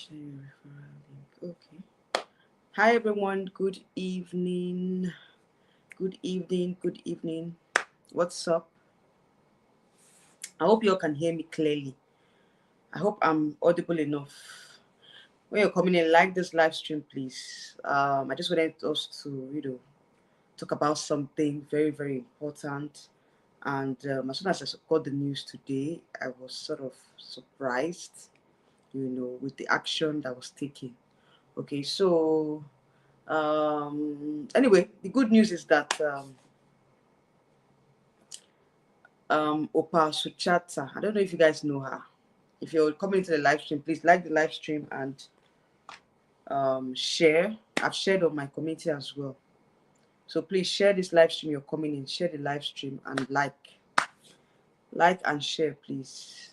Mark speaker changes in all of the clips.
Speaker 1: Share referral link. Okay. Hi everyone. Good evening. Good evening. Good evening. What's up? I hope you all can hear me clearly. I hope I'm audible enough. When you're coming in, like this live stream, please. I just wanted us to, talk about something very, very important. And as soon as I got the news today, I was sort of surprised, with the action that was taken. Okay, so anyway, the good news is that Opal Suchata, I don't know if you guys know her. If you're coming into the live stream, please like the live stream and share. I've shared on my community as well. So please share this live stream. You're coming in, share the live stream and like and share, please.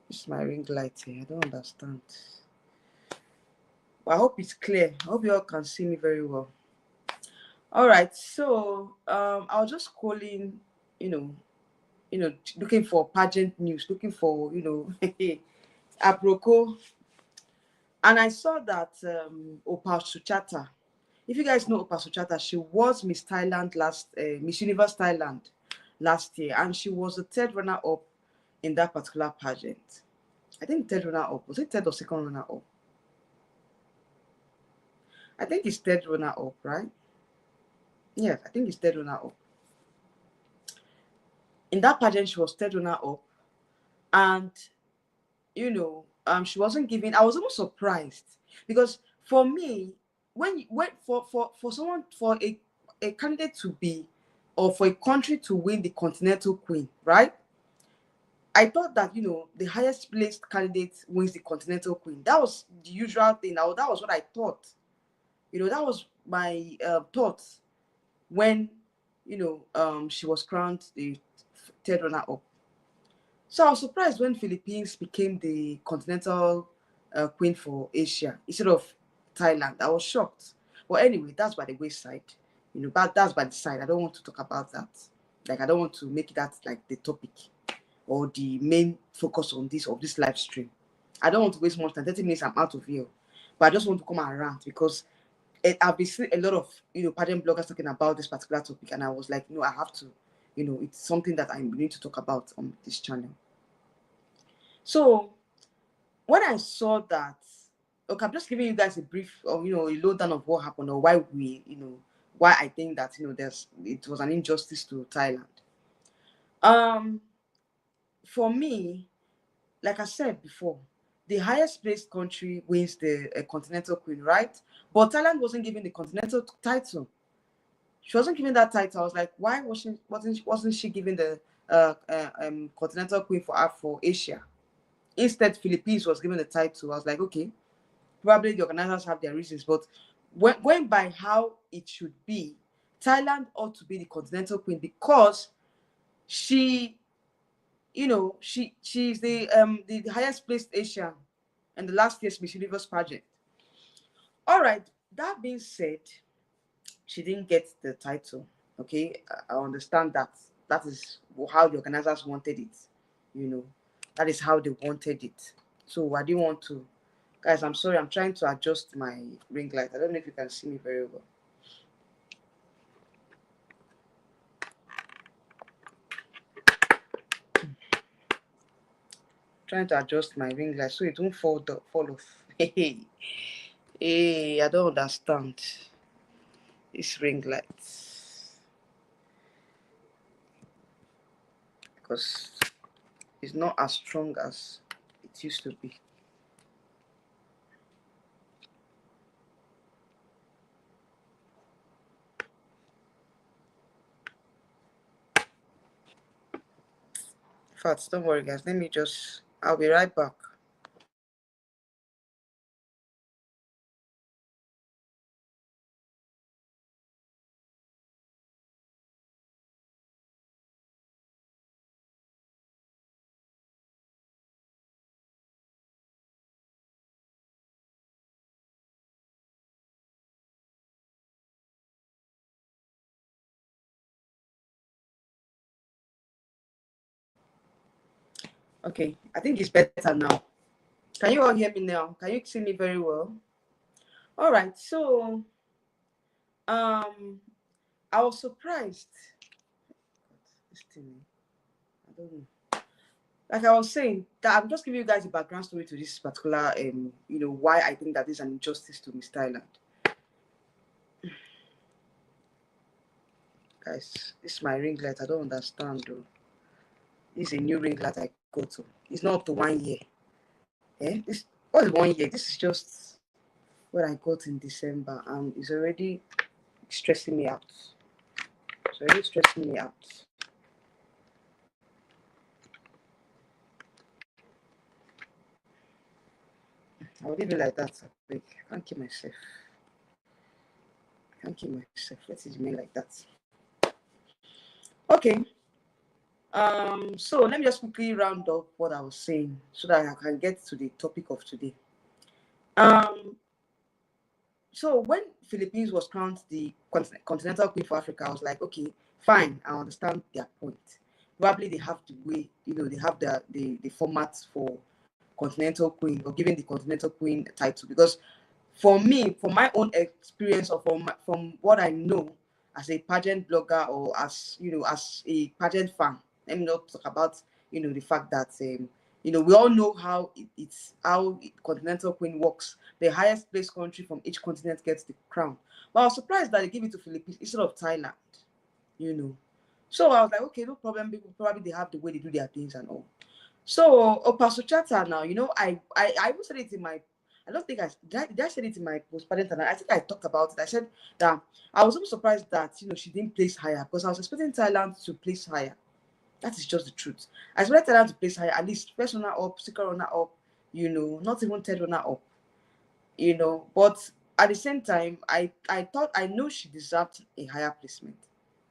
Speaker 1: This is my ring light here. I don't understand. But I hope it's clear. I hope you all can see me very well. All right. So I was just calling, you know, looking for pageant news, looking for, apropos. And I saw that Opal Suchata. If you guys know Opal Suchata, she was Miss Thailand Miss Universe Thailand last year, and she was the third runner-up in that particular pageant. I think third runner-up. Was it third or second runner-up? I think it's third runner-up, right? Yes, I think it's third runner-up. In that pageant, she was third runner-up, and she wasn't giving. I was almost surprised because for me, when for someone for a candidate to be, or for a country to win the continental queen, right? I thought that the highest placed candidate wins the continental queen. That was the usual thing. Now that was what I thought. That was my thoughts when she was crowned the third runner up. So I was surprised when Philippines became the continental queen for Asia instead of Thailand. I was shocked. But anyway, that's by the wayside. But that's by the side. I don't want to talk about that. Like I don't want to make that like the topic or the main focus on this live stream. I don't want to waste more time. 30 minutes, I'm out of here. But I just want to come around because I've been seeing a lot of pageant bloggers talking about this particular topic, and I was like, no, I have to. It's something that I need to talk about on this channel. So when I saw that, okay, I'm just giving you guys a brief or a lowdown of what happened or why I think that it was an injustice to Thailand. Um, for me, like I said before, the highest placed country wins the continental queen, right? But Thailand wasn't given the continental title. She wasn't given that title. I was like, why wasn't she given the continental queen for Asia? Instead, Philippines was given the title. I was like, okay, probably the organizers have their reasons, but going by how it should be, Thailand ought to be the continental queen because she, she's the highest placed Asian in the last year's Miss Universe pageant. All right. That being said, she didn't get the title. Okay, I understand that. That is how the organizers wanted it. You know, that is how they wanted it. So I didn't want to. Guys, I'm sorry. I'm trying to adjust my ring light. I don't know if you can see me very well. Trying to adjust my ring light so it won't fall off. Hey, I don't understand this ring light because it's not as strong as it used to be. In fact, don't worry, guys. I'll be right back. Okay, I think it's better now. Can you all hear me now? Can you see me very well? All right. So, um, I was surprised. This thing, I don't know. Like I was saying, that I'm just giving you guys a background story to this particular, why I think that is an injustice to Miss Thailand. Guys, this is my ring light. I don't understand though. This is a new ring light I go to. It's not up to 1 year. Yeah, this what is 1 year? This is just what I got in December, and it's already stressing me out. It's already stressing me out. I'll leave it like that. I can't keep myself. I can't keep myself. Let it remain like that. Okay. So let me just quickly round up what I was saying so that I can get to the topic of today. So when Philippines was crowned the continental queen for Africa, I was like, okay, fine, I understand their point. Probably they have the way, they have the format for continental queen or giving the continental queen title. Because for me, from my own experience or from what I know as a pageant blogger or as a pageant fan, let me not talk about the fact that we all know how how continental queen works. The highest placed country from each continent gets the crown. But I was surprised that they gave it to Philippines instead of Thailand. you know so I was like, okay, no problem. People probably they have the way they do their things and all. So Opal suchata now, I even said it in my, I don't think did I say it in my postpartum, and I think I talked about it. I said that I was also surprised that she didn't place higher, because I was expecting Thailand to place higher. That is just the truth. I expected Thailand to place higher, at least first runner up, second runner up, not even third runner up, But at the same time, I thought I knew she deserved a higher placement,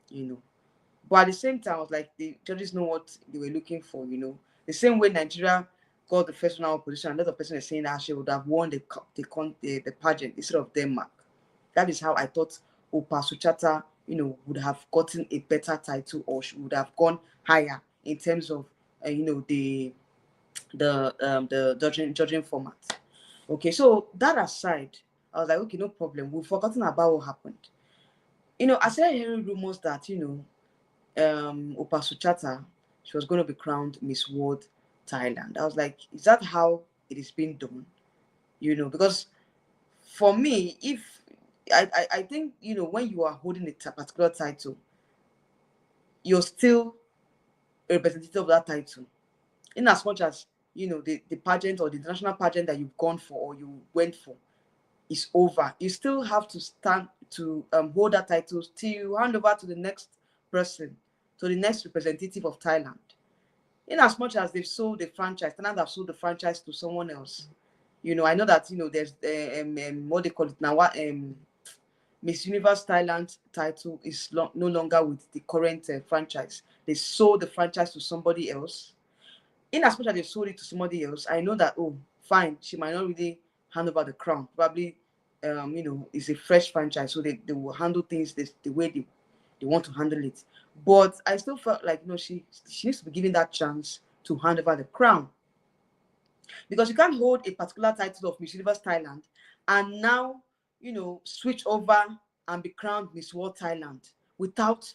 Speaker 1: you know. But at the same time, I was like, the judges know what they were looking for. The same way Nigeria got the first round position, another person is saying that she would have won the pageant instead of Denmark. That is how I thought Opal Suchata, would have gotten a better title, or she would have gone higher in terms of, the judging format. Okay, so that aside, I was like, okay, no problem. We've forgotten about what happened. I started hearing rumors that Opal Suchata, she was going to be crowned Miss World Thailand. I was like, is that how it is being done? Because for me, if I think when you are holding a particular title, you're still a representative of that title. In as much as the pageant or the international pageant that you've gone for or you went for is over, you still have to stand to hold that title till you hand over to the next person, to the next representative of Thailand. In as much as they've sold the franchise, Thailand have sold the franchise to someone else. I know that there's what they call it now. What Miss Universe Thailand title is no longer with the current franchise. They sold the franchise to somebody else. In as much as they sold it to somebody else, I know that, oh, fine, she might not really hand over the crown. Probably, it's a fresh franchise, so they will handle things the way they want to handle it. But I still felt like, she needs to be given that chance to hand over the crown. Because you can't hold a particular title of Miss Universe Thailand and now, switch over and be crowned Miss World Thailand without,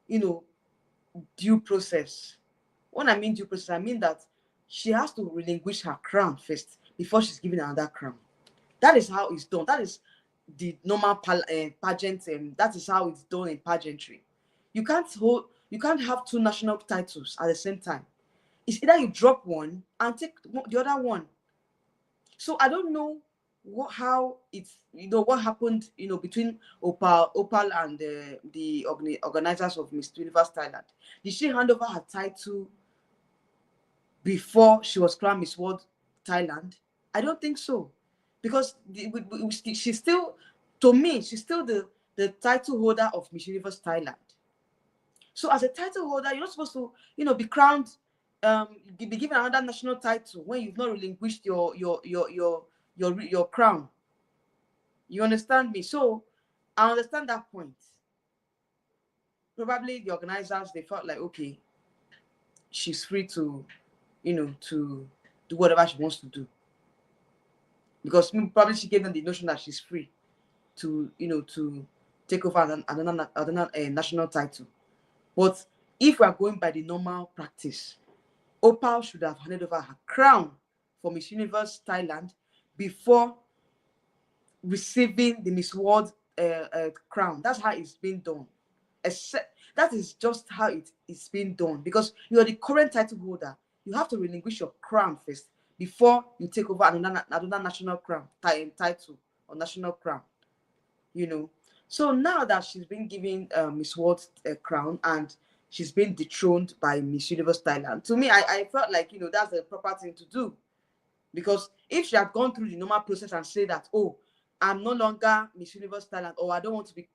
Speaker 1: you know, due process. When I mean due process, I mean that she has to relinquish her crown first before she's given another crown. That is how it's done. That is the normal pageant. That is how it's done in pageantry. You can't have two national titles at the same time. It's either you drop one and take the other one. So I don't know how it's what happened between Opal and the organizers of Miss Universe Thailand. Did she hand over her title before she was crowned Miss World Thailand? I don't think so, because she's still, to me, she's still the title holder of Miss Universe Thailand. So as a title holder, you're not supposed to, be crowned, be given another national title when you've not relinquished your crown. You understand me? So I understand that point. Probably the organizers, they felt like, okay, she's free to to do whatever she wants to do. Because probably she gave them the notion that she's free to, to take over another national title. But if we are going by the normal practice, Opal should have handed over her crown for Miss Universe Thailand before receiving the Miss World crown. That's how it's been done. That is just how it's been done, because you are the current title holder. You have to relinquish your crown first before you take over another national crown, title or national crown. So now that she's been given Miss World crown and she's been dethroned by Miss Universe Thailand, to me, I felt like that's the proper thing to do. Because if she had gone through the normal process and say that, oh, I'm no longer Miss Universe Thailand, or I don't want to be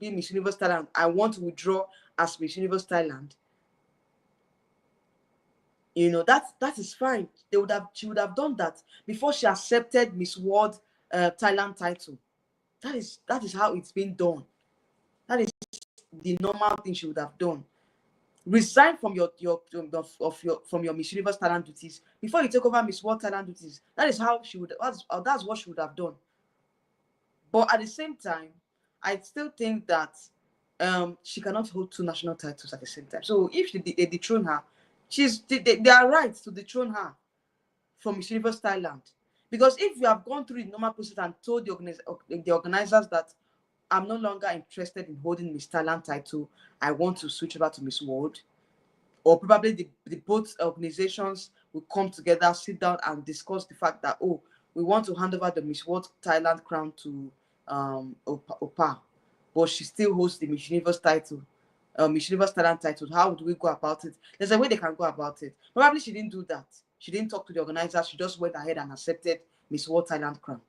Speaker 1: Miss Universe Thailand, I want to withdraw as Miss Universe Thailand, that is fine. She would have done that before she accepted Miss World Thailand title. That is how it's been done. That is the normal thing she would have done. Resign from your Miss Universe Thailand duties before you take over Miss World Thailand duties. That is how she would. That's what she would have done. But at the same time, I still think that she cannot hold two national titles at the same time. So if they dethrone her, they are right to dethrone her from Miss Universe Thailand. Because if you have gone through the normal process and told the organizers that I'm no longer interested in holding Miss Thailand title, I want to switch over to Miss World, or probably the both organizations will come together, sit down and discuss the fact that, oh, we want to hand over the Miss World Thailand crown to Opal, but she still holds the Miss Universe title, Miss Universe Thailand title. How do we go about it? There's a way they can go about it. Probably she didn't do that. She didn't talk to the organizers. She just went ahead and accepted Miss World Thailand crown.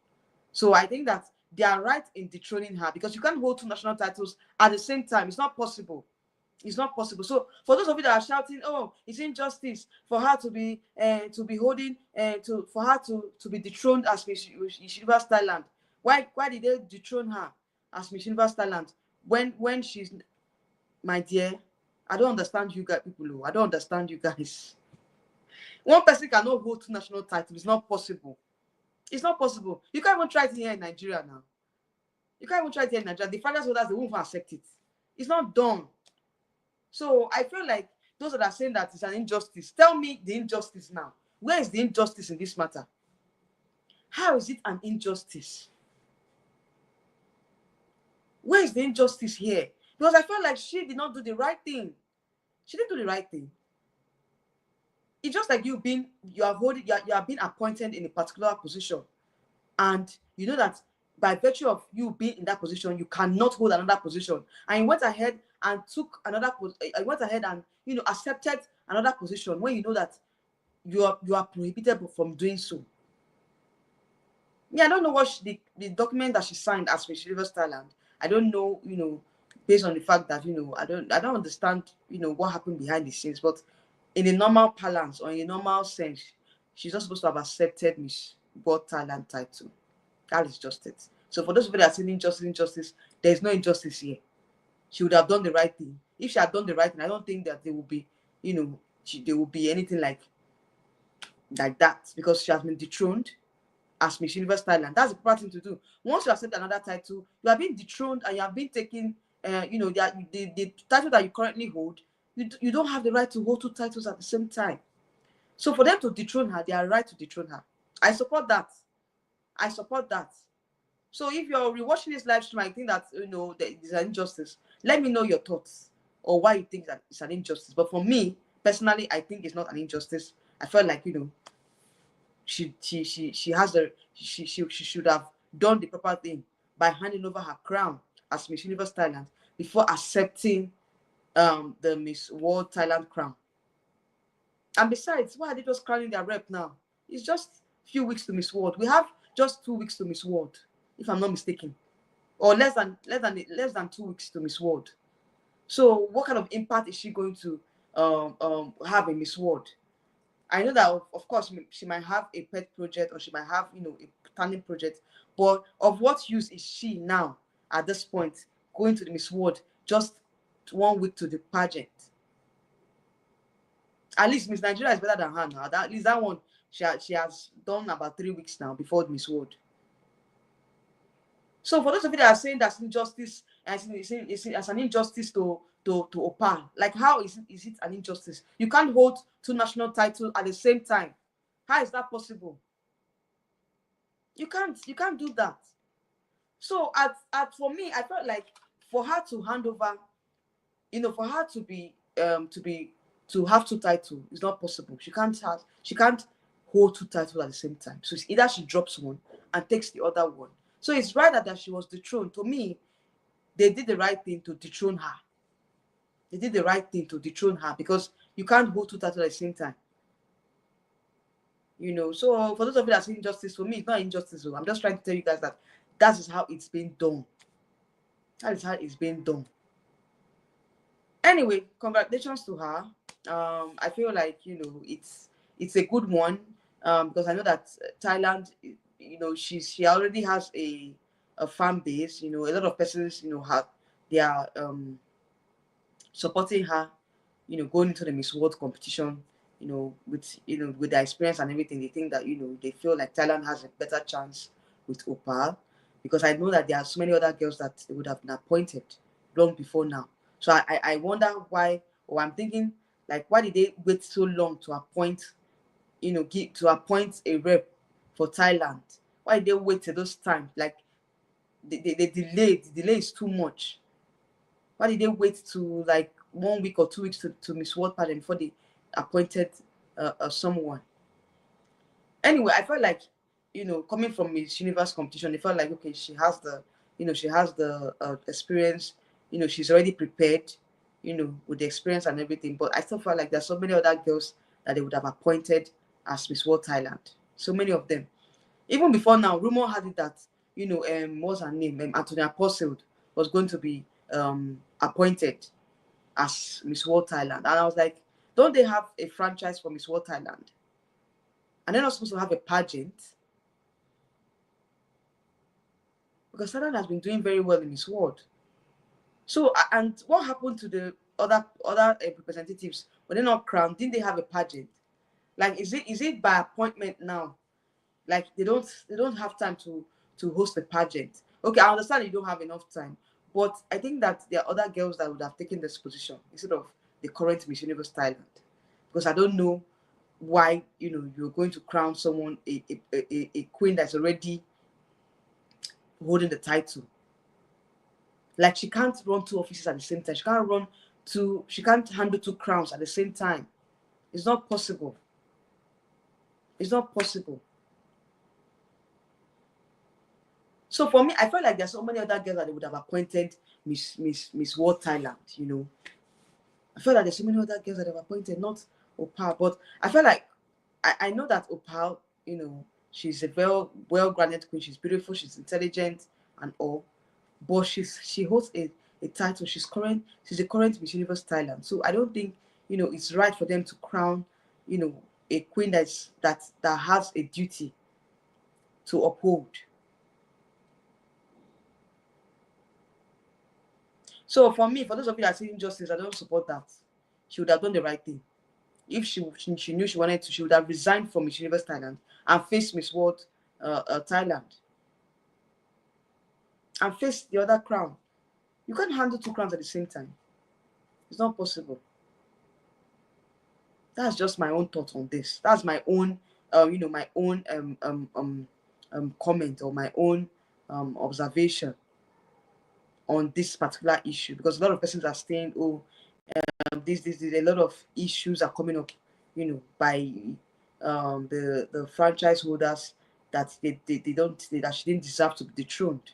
Speaker 1: So I think that they are right in dethroning her, because you can't hold two national titles at the same time. It's not possible. It's not possible. So for those of you that are shouting, oh, it's injustice for her to be holding for her to be dethroned as Miss Universe Thailand. Why did they dethrone her as Miss Universe Thailand when she's, my dear? I don't understand you guys, people. I don't understand you guys. One person cannot hold two national titles. It's not possible. It's not possible. You can't even try it here in Nigeria now. You can't even try it here in Nigeria. The fathers holders, they won't accept it. It's not done. So I feel like those that are saying that it's an injustice, tell me the injustice now. Where is the injustice in this matter? How is it an injustice? Where is the injustice here? Because I felt like she did not do the right thing. She didn't do the right thing. It's just like you are being appointed in a particular position, and you know that by virtue of you being in that position, you cannot hold another position. And you went ahead and accepted another position when you know that you are prohibited from doing so. Yeah, I don't know what the document that she signed as Miss Universe Thailand. I don't know, based on the fact that I don't understand, what happened behind the scenes. But in a normal parlance or in a normal sense, she's not supposed to have accepted Miss World Thailand title. That is just it. So for those people that are saying injustice, there is no injustice here. She would have done the right thing. If she had done the right thing, I don't think that there will be, there will be anything like that, because she has been dethroned as Miss Universe Thailand. That's the proper thing to do. Once you accept another title, you have been dethroned and you have been taken, the title that you currently hold, you don't have the right to hold two titles at the same time. So for them to dethrone her, they are right to dethrone her. I support that. I support that. So if you're rewatching this live stream, I think that there is an injustice. Let me know your thoughts or why you think that it's an injustice. But for me personally, I think it's not an injustice. I felt like she should have done the proper thing by handing over her crown as Miss Universe Thailand before accepting the Miss World Thailand crown. And besides, why are they just crowning their rep now? It's just a few weeks to Miss World. We have just 2 weeks to Miss World, if I'm not mistaken, or less than 2 weeks to Miss World. So what kind of impact is she going to have in Miss World? I know that of course she might have a pet project, or she might have a planning project, but of what use is she now at this point going to the Miss World just 1 week to the pageant? At least Miss Nigeria is better than her now. At least that one, she has done about 3 weeks now before Miss World. So for those of you that are saying that's injustice, as an injustice to Opal, like how is it an injustice? You can't hold two national titles at the same time. How is that possible? You can't do that. So at for me, I felt like for her to hand over, for her to have two titles is not possible. She can't hold two titles at the same time. So it's either she drops one and takes the other one. So it's rather that she was dethroned. To me, they did the right thing to dethrone her. They did the right thing to dethrone her because you can't hold two titles at the same time. So for those of you that see injustice, for me, it's not injustice. I'm just trying to tell you guys that that is how it's been done. That is how it's been done. Anyway, congratulations to her. I feel like it's a good one, because I know that Thailand, she already has a fan base. A lot of persons they are supporting her, going into the Miss World competition. With their experience and everything, they think that they feel like Thailand has a better chance with Opal, because I know that there are so many other girls that they would have been appointed long before now. So I wonder why, or I'm thinking, like, why did they wait so long to appoint, to appoint a rep for Thailand? Why did they wait till those times? Like, they delayed. The delay is too much. Why did they wait to like 1 week or 2 weeks to Miss World pageant before they appointed someone? Anyway, I felt like, coming from Miss Universe competition, they felt like, okay, she has the experience, she's already prepared, with the experience and everything. But I still felt like there's so many other girls that they would have appointed as Miss World Thailand. So many of them. Even before now, rumor had it that, what's her name? Antonia Apostle was going to be appointed as Miss World Thailand. And I was like, don't they have a franchise for Miss World Thailand? And they're not supposed to have a pageant? Because Thailand has been doing very well in Miss World. So, and what happened to the other representatives? Were they not crowned? Didn't they have a pageant? Like, is it by appointment now? Like, they don't have time to host a pageant. Okay, I understand you don't have enough time, but I think that there are other girls that would have taken this position instead of the current Miss Universe Thailand. Because I don't know why you're going to crown someone a queen that's already holding the title. Like, she can't run two offices at the same time. She can't handle two crowns at the same time. It's not possible. It's not possible. So for me, I felt like there's so many other girls that they would have appointed Miss World Thailand, I feel like there's so many other girls that they've appointed, not Opal. But I feel like I know that Opal, she's a well-grounded queen. She's beautiful, she's intelligent and all. But she holds a title. She's a current Miss Universe Thailand. So I don't think, it's right for them to crown, a queen that has a duty to uphold. So for me, for those of you that are saying injustice, I don't support that. She would have done the right thing. If she knew she wanted to, she would have resigned from Miss Universe Thailand and faced Miss World Thailand and face the other crown. You can't handle two crowns at the same time. It's not possible. That's just my own thought on this. That's my own, my own comment, or my own observation on this particular issue, because a lot of persons are saying, oh, this a lot of issues are coming up, by the franchise holders, that that she didn't deserve to be dethroned.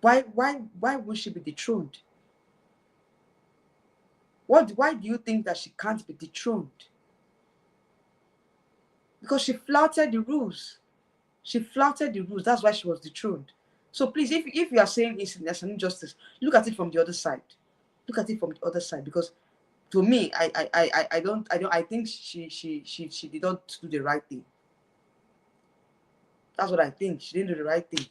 Speaker 1: Why would she be dethroned? Why do you think that she can't be dethroned? Because she flouted the rules. She flouted the rules. That's why she was dethroned. So please, if you are saying it's an injustice, look at it from the other side. Look at it from the other side, because to me, I think she did not do the right thing. That's what I think. She didn't do the right thing.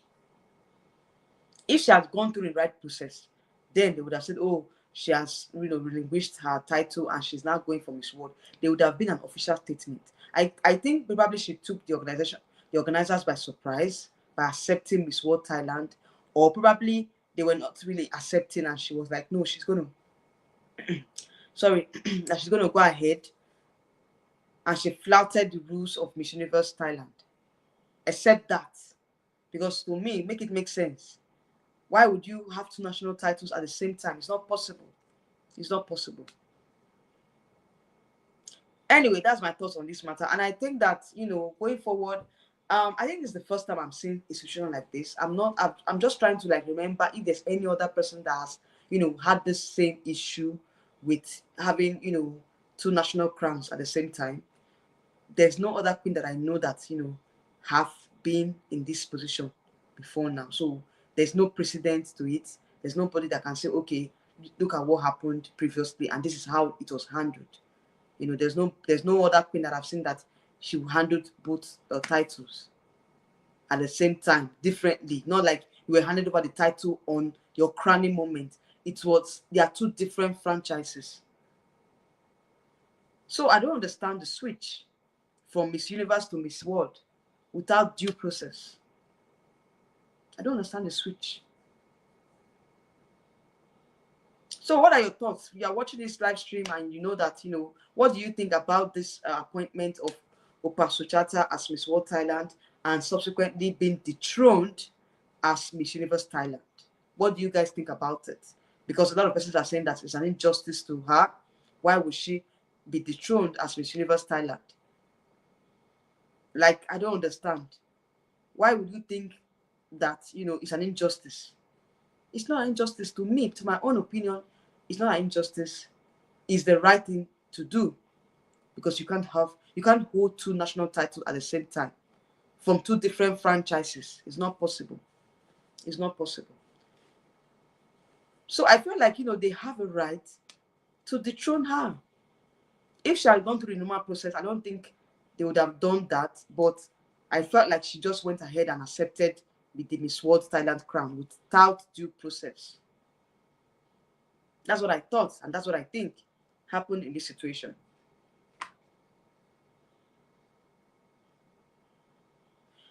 Speaker 1: If she had gone through the right process, then they would have said, oh, she has, relinquished her title and she's now going for Miss World, there would have been an official statement. I think probably she took the organizers by surprise by accepting Miss World Thailand, or probably they were not really accepting and she was like, no, she's going to, sorry, that she's going to go ahead, and she flouted the rules of Miss Universe Thailand. Except that, because to me, make it make sense. Why would you have two national titles at the same time? It's not possible. It's not possible. Anyway, that's my thoughts on this matter. And I think that, going forward, I think it's the first time I'm seeing a situation like this. I'm just trying to like remember if there's any other person that has, had this same issue with having, two national crowns at the same time. There's no other queen that I know that, have been in this position before now. So there's no precedent to it. There's nobody that can say, okay, look at what happened previously and this is how it was handled. There's no other queen that I've seen that she handled both titles at the same time differently. Not like you were handed over the title on your crowning moment. They are two different franchises. So I don't understand the switch from Miss Universe to Miss World without due process. I don't understand the switch. So what are your thoughts? You are watching this live stream and you know that, what do you think about this appointment of Opal Suchata as Miss World Thailand and subsequently being dethroned as Miss Universe Thailand? What do you guys think about it? Because a lot of persons are saying that it's an injustice to her. Why would she be dethroned as Miss Universe Thailand? Like, I don't understand. Why would you think that, it's an injustice? It's not an injustice to me. To my own opinion, it's not an injustice. It's the right thing to do, because you can't hold two national titles at the same time from two different franchises. It's not possible. It's not possible. So I feel like, they have a right to dethrone her. If she had gone through the normal process, I don't think they would have done that. But I felt like she just went ahead and accepted the Miss World Thailand crown without due process. That's what I thought, and that's what I think happened in this situation.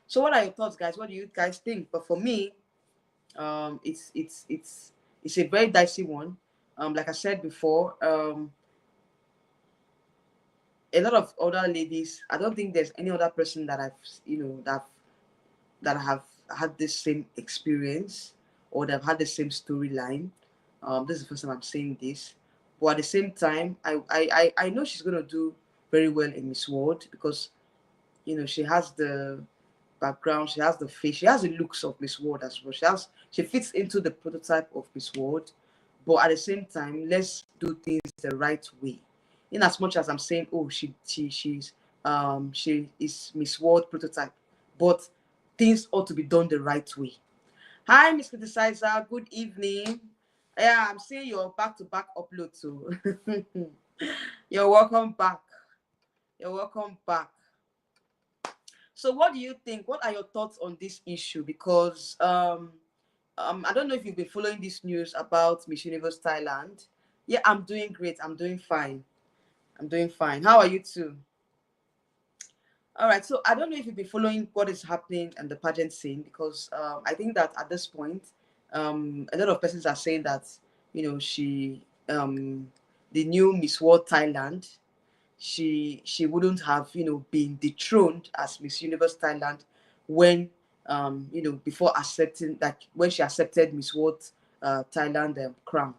Speaker 1: So what are your thoughts, guys? What do you guys think? But for me, it's a very dicey one. Like I said before, a lot of other ladies, I don't think there's any other person that I've, that have had this same experience or that have had the same storyline. This is the first time I'm saying this, but at the same time, I know she's gonna do very well in Miss World, because she has the background, she has the face, she has the looks of Miss World as well. She fits into the prototype of Miss World, but at the same time, let's do things the right way. In as much as I'm saying, oh, she is Miss World prototype, but things ought to be done the right way. Hi, Miss Criticizer. Good evening. Yeah, I'm seeing your back-to-back upload too. You're welcome back. You're welcome back. So what do you think? What are your thoughts on this issue? Because I don't know if you've been following this news about Miss Universe Thailand. Yeah, I'm doing great. I'm doing fine. I'm doing fine. How are you too? All right. So I don't know if you've been following what is happening in the pageant scene, because I think that at this point, a lot of persons are saying that she the new Miss World Thailand, she wouldn't have been dethroned as Miss Universe Thailand when before accepting, like when she accepted Miss World Thailand crown.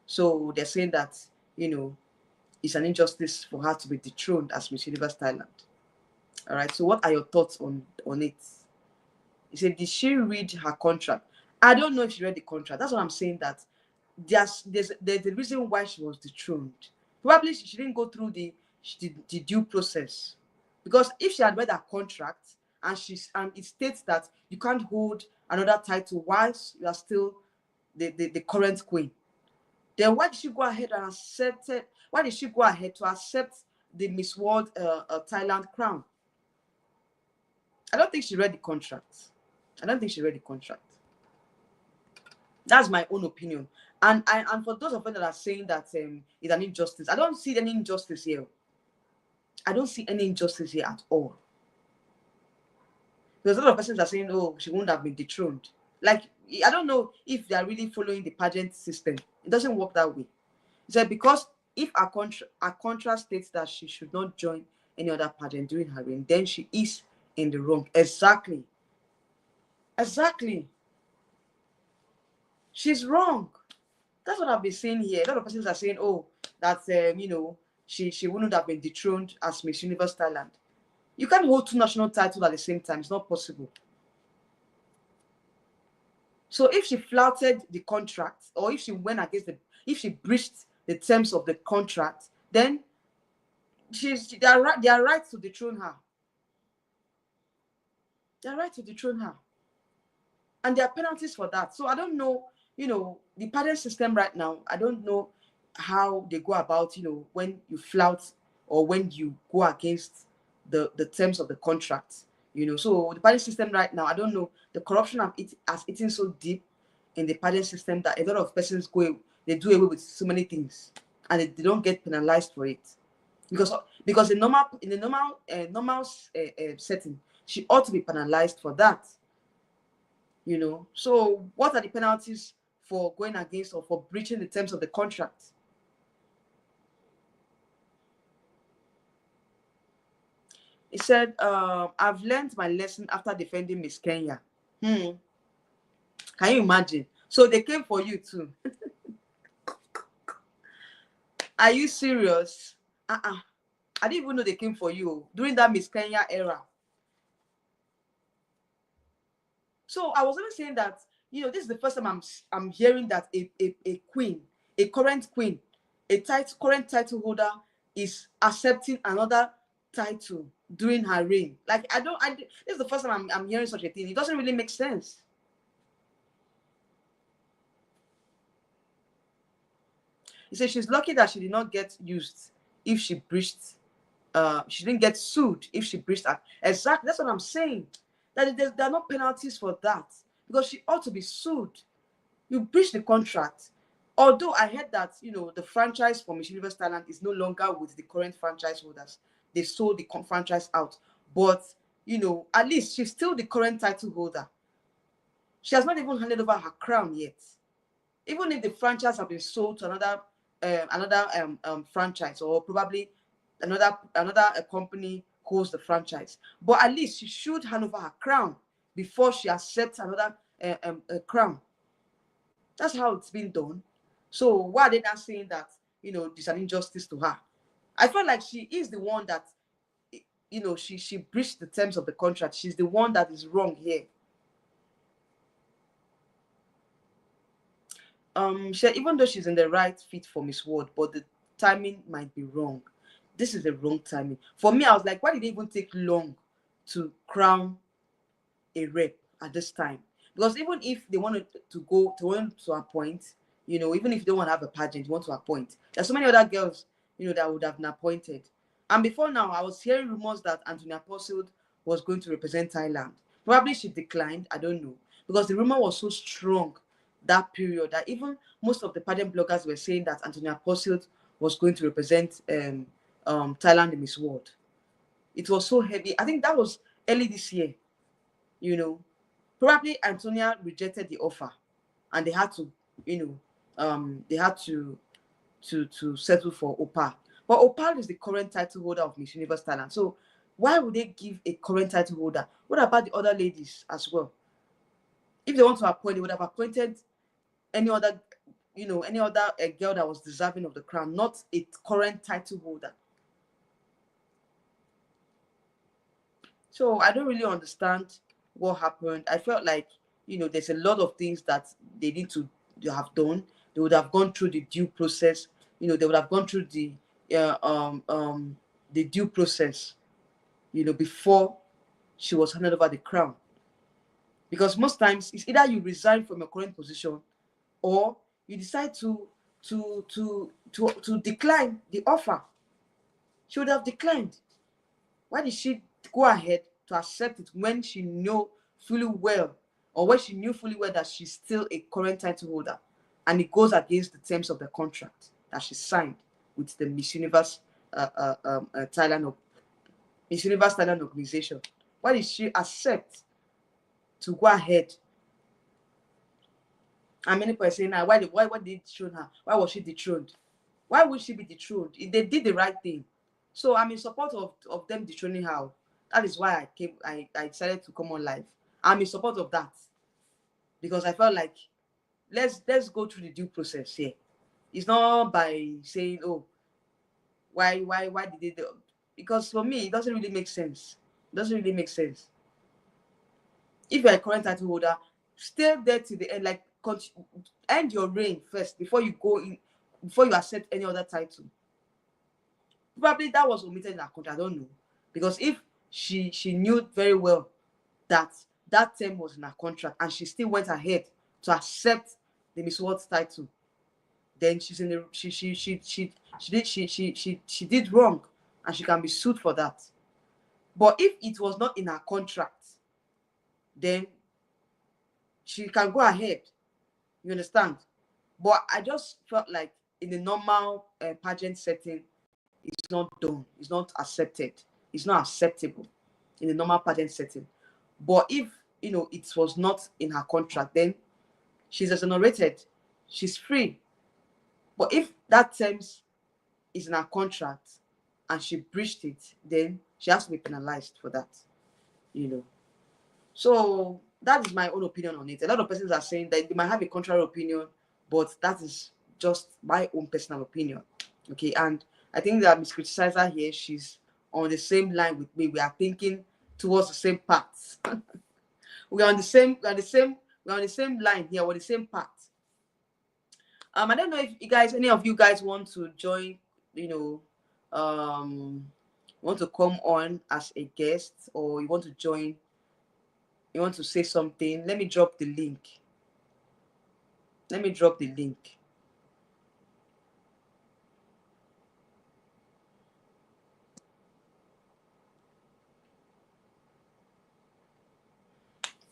Speaker 1: So they're saying that it's an injustice for her to be dethroned as Miss Universe Thailand. All right. So what are your thoughts on it? He said, did she read her contract? I don't know if she read the contract. That's what I'm saying, that there's a reason why she was dethroned. Probably she didn't go through the due process, because if she had read her contract and it states that you can't hold another title whilst you are still the current queen, then why did she go ahead and accept it? Why did she go ahead to accept the Miss World Thailand crown? I don't think she read the contract. I don't think she read the contract. That's my own opinion. And for those of them that are saying that it's an injustice, I don't see any injustice here. I don't see any injustice here at all. There's a lot of persons that are saying, oh, she wouldn't have been dethroned. Like, I don't know if they are really following the pageant system. It doesn't work that way. He said, because if our contract states that she should not join any other pageant during her reign, then she is in the wrong. Exactly. Exactly. She's wrong. That's what I've been saying here. A lot of persons are saying, oh, that, she wouldn't have been dethroned as Miss Universe Thailand. You can't hold two national titles at the same time. It's not possible. So if she flouted the contract, or if she went against if she breached the terms of the contract, then they are right to dethrone her. They are right to dethrone her. And there are penalties for that. So I don't know, the pageant system right now, I don't know how they go about, when you flout or when you go against the terms of the contract. So the pageant system right now, I don't know, the corruption has eaten so deep in the pageant system that a lot of persons they do away with so many things, and they don't get penalized for it, because in the normal setting, she ought to be penalized for that. So what are the penalties for going against or for breaching the terms of the contract? He said, I've learned my lesson after defending Miss Kenya. Can you imagine? So they came for you too. Are you serious? I didn't even know they came for you during that Miss Kenya era. So I was even saying that, this is the first time I'm hearing that a queen, a current queen, current title holder is accepting another title during her reign. Like, this is the first time I'm hearing such a thing. It doesn't really make sense. He said she's lucky that she did not get used if she breached, she didn't get sued if she breached her. Exactly, that's what I'm saying. That there are no penalties for that, because she ought to be sued. You breached the contract. Although I heard that, the franchise for Miss Universe Thailand is no longer with the current franchise holders. They sold the franchise out. But, at least she's still the current title holder. She has not even handed over her crown yet. Even if the franchise have been sold to another franchise, or probably another company holds the franchise. But at least she should hand over her crown before she accepts another crown. That's how it's been done. So why are they not saying that, there's an injustice to her? I feel like she is the one that, she breached the terms of the contract. She's the one that is wrong here. Even though she's in the right fit for Miss World, but the timing might be wrong. This is the wrong timing. For me, I was like, why did it even take long to crown a rep at this time? Because even if they wanted to appoint, even if you don't want to have a pageant, you want to appoint. There's so many other girls, that would have been appointed. And before now, I was hearing rumors that Antonia Apostle was going to represent Thailand. Probably she declined, I don't know. Because the rumor was so strong that period that even most of the pageant bloggers were saying that Antonia Apostle was going to represent Thailand in Miss World. It was so heavy. I think that was early this year. Probably Antonia rejected the offer, and they had to, to settle for Opal. But Opal is the current title holder of Miss Universe Thailand. So why would they give a current title holder? What about the other ladies as well? If they want to appoint, they would have appointed any other, girl that was deserving of the crown, not a current title holder. So I don't really understand what happened. I felt like, there's a lot of things that they need to have done. They would have gone through the due process. They would have gone through the due process, before she was handed over the crown. Because most times it's either you resign from your current position, or you decide to decline the offer. She would have declined. Why did she go ahead to accept it when she knew fully well, or when she knew fully well that she's still a current title holder? and it goes against the terms of the contract that she signed with the Miss Universe Thailand Miss Universe Thailand organization. Why did she accept to go ahead? And many people are saying, now, why did they dethrone her? Why was she dethroned? Why would she be dethroned? If they did the right thing. So I'm in support of them dethroning her. That is why I decided to come on live. I'm in support of that. Because I felt like let's go through the due process here. It's not by saying, oh, why did they do? Because for me, it doesn't really make sense. It doesn't really make sense. If you're a current title holder, stay there till the end, like end your reign first before you go in, before you accept any other title. Probably that was omitted in her contract, I don't know. Because if she knew very well that that term was in her contract and she still went ahead to accept the Miss World title, then she's in the she did wrong and she can be sued for that. But if it was not in her contract, then she can go ahead. You understand? But I just felt like in the normal pageant setting, it's not done. It's not accepted. It's not acceptable in the normal pageant setting. But if it was not in her contract, then she's exonerated. She's free. But if that terms is in her contract and she breached it, then she has to be penalized for that. So that is my own opinion on it. A lot of persons are saying that they might have a contrary opinion, but that is just my own personal opinion. Okay, and I think that Miss Criticizer here, she's on the same line with me. We are thinking towards the same path. we're on the same line here, we're on the same path. I don't know if any of you guys want to join, want to come on as a guest, or you want to join, you want to say something. Let me drop the link.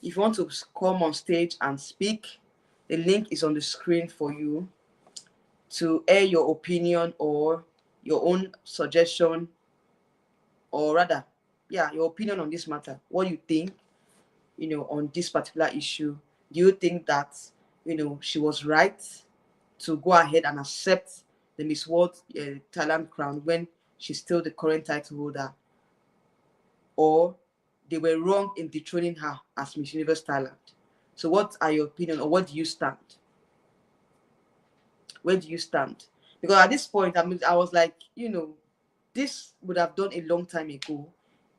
Speaker 1: If you want to come on stage and speak, the link is on the screen for you to air your opinion or your own suggestion, or rather, your opinion on this matter. What you think, on this particular issue. Do you think that, she was right to go ahead and accept the Miss World Thailand crown when she's still the current title holder? Or they were wrong in dethroning her as Miss Universe Thailand? So what are your opinion, or what do you stand? Where do you stand? Because at this point, I was like, this would have done a long time ago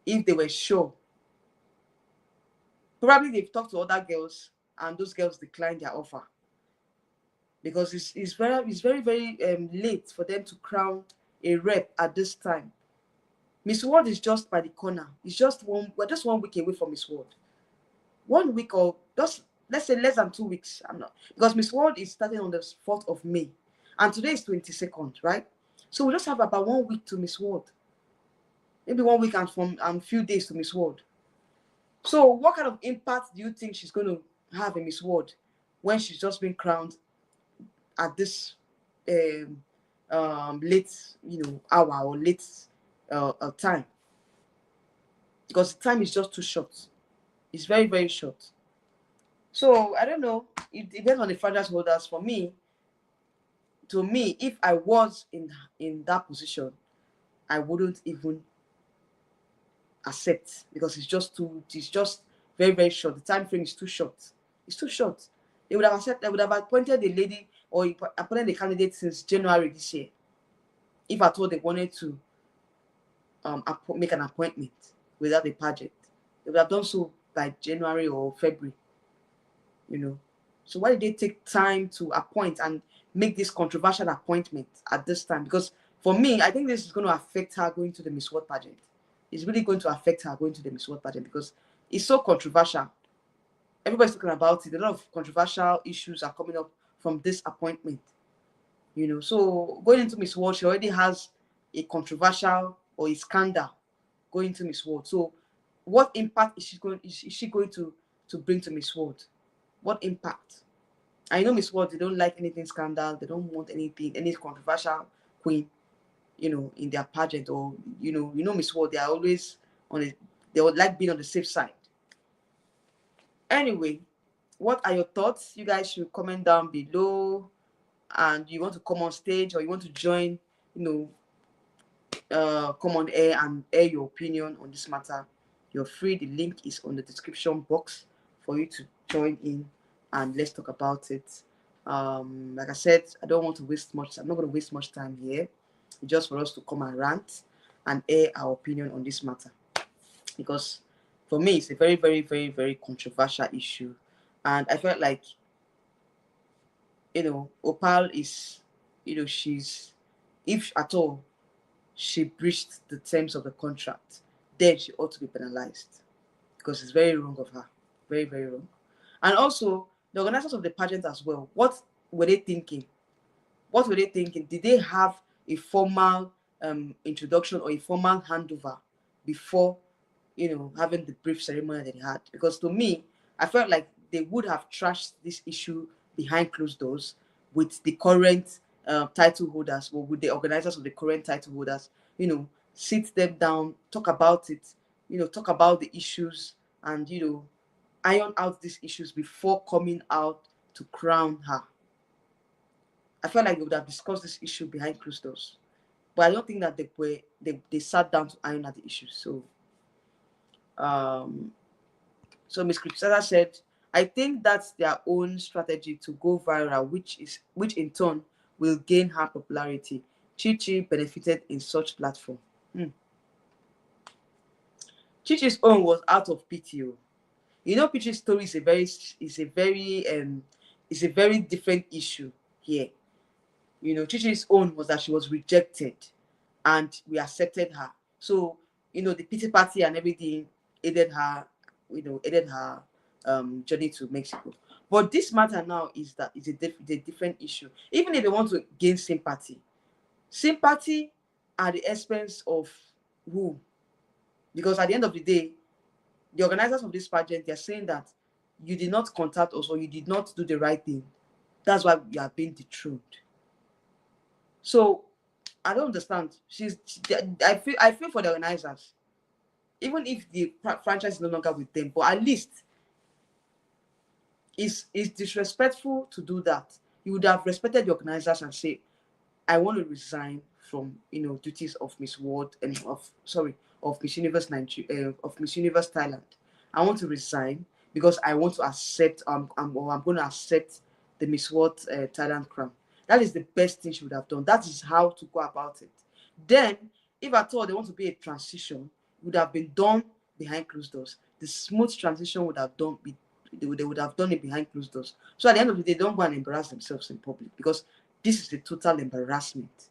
Speaker 1: if they were sure. Probably they've talked to other girls and those girls declined their offer. Because it's very late for them to crown a rep at this time. Miss World is just by the corner. We're just 1 week away from Miss World. 1 week, or just, let's say, less than 2 weeks. I'm not, because Miss World is starting on the 4th of May. And today is 22nd, right? So we just have about 1 week to Miss World. Maybe 1 week and from a few days to Miss World. So what kind of impact do you think she's going to have in Miss World when she's just been crowned at this late hour, or late time? Because the time is just too short. It's very, very short. So I don't know. It depends on the franchise holders. For me, if I was in that position, I wouldn't even accept, because it's just very, very short. The time frame is too short. It's too short. They would have appointed the lady, or appointed the candidate since January this year, if at all they wanted to make an appointment without a pageant. They would have done so by January or February. So why did they take time to appoint and make this controversial appointment at this time? Because for me, I think this is going to affect her going to the Miss World pageant. It's really going to affect her going to the Miss World pageant, because it's so controversial. Everybody's talking about it. A lot of controversial issues are coming up from this appointment. So going into Miss World, she already has a controversial or a scandal going to Miss World. So what impact is she going to bring to Miss World? What impact? I know Miss World, they don't like anything scandal. They don't want anything, any controversial queen, in their pageant, or Miss World, they are always on it. They would like being on the safe side. Anyway, what are your thoughts? You guys should comment down below. And you want to come on stage, or you want to join, come on air and air your opinion on this matter, you're free. The link is on the description box for you to join in, and let's talk about it. Like I said, I don't want to waste much. I'm not going to waste much time here. It's just for us to come and rant and air our opinion on this matter, because for me it's a very, very, very, very controversial issue, and I felt like Opal is, she's, if at all she breached the terms of the contract, then she ought to be penalized, because it's very wrong of her. Very, very wrong. And also, the organizers of the pageant as well, what were they thinking? What were they thinking? Did they have a formal introduction or a formal handover before, having the brief ceremony that they had? Because to me, I felt like they would have trashed this issue behind closed doors with the current title holders, or with the organizers of the current title holders, sit them down, talk about it, talk about the issues, and, iron out these issues before coming out to crown her. I felt like they would have discussed this issue behind closed doors, but I don't think that they sat down to iron out the issues. So Miss Criticata said, I think that's their own strategy to go viral, which in turn will gain her popularity. Chi benefited in such platform. Chi's own was out of pity. Chi's story is a very different issue here. Chi's own was that she was rejected and we accepted her. So, the pity party and everything aided her, journey to Mexico. But this matter now is that it's a different issue. Even if they want to gain sympathy at the expense of who? Because at the end of the day, the organizers of this pageant, they're saying that you did not contact us, or you did not do the right thing. That's why you are being dethroned. So I don't understand. I feel for the organizers, even if the franchise is no longer with them, but at least it's disrespectful to do that. You would have respected the organizers and say, I want to resign from duties of Miss World and of Miss Universe Nigeria, of Miss Universe Thailand. I want to resign because I want to accept I'm going to accept the Miss World Thailand crown. That is the best thing she would have done. That is how to go about it. Then, if at all they want to be a transition, it would have been done behind closed doors. The smooth transition would have done. They would have done it behind closed doors. So at the end of the day, they don't go and embarrass themselves in public, because this is a total embarrassment.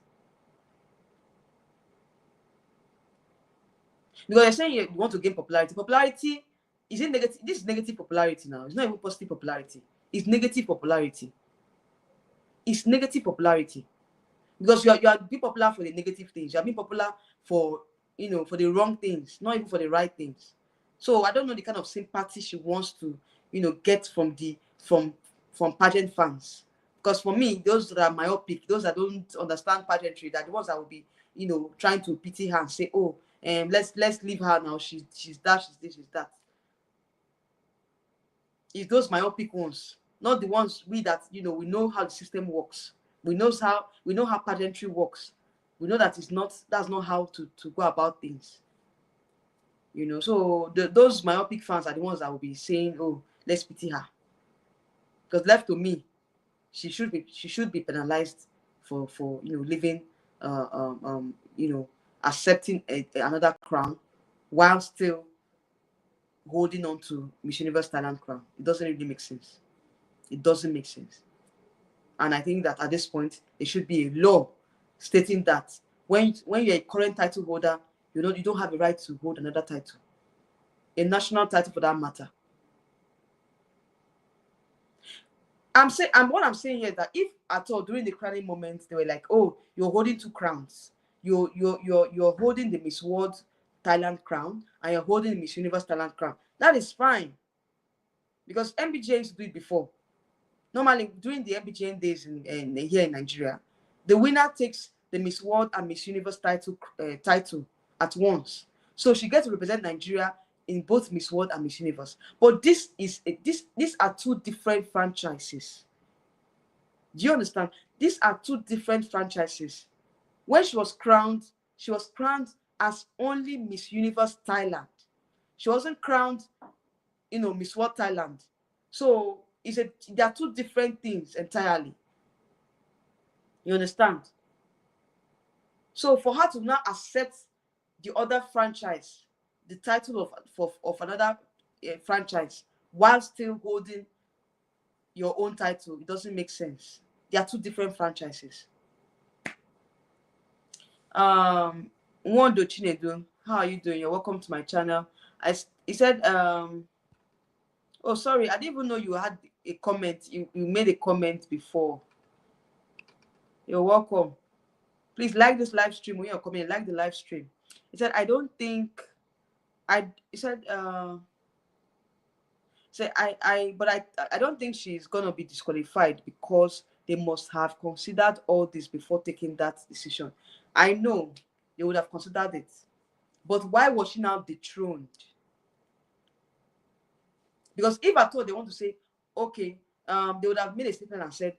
Speaker 1: Because you're saying you want to gain popularity. Popularity, is it negative? This is negative popularity now. It's not even positive popularity. It's negative popularity. It's negative popularity. Because you are being popular for the negative things. You are being popular for for the wrong things, not even for the right things. So I don't know the kind of sympathy she wants to get from pageant fans. Because for me, those that are myopic, those that don't understand pageantry, that the ones that will be trying to pity her and say, oh, let's leave her now. She's that, she's this, she's that. It's those myopic ones, not the ones that we know how the system works. We know how pageantry works. We know that that's not how to go about things. So those myopic fans are the ones that will be saying, oh, let's pity her. Because left to me, she should be penalized for living accepting another crown while still holding on to Miss Universe Thailand crown. It doesn't really make sense. It doesn't make sense. And I think that at this point, there should be a law stating that when you're a current title holder, you don't have a right to hold another title, a national title for that matter. What I'm saying here is that if at all during the crowning moment they were like, oh, you're holding two crowns, you're holding the Miss World Thailand crown and you're holding the Miss Universe Thailand crown, that is fine, because MBJ used to do it before. Normally, during the MBGN days in here in Nigeria, the winner takes the Miss World and Miss Universe title at once. So she gets to represent Nigeria in both Miss World and Miss Universe. But these are two different franchises. Do you understand? These are two different franchises. When she was crowned as only Miss Universe Thailand. She wasn't crowned, Miss World Thailand. So there are two different things entirely. You understand? So for her to now accept the other franchise, the title of another franchise, while still holding your own title, it doesn't make sense. They are two different franchises. Nwondo Chinedu, how are you doing? You're welcome to my channel. He said, oh, sorry, I didn't even know you had a comment. You made a comment before. You're welcome. Please like this live stream when you're coming. Like the live stream. He said, I don't think he said, I don't think she's gonna be disqualified because they must have considered all this before taking that decision. I know they would have considered it, but why was she now dethroned? Because if at all they want to say, okay, they would have made a statement and said,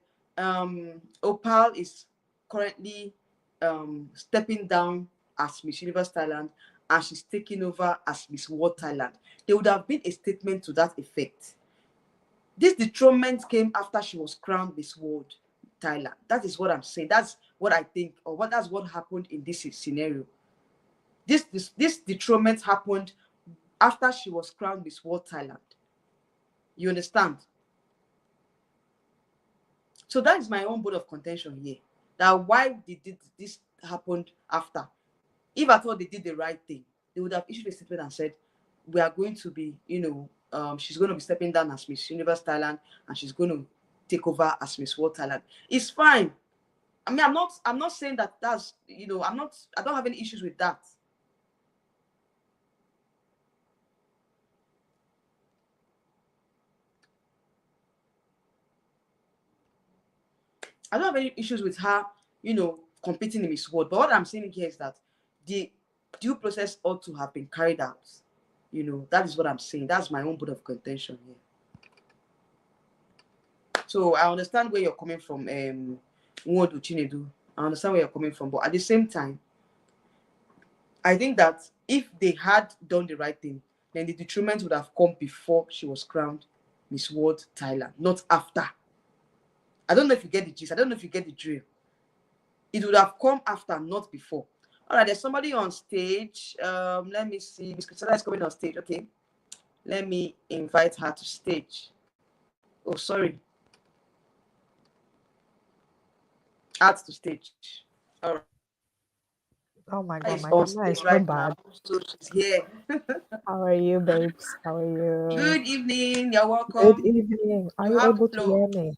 Speaker 1: Opal is currently stepping down as Miss Universe Thailand and she's taking over as Miss World Thailand. There would have been a statement to that effect. This dethronement came after she was crowned Miss World Thailand. That is what I'm saying. That's what I think, or that's what happened in this scenario. This dethronement happened after she was crowned Miss World Thailand. You understand? So that is my own bone of contention here. That why did this happen after? If I thought they did the right thing, they would have issued a statement and said, we are going to be, she's going to be stepping down as Miss Universe Thailand and she's going to take over as Miss World Thailand. It's fine. I mean, I'm not saying that that's, I don't have any issues with that. I don't have any issues with her, competing in Miss World. But what I'm saying here is that the due process ought to have been carried out. That is what I'm saying. That's my own bit of contention here. So I understand where you're coming from, Nwodo Chinedu. I understand where you're coming from. But at the same time, I think that if they had done the right thing, then the detriment would have come before she was crowned Miss World Thailand, not after. I don't know if you get the gist. I don't know if you get the drill. It would have come after, not before. All right, there's somebody on stage. Let me see. Miss Christina is coming on stage. Okay. Let me invite her to stage. Oh, sorry. Add to stage. All right.
Speaker 2: Oh my God,
Speaker 1: She's
Speaker 2: my
Speaker 1: on
Speaker 2: camera
Speaker 1: stage
Speaker 2: is so
Speaker 1: right now.
Speaker 2: bad.
Speaker 1: So she's here.
Speaker 2: How are you, babes? How are you?
Speaker 1: Good evening. You're
Speaker 2: Good
Speaker 1: welcome.
Speaker 2: evening. Are
Speaker 1: You
Speaker 2: you
Speaker 1: have the
Speaker 2: able to
Speaker 1: floor.
Speaker 2: hear me?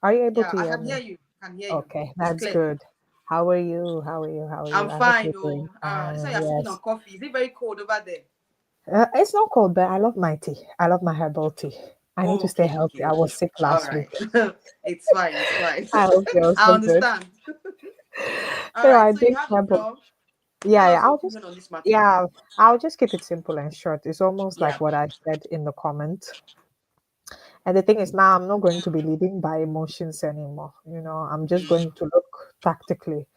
Speaker 2: Are you able
Speaker 1: Yeah,
Speaker 2: to
Speaker 1: I
Speaker 2: hear
Speaker 1: can hear
Speaker 2: me?
Speaker 1: you. I can hear you.
Speaker 2: Okay,
Speaker 1: It's
Speaker 2: that's
Speaker 1: clear.
Speaker 2: good. How are you? How are you? How are you?
Speaker 1: I'm
Speaker 2: I hope
Speaker 1: fine.
Speaker 2: you're
Speaker 1: Oh,
Speaker 2: doing
Speaker 1: this one
Speaker 2: fine.
Speaker 1: you're sipping on
Speaker 2: Yes.
Speaker 1: coffee. Is it very cold over there?
Speaker 2: It's not cold, but I love my tea. I love my herbal tea. I need
Speaker 1: Oh,
Speaker 2: to stay
Speaker 1: okay,
Speaker 2: healthy.
Speaker 1: okay,
Speaker 2: I
Speaker 1: okay.
Speaker 2: was sick
Speaker 1: All
Speaker 2: last
Speaker 1: right.
Speaker 2: week.
Speaker 1: It's fine. It's fine.
Speaker 2: I hope you're
Speaker 1: I
Speaker 2: also good.
Speaker 1: understand. All
Speaker 2: So
Speaker 1: right.
Speaker 2: I
Speaker 1: So you
Speaker 2: drink
Speaker 1: have the
Speaker 2: herbal.
Speaker 1: floor.
Speaker 2: Yeah,
Speaker 1: Tell
Speaker 2: yeah.
Speaker 1: us your opinion on this matter.
Speaker 2: I'll just keep it simple and short. It's almost
Speaker 1: Yeah.
Speaker 2: like what I said in the comment. And the thing is, now I'm not going to be leading by emotions anymore. I'm just going to look tactically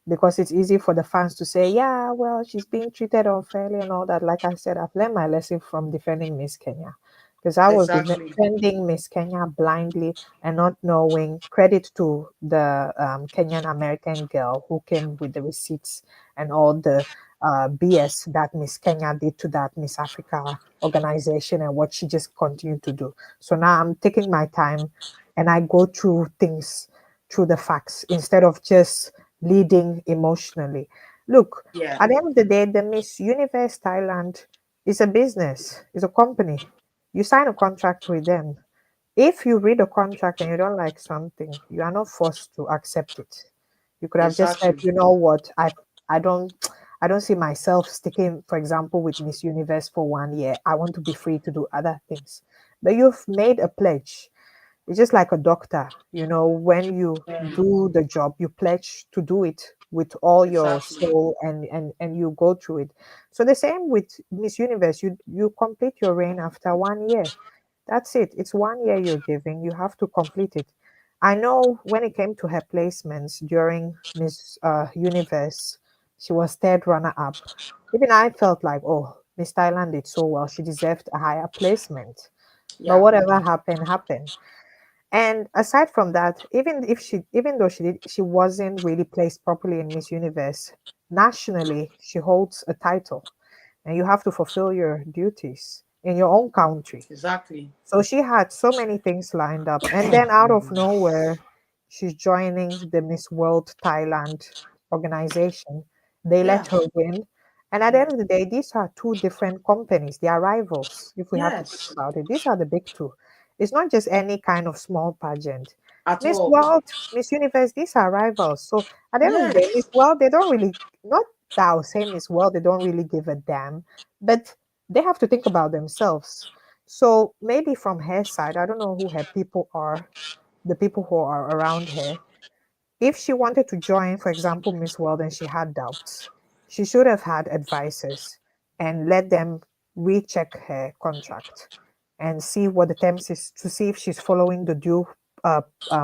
Speaker 2: because it's easy for the fans to say, yeah, well, she's being treated unfairly and all that. Like I said, I've learned my lesson from defending Miss Kenya because I was
Speaker 1: Exactly.
Speaker 2: defending Miss Kenya blindly and not knowing. Credit to the Kenyan American girl who came with the receipts and all the BS that Miss Kenya did to that Miss Africa organization and what she just continued to do. So now I'm taking my time and I go through things through the facts instead of just leading emotionally. Look,
Speaker 1: Yeah.
Speaker 2: at the end of the day, the Miss Universe Thailand is a business, is a company. You sign a contract with them. If you read a contract and you don't like something, you are not forced to accept it. You could have just said,
Speaker 1: Exactly.
Speaker 2: you know what, I don't I don't see myself sticking, for example, with Miss Universe for 1 year. I want to be free to do other things. But you've made a pledge. It's just like a doctor, when you
Speaker 1: Yeah,
Speaker 2: do the job, you pledge to do it with all your
Speaker 1: exactly.
Speaker 2: soul, and you go through it. So the same with Miss Universe, you complete your reign after 1 year. That's it. It's 1 year you're giving. You have to complete it. I know when it came to her placements during Miss Universe, she was third runner up. Even I felt like, oh, Miss Thailand did so well. She deserved a higher placement. But
Speaker 1: Yeah.
Speaker 2: whatever happened, happened. And aside from that, even though she wasn't really placed properly in Miss Universe, nationally, she holds a title, and you have to fulfill your duties in your own country.
Speaker 1: Exactly.
Speaker 2: So she had so many things lined up. And then out of nowhere, she's joining the Miss World Thailand organization. They let
Speaker 1: Yeah.
Speaker 2: her win. And at the end of the day, these are two different companies. They are rivals, if we have to think
Speaker 1: Yes.
Speaker 2: about it. These are the big two. It's not just any kind of small pageant.
Speaker 1: At
Speaker 2: Miss
Speaker 1: all.
Speaker 2: World, Miss Universe, these are rivals. So at the end of the day,
Speaker 1: Yes.
Speaker 2: Miss World, they don't really, not that I'll say Miss World, they don't really give a damn, but they have to think about themselves. So maybe from her side, I don't know who her people are, the people who are around her. If she wanted to join, for example, Miss World, and she had doubts, she should have had advisors and let them recheck her contract and see what the terms is, to see if she's following the due uh,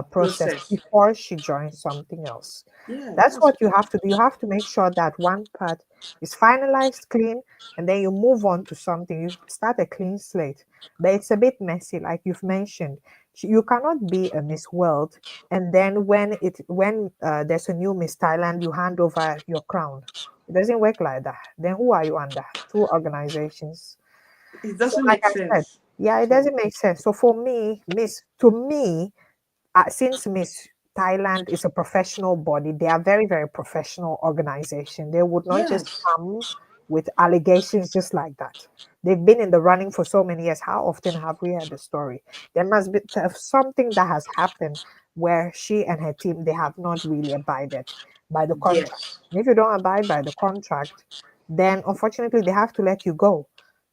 Speaker 2: process
Speaker 1: Process.
Speaker 2: before she joins something else.
Speaker 1: Yeah,
Speaker 2: That's
Speaker 1: that's
Speaker 2: what you have to do. You have to make sure that one part is finalized, clean, and then you move on to something. You start a clean slate. But it's a bit messy, like you've mentioned. You cannot be a Miss World, and then when there's a new Miss Thailand, you hand over your crown. It doesn't work like that. Then who are you under? Two organizations.
Speaker 1: it
Speaker 2: So
Speaker 1: doesn't
Speaker 2: like
Speaker 1: make
Speaker 2: I said,
Speaker 1: sense
Speaker 2: yeah, it
Speaker 1: at all.
Speaker 2: doesn't make sense. So for me, to me, since Miss Thailand is a professional body, they are very, very professional organization. They would not just
Speaker 1: Yes.
Speaker 2: come with allegations just like that. They've been in the running for so many years. How often have we heard the story? There must be something that has happened where she and her team, they have not really abided by the contract.
Speaker 1: Yes.
Speaker 2: And if you don't abide by the contract, then unfortunately they have to let you go.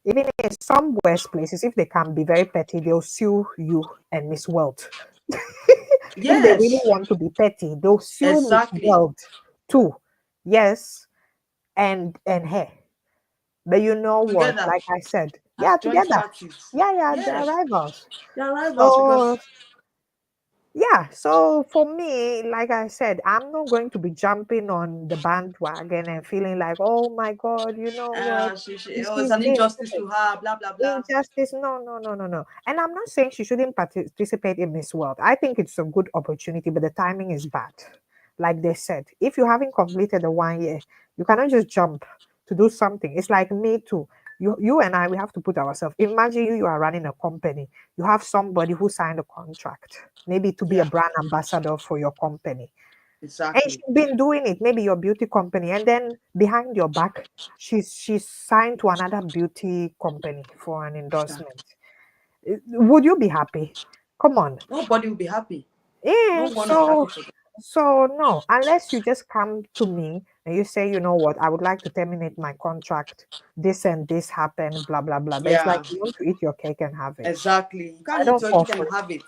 Speaker 2: Even in some worst places, if they can be very petty, they'll sue you and Miss World. If they really
Speaker 1: Yes.
Speaker 2: want to be petty, they'll sue Miss
Speaker 1: Exactly.
Speaker 2: World too. Yes, and her. But you know what?
Speaker 1: Together
Speaker 2: Like I said,
Speaker 1: as
Speaker 2: yeah,
Speaker 1: joint
Speaker 2: together.
Speaker 1: parties.
Speaker 2: Yeah, yeah, they are
Speaker 1: Yes.
Speaker 2: rivals.
Speaker 1: They are rivals
Speaker 2: So
Speaker 1: because
Speaker 2: yeah, so for me, like I said, I'm not going to be jumping on the bandwagon and feeling like, oh my God, you know what?
Speaker 1: it's
Speaker 2: She's
Speaker 1: an
Speaker 2: being
Speaker 1: injustice to her, blah blah blah.
Speaker 2: injustice. No, no, no, no, no. And I'm not saying she shouldn't participate in Miss World. I think it's a good opportunity, but the timing is bad. Like they said, if you haven't completed the 1 year, you cannot just jump to do something. It's like me too. You and I, we have to put ourselves. Imagine you are running a company. You have somebody who signed a contract, maybe to be a
Speaker 1: Yeah,
Speaker 2: brand ambassador for your company, and
Speaker 1: exactly.
Speaker 2: she's been doing it, maybe your beauty company, and then behind your back, she's signed to another beauty company for an
Speaker 1: Exactly.
Speaker 2: endorsement. Would you be happy? Come on.
Speaker 1: Nobody will be happy. No
Speaker 2: Yeah,
Speaker 1: one will be happy
Speaker 2: so
Speaker 1: for them.
Speaker 2: no, unless you just come to me and you say, you know what, I would like to terminate my contract. This and this happened, blah blah blah. But it's like
Speaker 1: Yeah,
Speaker 2: you want to eat your cake and have it.
Speaker 1: exactly. You
Speaker 2: I
Speaker 1: can't eat
Speaker 2: don't
Speaker 1: your
Speaker 2: fall
Speaker 1: cake
Speaker 2: for
Speaker 1: and
Speaker 2: it.
Speaker 1: have it.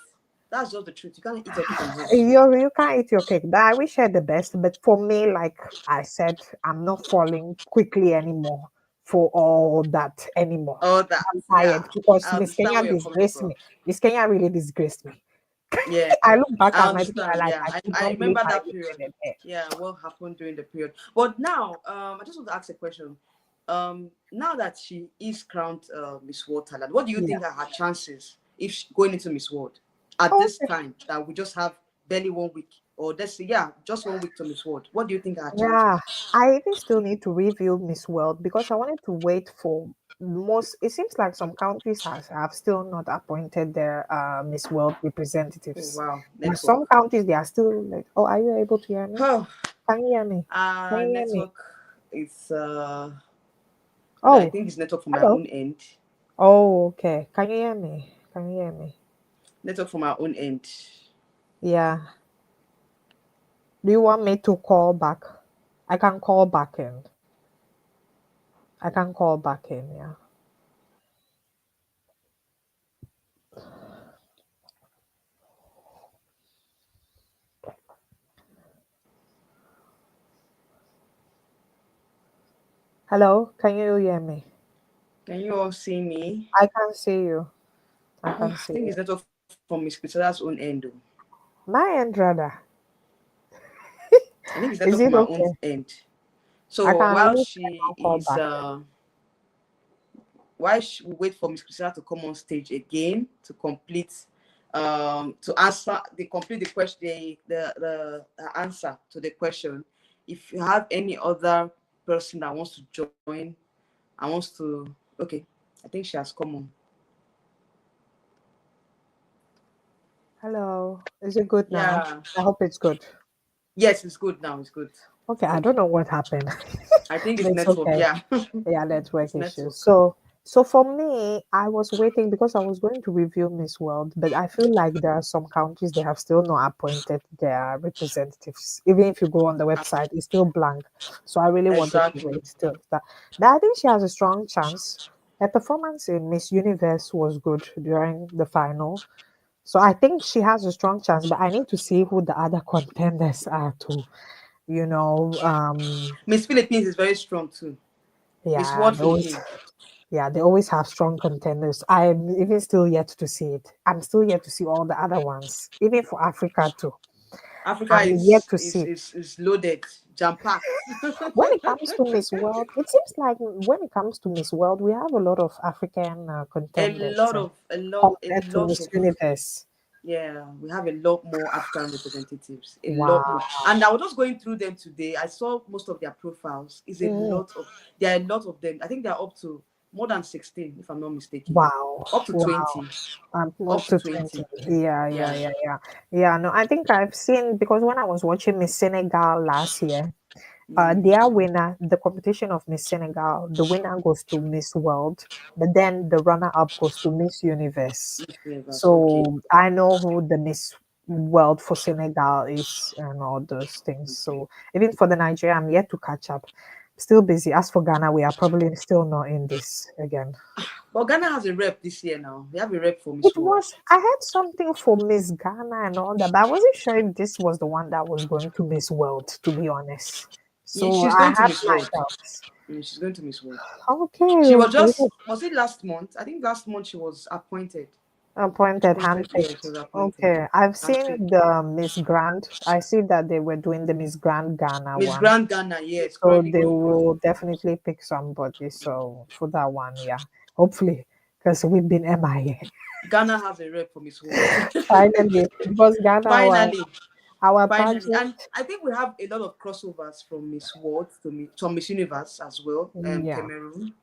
Speaker 1: That's just the truth. You can't eat your cake and have it.
Speaker 2: You can't eat your cake. But I wish her the best. But for me, like I said, I'm not falling quickly anymore for all that anymore.
Speaker 1: All that.
Speaker 2: I'm
Speaker 1: Yeah,
Speaker 2: tired because
Speaker 1: I
Speaker 2: Miss
Speaker 1: understand
Speaker 2: Kenya
Speaker 1: where you're coming
Speaker 2: disgraced
Speaker 1: from.
Speaker 2: me. Miss Kenya really disgraced me.
Speaker 1: Yeah,
Speaker 2: I look back
Speaker 1: I
Speaker 2: at my picture,
Speaker 1: understand.
Speaker 2: like
Speaker 1: Yeah,
Speaker 2: I could
Speaker 1: I
Speaker 2: not believe
Speaker 1: remember
Speaker 2: my
Speaker 1: that period.
Speaker 2: women in hair.
Speaker 1: Yeah, what happened during the period. But now, I just want to ask a question. Now that she is crowned Miss World Thailand, what do you
Speaker 2: Yeah.
Speaker 1: think are her chances if going into Miss World at
Speaker 2: Oh,
Speaker 1: this time that we just have barely 1 week, or let's say yeah, just 1 week to Miss World? What do you think are her chances?
Speaker 2: yeah. I even still need to review Miss World because I wanted to wait for most. It seems like some countries have still not appointed their Miss World
Speaker 1: Oh
Speaker 2: representatives.
Speaker 1: wow,
Speaker 2: And
Speaker 1: network.
Speaker 2: some countries they are still like, oh, are you able to hear me?
Speaker 1: Oh,
Speaker 2: Can you hear me? Can you hear me?
Speaker 1: network is I
Speaker 2: Oh,
Speaker 1: think it's network from my
Speaker 2: hello.
Speaker 1: own end.
Speaker 2: Oh, okay. Can you hear me? Can you hear me?
Speaker 1: Network from my own end.
Speaker 2: Yeah. Do you want me to call back? I can call back in. I can call back in. Yeah. Hello, can you hear me?
Speaker 1: Can you all see me?
Speaker 2: I can see you. I
Speaker 1: Oh,
Speaker 2: can
Speaker 1: I
Speaker 2: see
Speaker 1: think
Speaker 2: you.
Speaker 1: it's network from Miss Priscilla's own end. Though.
Speaker 2: My end, rather.
Speaker 1: I think it's network
Speaker 2: Is
Speaker 1: from
Speaker 2: it
Speaker 1: her own
Speaker 2: okay?
Speaker 1: end.
Speaker 2: I
Speaker 1: So
Speaker 2: can
Speaker 1: while
Speaker 2: leave
Speaker 1: she
Speaker 2: and call
Speaker 1: is,
Speaker 2: back.
Speaker 1: we wait for Miss Priscilla to come on stage again to complete, to answer, they complete the question, the answer to the question. If you have any other person that wants to join, I wants to, okay, I think she has come on.
Speaker 2: Hello. Is it good now?
Speaker 1: Yeah.
Speaker 2: I hope it's good.
Speaker 1: Yes, it's good now. It's good. It's
Speaker 2: Okay, I
Speaker 1: good.
Speaker 2: don't know what happened.
Speaker 1: I think
Speaker 2: But
Speaker 1: it's
Speaker 2: it's
Speaker 1: network.
Speaker 2: okay.
Speaker 1: Yeah,
Speaker 2: Yeah, network
Speaker 1: it's
Speaker 2: issues.
Speaker 1: network.
Speaker 2: So for me, I was waiting because I was going to review Miss World, but I feel like there are some countries they have still not appointed their representatives. Even if you go on the website, it's still blank. So I really wanted to
Speaker 1: Exactly.
Speaker 2: wait still. But I think she has a strong chance. Her performance in Miss Universe was good during the final. So I think she has a strong chance, but I need to see who the other contenders are too. You know,
Speaker 1: Miss Philippines is very strong too. Miss
Speaker 2: yeah,
Speaker 1: World
Speaker 2: those.
Speaker 1: Philippines.
Speaker 2: Yeah, they always have strong contenders. I'm even still yet to see it. I'm still yet to see all the other ones, even for Africa too.
Speaker 1: Africa
Speaker 2: I'm yet
Speaker 1: is
Speaker 2: to
Speaker 1: is
Speaker 2: see it.
Speaker 1: is is loaded, jam packed.
Speaker 2: When it comes to Miss World, it seems like when it comes to Miss World, we have a lot of African
Speaker 1: a
Speaker 2: contenders
Speaker 1: lot of a lot a
Speaker 2: compared to
Speaker 1: lot
Speaker 2: Miss
Speaker 1: of
Speaker 2: Universe.
Speaker 1: Yeah, we have a lot more African representatives. A lot more.
Speaker 2: Wow.
Speaker 1: And I was just going through them today. I saw most of their profiles. Is a
Speaker 2: Mm,
Speaker 1: lot of There are a lot of them. I think they're up to more than 16, if I'm not mistaken.
Speaker 2: wow.
Speaker 1: Up to
Speaker 2: Wow.
Speaker 1: 20.
Speaker 2: Up
Speaker 1: Up to
Speaker 2: to 20.
Speaker 1: 20.
Speaker 2: Yeah, yeah,
Speaker 1: Yeah.
Speaker 2: yeah, yeah. Yeah, no, I think I've seen because when I was watching Miss Senegal last year,
Speaker 1: Mm.
Speaker 2: their winner, the competition of Miss Senegal, the winner goes to Miss World, but then the runner up goes to Miss Universe.
Speaker 1: Miss Universe. Okay.
Speaker 2: So I know who the Miss World for Senegal is and all those things.
Speaker 1: Okay.
Speaker 2: So even for the Nigeria, I'm yet to catch up. Still busy. As for Ghana, we are probably still not in this again.
Speaker 1: But Ghana has a rep this year now. They have a rep for
Speaker 2: It
Speaker 1: Miss World.
Speaker 2: was, I heard something for Miss Ghana and all that, but I wasn't sure if this was the one that was going to Miss World, to be honest.
Speaker 1: Yeah,
Speaker 2: So
Speaker 1: she's
Speaker 2: I
Speaker 1: going to
Speaker 2: had
Speaker 1: Miss
Speaker 2: my
Speaker 1: World.
Speaker 2: doubts.
Speaker 1: She's going to Miss World.
Speaker 2: Okay,
Speaker 1: She was
Speaker 2: okay.
Speaker 1: just, was it last month? I think last month she was appointed.
Speaker 2: Appointed,
Speaker 1: Appointed, yeah, she
Speaker 2: handpicked.
Speaker 1: was appointed.
Speaker 2: Okay, I've
Speaker 1: Handpicked.
Speaker 2: seen the Miss Grand. I see that they were doing the Miss Grand Ghana
Speaker 1: Miss
Speaker 2: one.
Speaker 1: Grand Ghana, yes,
Speaker 2: So
Speaker 1: currently
Speaker 2: they
Speaker 1: going on.
Speaker 2: will definitely pick somebody. So for that one, yeah, hopefully, because we've been MIA.
Speaker 1: Ghana has a rep for Miss World.
Speaker 2: Finally, because Ghana,
Speaker 1: Finally,
Speaker 2: our
Speaker 1: finally.
Speaker 2: pageant,
Speaker 1: And I think we have a lot of crossovers from Miss World to Miss Universe as well.
Speaker 2: yeah.
Speaker 1: Cameroon.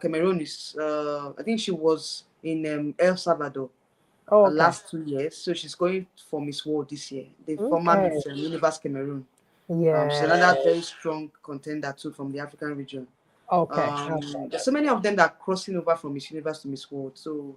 Speaker 1: Cameroon is, I think she was in El Salvador
Speaker 2: Oh, okay.
Speaker 1: last 2 years. So she's going for Miss World this year. The former
Speaker 2: Okay.
Speaker 1: Miss Universe Cameroon. She's
Speaker 2: Yeah.
Speaker 1: another very strong contender too from the African region.
Speaker 2: Okay. Okay.
Speaker 1: There's so many of them that are crossing over from Miss Universe to Miss World. So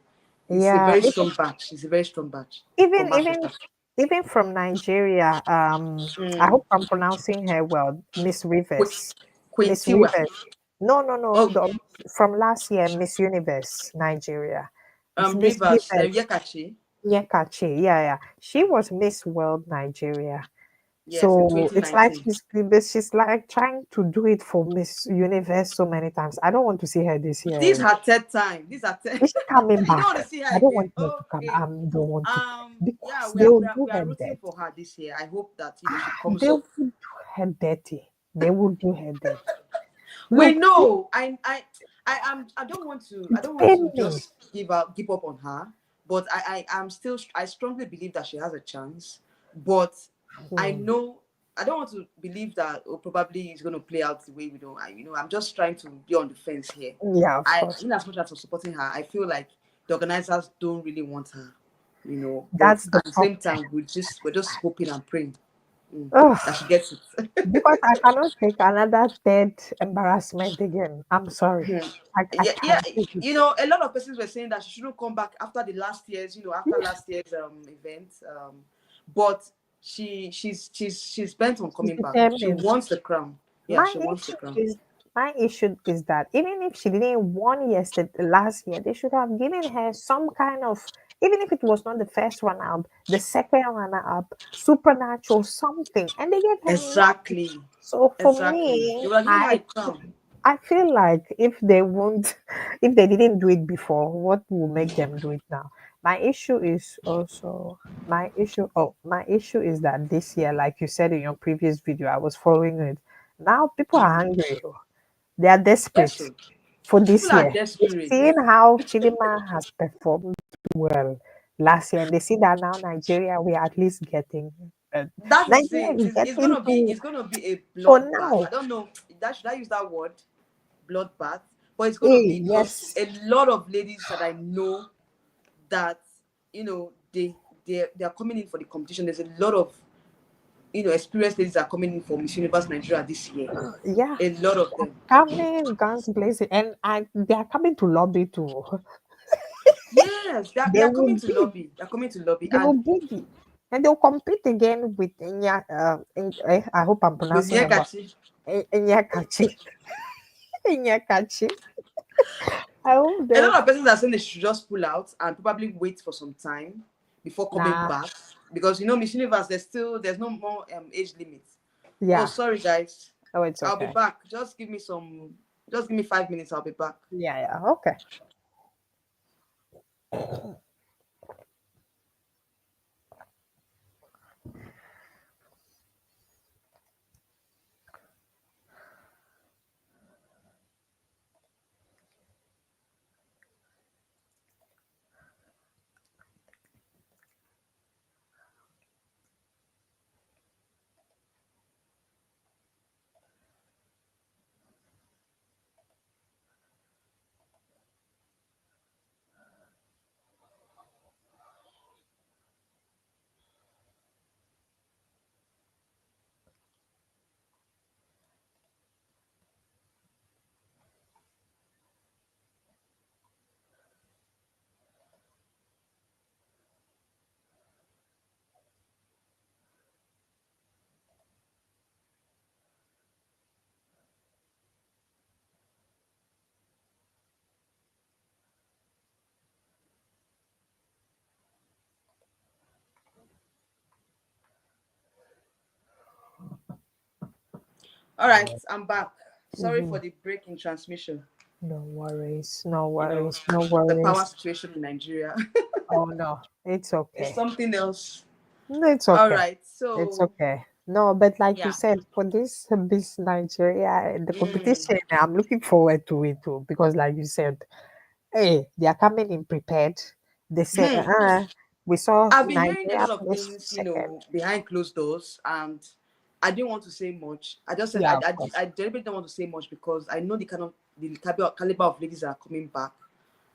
Speaker 1: it's a
Speaker 2: Yeah.
Speaker 1: very strong batch. It's a very strong batch
Speaker 2: Even
Speaker 1: from
Speaker 2: even
Speaker 1: Africa.
Speaker 2: even from Nigeria, I
Speaker 1: Mm.
Speaker 2: hope I'm pronouncing her well, Miss Rivers.
Speaker 1: Queen
Speaker 2: Miss
Speaker 1: Tiwa.
Speaker 2: Rivers. No, no, no.
Speaker 1: Oh,
Speaker 2: From last year, Miss Universe, Nigeria. It's Miss
Speaker 1: Rivers,
Speaker 2: Rivers.
Speaker 1: Yekachi.
Speaker 2: Nyekachi. Yeah, yeah. She was Miss World Nigeria.
Speaker 1: Yes, in
Speaker 2: So it's like
Speaker 1: 2019.
Speaker 2: she's like trying to do it for Miss Universe so many times. I don't want to see her this
Speaker 1: This
Speaker 2: year.
Speaker 1: her third time. This her third.
Speaker 2: Is she coming
Speaker 1: You don't
Speaker 2: back?
Speaker 1: want to see her
Speaker 2: I don't
Speaker 1: again.
Speaker 2: want her to come. I
Speaker 1: Okay.
Speaker 2: don't want to
Speaker 1: Yeah,
Speaker 2: because
Speaker 1: we
Speaker 2: they
Speaker 1: are
Speaker 2: will
Speaker 1: we are
Speaker 2: do
Speaker 1: we
Speaker 2: her
Speaker 1: are rooting
Speaker 2: dead.
Speaker 1: for her this year. I hope that she comes
Speaker 2: They
Speaker 1: up.
Speaker 2: will do her dirty. They will do her dirty.
Speaker 1: We
Speaker 2: Look,
Speaker 1: know. I don't want to. I
Speaker 2: it's
Speaker 1: don't want to
Speaker 2: pain me.
Speaker 1: just give up on her. But I'm still. I strongly believe that she has a chance. But I
Speaker 2: Hmm.
Speaker 1: know. I don't want to believe that, oh, probably it's going to play out the way we don't. I'm just trying to be on the fence here.
Speaker 2: Yeah, of course.
Speaker 1: In as much as I'm supporting her, I feel like the organizers don't really want her. But
Speaker 2: That's the
Speaker 1: at the
Speaker 2: problem.
Speaker 1: same time, we're just hoping and praying, that
Speaker 2: Ugh,
Speaker 1: she gets it.
Speaker 2: because I cannot take another third embarrassment again. I'm sorry. I
Speaker 1: Yeah, yeah.
Speaker 2: can't take it.
Speaker 1: A lot of persons were saying that she shouldn't come back after the last year's, after last year's event. But she's bent on
Speaker 2: She's
Speaker 1: coming back. She
Speaker 2: determined.
Speaker 1: wants the crown. Yeah,
Speaker 2: My
Speaker 1: she wants the
Speaker 2: issue
Speaker 1: crown.
Speaker 2: is my issue is that even if she didn't won yesterday last year, they should have given her some kind of even if it was not the first runner up, the second runner up, supernatural something, and they gave her nothing.
Speaker 1: Exactly.
Speaker 2: So for
Speaker 1: Exactly. They
Speaker 2: me,
Speaker 1: were giving her a crown.
Speaker 2: I feel like if they won't, if they didn't do it before, what will make them do it now? My issue is also my issue is that this year, like you said in your previous video, I was following it. Now people are hungry. They are
Speaker 1: Yes,
Speaker 2: desperate
Speaker 1: so
Speaker 2: for
Speaker 1: people
Speaker 2: this
Speaker 1: are
Speaker 2: year. They've
Speaker 1: desperate.
Speaker 2: seen how Chidima has performed well last year, and they see that now Nigeria we are at least getting.
Speaker 1: That is
Speaker 2: Nigeria
Speaker 1: it.
Speaker 2: is
Speaker 1: It's
Speaker 2: getting
Speaker 1: gonna be
Speaker 2: to
Speaker 1: it's gonna be a
Speaker 2: for
Speaker 1: bloodbath. I
Speaker 2: now.
Speaker 1: don't know that should I use that word, bloodbath, but it's gonna
Speaker 2: Hey,
Speaker 1: be because
Speaker 2: yes,
Speaker 1: a lot of ladies that I know that they are coming in for the competition. There's a lot of experienced ladies are coming in for Miss Universe Nigeria this year.
Speaker 2: yeah.
Speaker 1: A lot of them.
Speaker 2: Coming, guns blazing, and they are coming to lobby too.
Speaker 1: Yes, they
Speaker 2: They
Speaker 1: are
Speaker 2: will
Speaker 1: coming to
Speaker 2: bid.
Speaker 1: lobby. They're coming to lobby,
Speaker 2: They will
Speaker 1: and
Speaker 2: bid, and they'll compete again with I hope I'm
Speaker 1: with
Speaker 2: pronouncing it well.
Speaker 1: Nyakachi,
Speaker 2: Inyakachi. Inyakachi. I hope
Speaker 1: a
Speaker 2: they'll.
Speaker 1: lot of persons are saying they should just pull out and probably wait for some time before coming
Speaker 2: Nah,
Speaker 1: back because Miss Universe there's no more age limit. Oh,
Speaker 2: yeah.
Speaker 1: sorry guys,
Speaker 2: Oh, it's
Speaker 1: I'll be
Speaker 2: okay.
Speaker 1: back. Just give me 5 minutes. I'll be back.
Speaker 2: Yeah, yeah. Okay.
Speaker 1: All right, I'm back. Sorry
Speaker 2: Mm-hmm.
Speaker 1: for the break in transmission.
Speaker 2: No worries. No
Speaker 1: You know,
Speaker 2: worries. No
Speaker 1: the power
Speaker 2: worries.
Speaker 1: situation in Nigeria
Speaker 2: Oh no, it's
Speaker 1: is
Speaker 2: okay.
Speaker 1: something else.
Speaker 2: No, it's
Speaker 1: All
Speaker 2: okay.
Speaker 1: right,
Speaker 2: It's
Speaker 1: so
Speaker 2: okay. No, but like you
Speaker 1: yeah.
Speaker 2: said, for this Nigeria, the
Speaker 1: Mm.
Speaker 2: competition, I'm looking forward to it too. Because like you said, hey, they are coming in prepared. They say,
Speaker 1: Hmm.
Speaker 2: we saw
Speaker 1: I've been hearing a
Speaker 2: Nigeria
Speaker 1: lot of
Speaker 2: placed
Speaker 1: things,
Speaker 2: second.
Speaker 1: behind closed doors, and I didn't want to say much. I just said
Speaker 2: Yeah, of course.
Speaker 1: I deliberately don't want to say much because I know the caliber of ladies that are coming back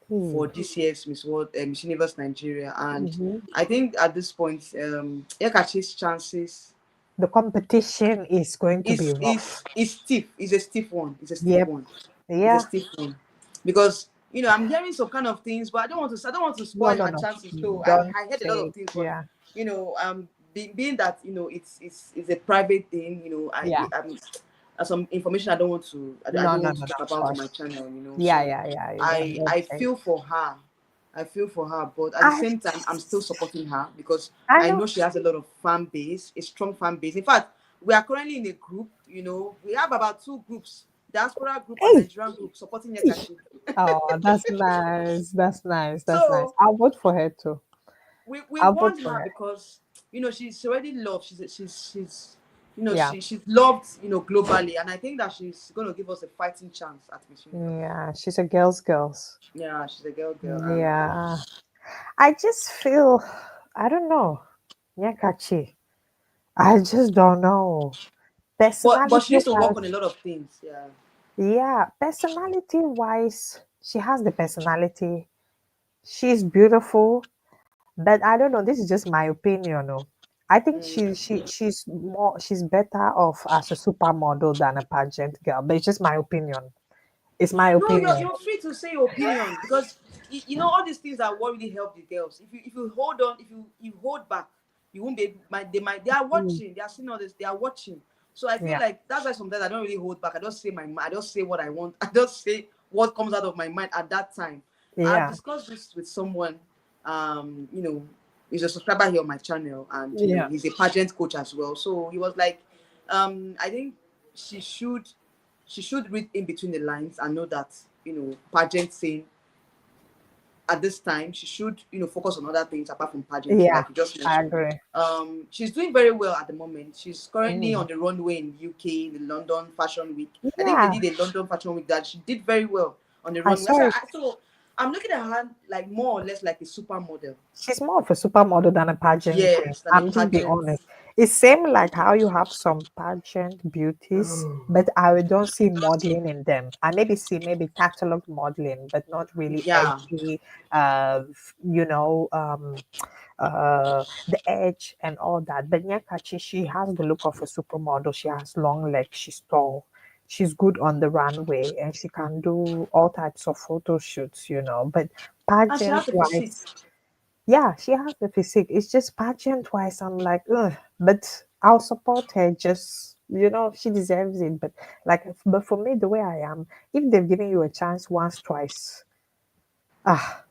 Speaker 2: Hmm.
Speaker 1: for this year's Miss World, Miss Universe Nigeria, and
Speaker 2: Mm-hmm.
Speaker 1: I think at this point, Yakachi's chances
Speaker 2: The competition is going to be
Speaker 1: is
Speaker 2: rough.
Speaker 1: stiff. It's a stiff one. It's a stiff
Speaker 2: Yep.
Speaker 1: one. It's a
Speaker 2: Yeah.
Speaker 1: stiff one because I'm hearing some kind of things, but I don't want to
Speaker 2: No,
Speaker 1: spoil
Speaker 2: no,
Speaker 1: her
Speaker 2: no.
Speaker 1: chances. Though
Speaker 2: Don't
Speaker 1: I heard a lot
Speaker 2: say
Speaker 1: of
Speaker 2: it.
Speaker 1: things, but
Speaker 2: Yeah.
Speaker 1: being that it's a private thing.
Speaker 2: Yeah.
Speaker 1: Some information I
Speaker 2: No,
Speaker 1: don't
Speaker 2: no,
Speaker 1: want
Speaker 2: no,
Speaker 1: to
Speaker 2: no.
Speaker 1: talk
Speaker 2: Of
Speaker 1: about on my
Speaker 2: course.
Speaker 1: channel.
Speaker 2: Yeah,
Speaker 1: So
Speaker 2: yeah, yeah. You don't
Speaker 1: I
Speaker 2: say it.
Speaker 1: feel for her. I feel for her, but at the
Speaker 2: I
Speaker 1: same time, I'm still supporting her because
Speaker 2: I
Speaker 1: I
Speaker 2: know.
Speaker 1: know she has a lot of fan base, a strong fan base. In fact, we are currently in a group. We have about two groups: diaspora group and
Speaker 2: Hey.
Speaker 1: Nigerian group supporting
Speaker 2: Hey.
Speaker 1: Yekachi.
Speaker 2: Oh, that's nice. That's nice. That's nice.
Speaker 1: So
Speaker 2: I'll vote for her too.
Speaker 1: we
Speaker 2: I'll vote
Speaker 1: want
Speaker 2: for
Speaker 1: her
Speaker 2: her.
Speaker 1: because she's already loved. She's
Speaker 2: Yeah.
Speaker 1: she's loved globally, and I think that she's going to give us a fighting chance at Miss Universe.
Speaker 2: Yeah. She's a girl's.
Speaker 1: Yeah, she's a girl, and
Speaker 2: Yeah. I just feel I don't know. Nyakachi. I just don't know.
Speaker 1: but
Speaker 2: Personality
Speaker 1: she needs to work on a
Speaker 2: wise.
Speaker 1: lot of things. Yeah.
Speaker 2: Yeah. Personality wise, she has the personality. She's beautiful. But I don't know. This is just my opinion. Oh. I think
Speaker 1: Mm.
Speaker 2: she's better off as a supermodel than a pageant girl. But it's just my opinion. It's my
Speaker 1: No,
Speaker 2: opinion.
Speaker 1: you're free to say your opinion because all these things are what really help the girls. If you hold on, if you hold back, you won't be able, they are
Speaker 2: Mm,
Speaker 1: watching, they are seeing all this, they are watching. So I feel
Speaker 2: yeah,
Speaker 1: like that's why sometimes I don't really hold back. I just say I just say what I want. I just say what comes out of my mind at that time. I've
Speaker 2: yeah,
Speaker 1: discussed this with someone, he's a subscriber here on my channel, and
Speaker 2: yeah.
Speaker 1: he's a pageant coach as well. So he was like, I think she should she should read in between the lines and know that, pageant scene at this time, she should, focus on other things apart from pageants,
Speaker 2: Yeah,
Speaker 1: like you just
Speaker 2: I
Speaker 1: mentioned.
Speaker 2: agree.
Speaker 1: She's doing very well at the moment. She's currently
Speaker 2: Mm.
Speaker 1: on the runway in UK, the London Fashion Week. I think they
Speaker 2: Yeah,
Speaker 1: did a London Fashion Week that she did very well on the
Speaker 2: I
Speaker 1: runway.
Speaker 2: saw
Speaker 1: So,
Speaker 2: it.
Speaker 1: I'm looking at her like more or less like a supermodel.
Speaker 2: She's more of a supermodel than a pageant queen.
Speaker 1: Yes, than a
Speaker 2: I'm just be
Speaker 1: pageant.
Speaker 2: honest. It's same like how you have some pageant beauties, but I don't see modeling in them. I maybe see maybe catalog modeling, but not really
Speaker 1: Yeah.
Speaker 2: edgy. You know, the edge and all that. But Nyakachi, she has the look of a supermodel. She has long legs. She's tall. She's good on the runway, and she can do all types of photo shoots. But
Speaker 1: And she
Speaker 2: pageant
Speaker 1: has the physique.
Speaker 2: wise. Yeah, she has the physique. It's just pageant wise, I'm like, ugh. But I'll support her. Just she deserves it. But for me, the way I am, if they've given you a chance once, twice, ah,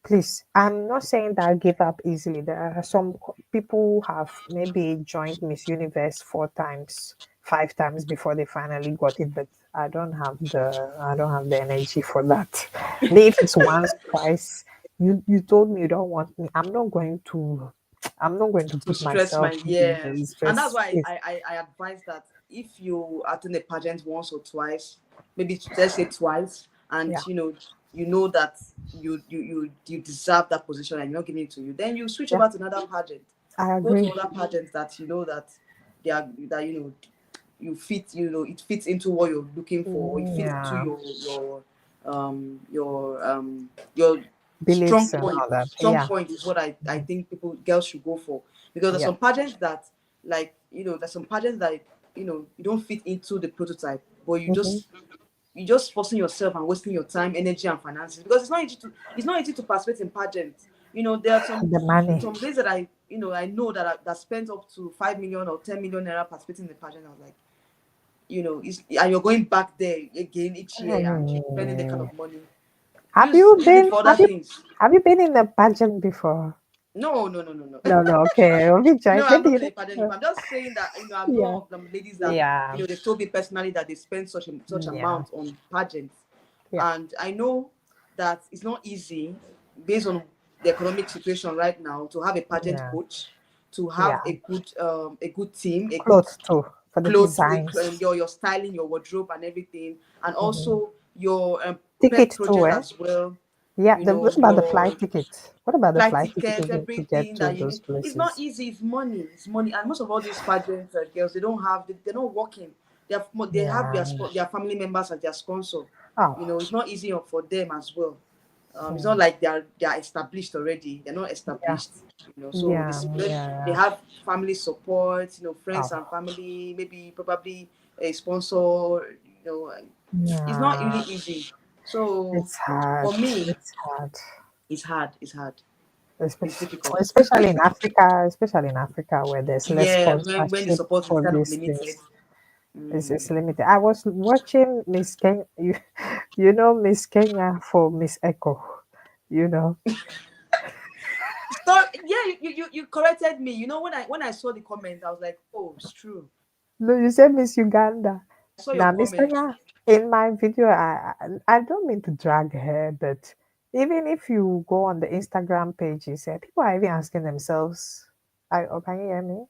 Speaker 2: please. I'm not saying that I give up easily. There are some people who have maybe joined Miss Universe 4 times, 5 times before they finally got it. But I don't have the energy for that. Me, if it's once, twice, you told me you don't want me. I'm not going to
Speaker 1: To
Speaker 2: put
Speaker 1: stress
Speaker 2: myself
Speaker 1: my,
Speaker 2: in
Speaker 1: yes.
Speaker 2: the
Speaker 1: And that's
Speaker 2: stress.
Speaker 1: why I advise that if you attend a pageant once or twice, maybe let's say twice, and
Speaker 2: Yeah,
Speaker 1: you know that you deserve that position and you're not giving it to you, then you switch
Speaker 2: yeah,
Speaker 1: over to another pageant.
Speaker 2: I
Speaker 1: Go to
Speaker 2: agree.
Speaker 1: other pageants that you know that they are that you fit, it fits into what you're looking for, it fits into
Speaker 2: Yeah,
Speaker 1: your strong
Speaker 2: beliefs and
Speaker 1: point.
Speaker 2: all that.
Speaker 1: Strong
Speaker 2: Yeah,
Speaker 1: point is what I think girls should go for, because there's
Speaker 2: yeah.
Speaker 1: some pageants that, like, there's some pageants that you don't fit into the prototype, but
Speaker 2: Hmm.
Speaker 1: you just forcing yourself and wasting your time, energy, and finances, because it's not easy to participate in pageants. There are
Speaker 2: The money.
Speaker 1: some days that I know that spent up to 5 million or 10 million naira participating in the pageant. I was like, and you're going back there again each year and spending that kind
Speaker 2: Mm.
Speaker 1: of money.
Speaker 2: Have
Speaker 1: Use
Speaker 2: you
Speaker 1: use it
Speaker 2: been
Speaker 1: for
Speaker 2: have
Speaker 1: other
Speaker 2: you
Speaker 1: things.
Speaker 2: have you been in a pageant before?
Speaker 1: No, no, no, no, no.
Speaker 2: No, no, okay. Only
Speaker 1: No,
Speaker 2: joint.
Speaker 1: I've
Speaker 2: Maybe
Speaker 1: not
Speaker 2: you
Speaker 1: been in
Speaker 2: know.
Speaker 1: a pageant before. I'm just saying that I've known
Speaker 2: Yeah.
Speaker 1: of them ladies that
Speaker 2: Yeah.
Speaker 1: they've told me personally that they spend such
Speaker 2: Yeah.
Speaker 1: amount on pageants,
Speaker 2: Yeah.
Speaker 1: and I know that it's not easy based on the economic situation right now to have a pageant
Speaker 2: Yeah.
Speaker 1: coach, to have
Speaker 2: Yeah.
Speaker 1: a good team, a good
Speaker 2: Clothes too for the
Speaker 1: clothes,
Speaker 2: designs.
Speaker 1: your styling, your wardrobe, and everything, and
Speaker 2: Hmm.
Speaker 1: also your
Speaker 2: Ticket
Speaker 1: pet
Speaker 2: too,
Speaker 1: project
Speaker 2: eh?
Speaker 1: as well.
Speaker 2: Yeah. What about the flight
Speaker 1: Your
Speaker 2: ticket? What about the
Speaker 1: flight
Speaker 2: flight ticket
Speaker 1: tickets,
Speaker 2: even to get
Speaker 1: everything
Speaker 2: to
Speaker 1: that you
Speaker 2: those
Speaker 1: need. It's not
Speaker 2: places?
Speaker 1: easy. It's money. It's money. And most of all these pageants girls, they don't have. They're not working. They have
Speaker 2: Yeah.
Speaker 1: their family members as their sponsor.
Speaker 2: Oh.
Speaker 1: It's not easy for them as well. It's not
Speaker 2: Hmm.
Speaker 1: like they are established already. They're not
Speaker 2: Yeah.
Speaker 1: established. So
Speaker 2: Yeah.
Speaker 1: they
Speaker 2: Yeah.
Speaker 1: have family support. Friends and
Speaker 2: Oh.
Speaker 1: family, maybe probably a sponsor. It's not really
Speaker 2: Yeah.
Speaker 1: easy. So
Speaker 2: It's hard.
Speaker 1: for me,
Speaker 2: It's hard.
Speaker 1: it's hard. It's hard.
Speaker 2: Espe-
Speaker 1: It's difficult.
Speaker 2: especially in Africa, where there's less
Speaker 1: Yeah, when the
Speaker 2: sponsorship
Speaker 1: support is
Speaker 2: for
Speaker 1: kind of
Speaker 2: these
Speaker 1: limited.
Speaker 2: things. It's
Speaker 1: Mm.
Speaker 2: limited. I was watching Miss Kenya. You know Miss Kenya for Miss Echo. You know.
Speaker 1: So yeah, you corrected me. When I saw the comment, I was like, oh, it's true.
Speaker 2: No, you said Miss Uganda.
Speaker 1: I saw your
Speaker 2: Now Miss
Speaker 1: comment.
Speaker 2: Kenya in my video, I don't mean to drag her, but even if you go on the Instagram pages, people are even asking themselves, can you hear me?